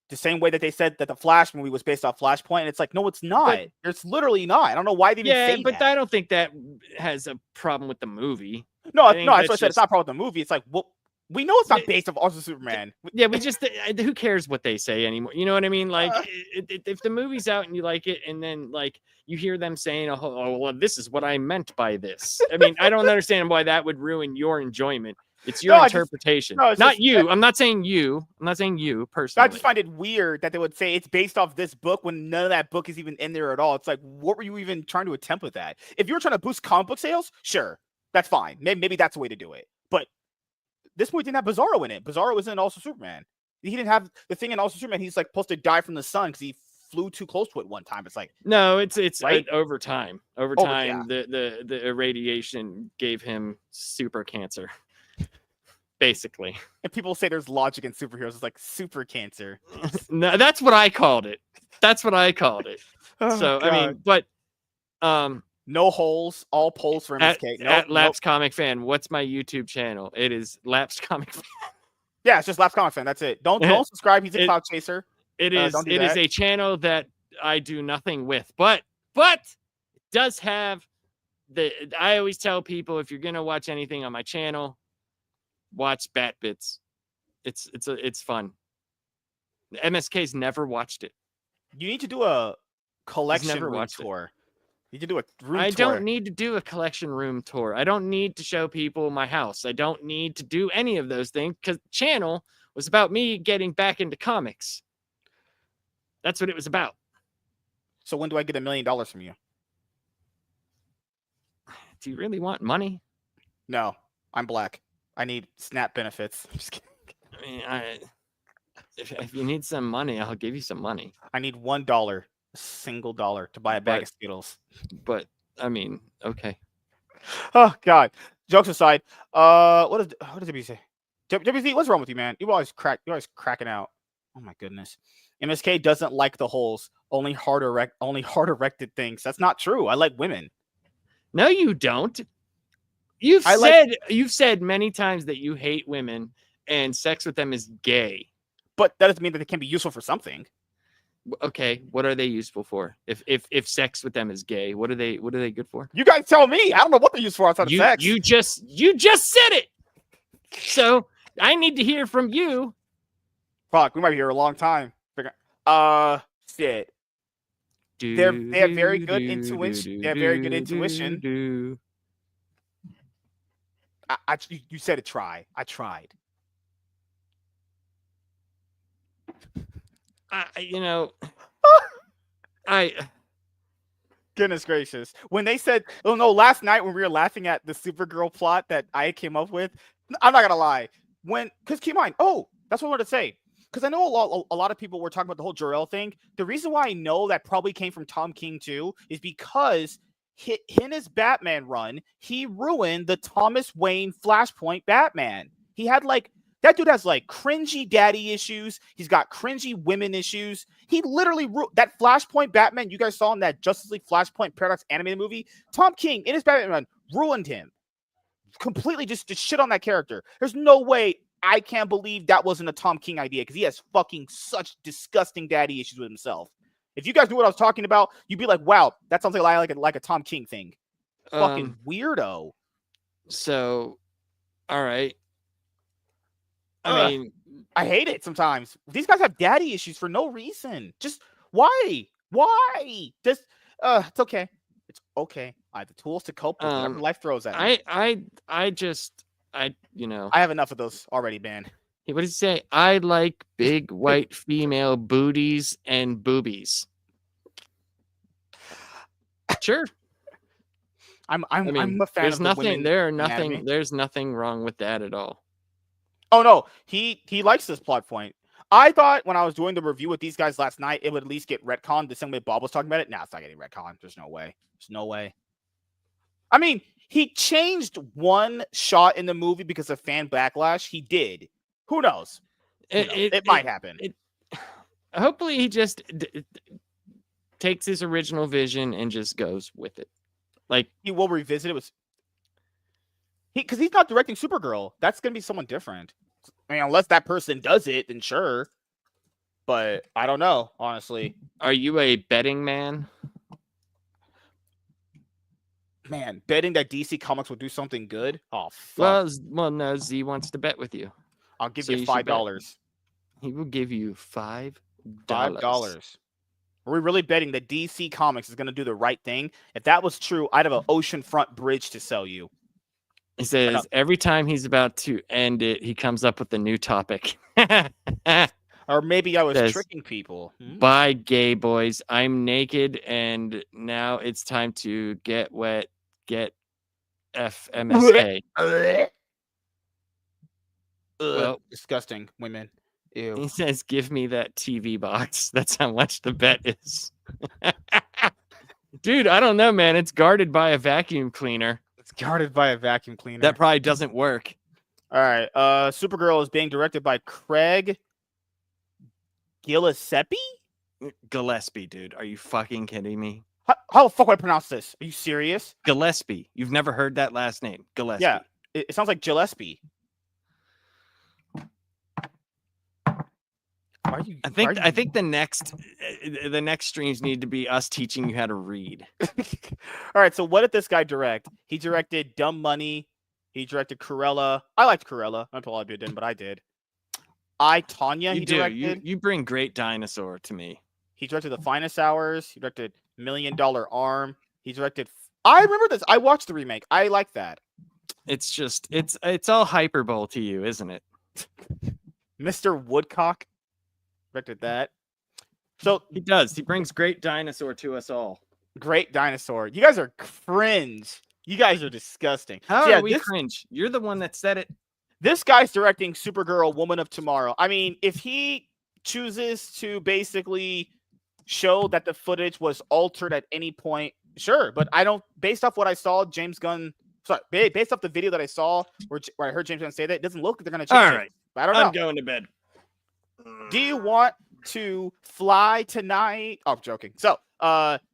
the same way that they said that the Flash movie was based off Flashpoint. And it's like, no, it's not. It's literally not. I don't know why they even say but that. I don't think that has a problem with the movie. No, that's what I said. It's not a problem with the movie. It's like, well, we know it's not based off also Superman. Yeah, we just, who cares what they say anymore? You know what I mean? Like, if the movie's out and you like it, and then, like, you hear them saying, oh, well, this is what I meant by this. I mean, I don't understand why that would ruin your enjoyment. It's your interpretation. I'm not saying you. I'm not saying you personally. I just find it weird that they would say it's based off this book when none of that book is even in there at all. It's like, what were you even trying to attempt with that? If you were trying to boost comic book sales, sure, that's fine. Maybe that's the way to do it. But this movie didn't have Bizarro in it. Bizarro was in Also Superman. He didn't have the thing in Also Superman. He's like supposed to die from the sun because he flew too close to it one time. It's like, No, it's right? over time. Over Over, time, the irradiation gave him super cancer, basically. And people say there's logic in superheroes. It's like super cancer. No, that's what I called it. That's what I called it. Oh, So God. I mean, but no holes, all polls for MSK. at Lapsed Comic Fan, what's my YouTube channel? It is Lapsed Comic Fan. Yeah, it's just Lapsed Comic Fan. That's it. Don't subscribe. He's a cloud chaser. It is don't do it that. is a channel that I do nothing with, but it does have I always tell people, if you're gonna watch anything on my channel, watch Bat Bits. It's fun. MSK's never watched it. You need to do a collection room watched tour. You need to do a room I tour. don't need to do a collection room tour. I don't need to show people my house. I don't need to do any of those things, because the channel was about me getting back into comics. That's what it was about. So when do I get $1 million from you? Do you really want money? No, I'm black. I need SNAP benefits. I'm just kidding. I mean, if you need some money, I'll give you some money. I need $1, a single dollar, to buy a bag of Skittles. But I mean, okay. Oh God. Jokes aside, what does WB say? WZ, what's wrong with you, man? You're always cracking out. Oh my goodness. MSK doesn't like the holes. Only hard erected things. That's not true. I like women. No, you don't. You've said many times that you hate women and sex with them is gay. But that doesn't mean that they can be useful for something. Okay, what are they useful for? If sex with them is gay, what are they good for? You guys tell me. I don't know what they're used for outside of sex. You just said it. So I need to hear from you. Fuck, we might be here a long time. Shit. They have very good intuition. They have very good intuition. You said it. Try. I tried. Goodness gracious. When they said, oh no, last night when we were laughing at the Supergirl plot that I came up with, I'm not gonna lie. Because keep in mind, that's what I wanted to say. Because I know a lot of people were talking about the whole Jor-El thing. The reason why I know that probably came from Tom King too is because in his Batman run, he ruined the Thomas Wayne Flashpoint Batman. He had that dude has cringy daddy issues. He's got cringy women issues. He literally that Flashpoint Batman you guys saw in that Justice League Flashpoint Paradox animated movie. Tom King in his Batman run ruined him completely. Just shit on that character. There's no way. I can't believe that wasn't a Tom King idea, because he has fucking such disgusting daddy issues with himself. If you guys knew what I was talking about, you'd be like, wow, that sounds like a Tom King thing. Fucking weirdo. So, all right. I mean, I hate it sometimes. These guys have daddy issues for no reason. Just why? Why? Just it's okay. It's okay. I have the tools to cope with whatever life throws at me. I have enough of those already, man. What did he say? I like big white female booties and boobies. Sure. I'm a fan there's of nothing the women. There's nothing wrong with that at all. Oh no, he likes this plot point. I thought when I was doing the review with these guys last night, it would at least get retconned the same way Bob was talking about it. Nah, it's not getting retconned. There's no way. There's no way. I mean, he changed one shot in the movie because of fan backlash. He did. Who knows? It might happen. Hopefully, he just takes his original vision and just goes with it. He will revisit it because he's not directing Supergirl. That's gonna be someone different. I mean, unless that person does it, then sure. But I don't know, honestly. Are you a betting man? Man, betting that DC Comics will do something good? Oh, fuck. Well, no. Z wants to bet with you. I'll give you $5. He will give you $5. $5. Are we really betting that DC Comics is going to do the right thing? If that was true, I'd have an oceanfront bridge to sell you. He says every time he's about to end it, he comes up with a new topic. Or maybe I was tricking people. Bye, gay boys. I'm naked, and now it's time to get wet. Get FMSK. Well, disgusting women. Ew. He says, "Give me that TV box." That's how much the bet is. Dude, I don't know, man. It's guarded by a vacuum cleaner. It's guarded by a vacuum cleaner. That probably doesn't work. All right. Supergirl is being directed by Craig Gillespie. Gillespie, dude. Are you fucking kidding me? How the fuck do I pronounce this? Are you serious? Gillespie. You've never heard that last name. Gillespie. Yeah. It sounds like Gillespie. I think the next streams need to be us teaching you how to read. All right. So what did this guy direct? He directed Dumb Money. He directed Cruella. I liked Cruella. Not all of you didn't, but I did. Tonya. He directed. You bring Great Dinosaur to me. He directed The Finest Hours. He directed $1 Million Arm. He directed. I remember this. I watched the remake. I like that. It's just it's all hyperbole to you, isn't it? Mr. Woodcock directed that. So he does. He brings Great Dinosaur to us all. Great Dinosaur. You guys are cringe. You guys are disgusting. How are we cringe? You're the one that said it. This guy's directing Supergirl, Woman of Tomorrow. I mean, if he chooses to basically show that the footage was altered at any point, sure. But I don't, based off what I saw, based off the video that I saw where I heard James Gunn say that, it doesn't look like they're going to change it. All right. But I don't know. I'm going to bed. Do you want to fly tonight? Oh, I'm joking. So,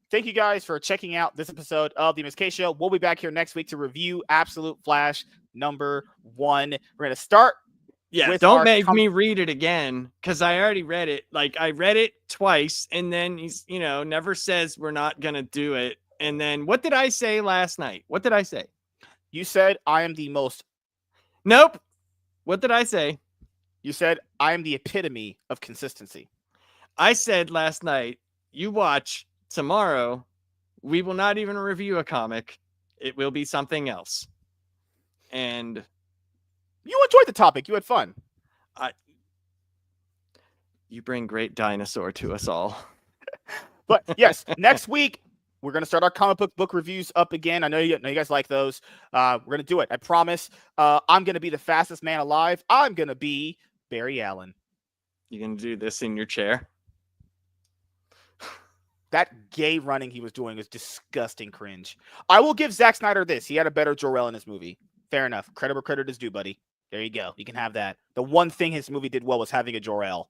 thank you guys for checking out this episode of the MSK Show. We'll be back here next week to review Absolute Flash #1. We're going to start. Yeah, don't make me read it again because I already read it. Like, I read it twice, and then he's, never says we're not going to do it. And then what did I say last night? What did I say? You said, I am the most. Nope. What did I say? You said, I am the epitome of consistency. I said last night, you watch tomorrow. We will not even review a comic. It will be something else. And you enjoyed the topic. You had fun. You bring Great Dinosaur to us all. But yes, next week, we're going to start our comic book reviews up again. I know you guys like those. We're going to do it. I promise. I'm going to be the fastest man alive. I'm going to be Barry Allen. You going to do this in your chair? That gay running he was doing was disgusting cringe. I will give Zack Snyder this. He had a better Jor-El in his movie. Fair enough. Credit where credit is due, buddy. There you go. You can have that. The one thing his movie did well was having a Jor-El.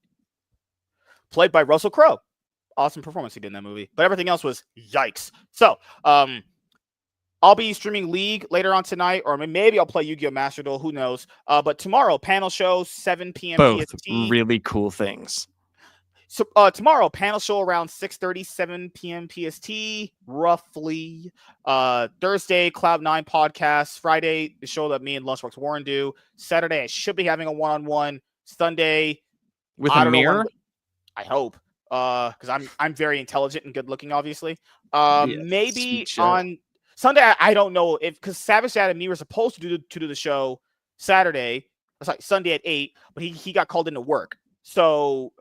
Played by Russell Crowe. Awesome performance he did in that movie. But everything else was yikes. So, I'll be streaming League later on tonight, or maybe I'll play Yu-Gi-Oh! Master Duel. Who knows? But tomorrow, panel show, 7 p.m. Both PST. Really cool things. So tomorrow, panel show around 6:30, 7 p.m. PST, roughly. Thursday, Cloud9 podcast. Friday, the show that me and Lunchbox Warren do. Saturday, I should be having a one-on-one. Sunday, with a mirror. I hope, because I'm very intelligent and good-looking, obviously. Maybe on Sunday, I don't know because Savage Dad and me were supposed to do the show Sunday at 8, but he got called into work. So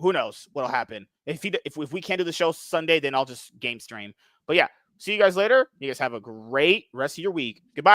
who knows what'll happen? If we can't do the show Sunday, then I'll just game stream. But yeah, see you guys later. You guys have a great rest of your week. Goodbye.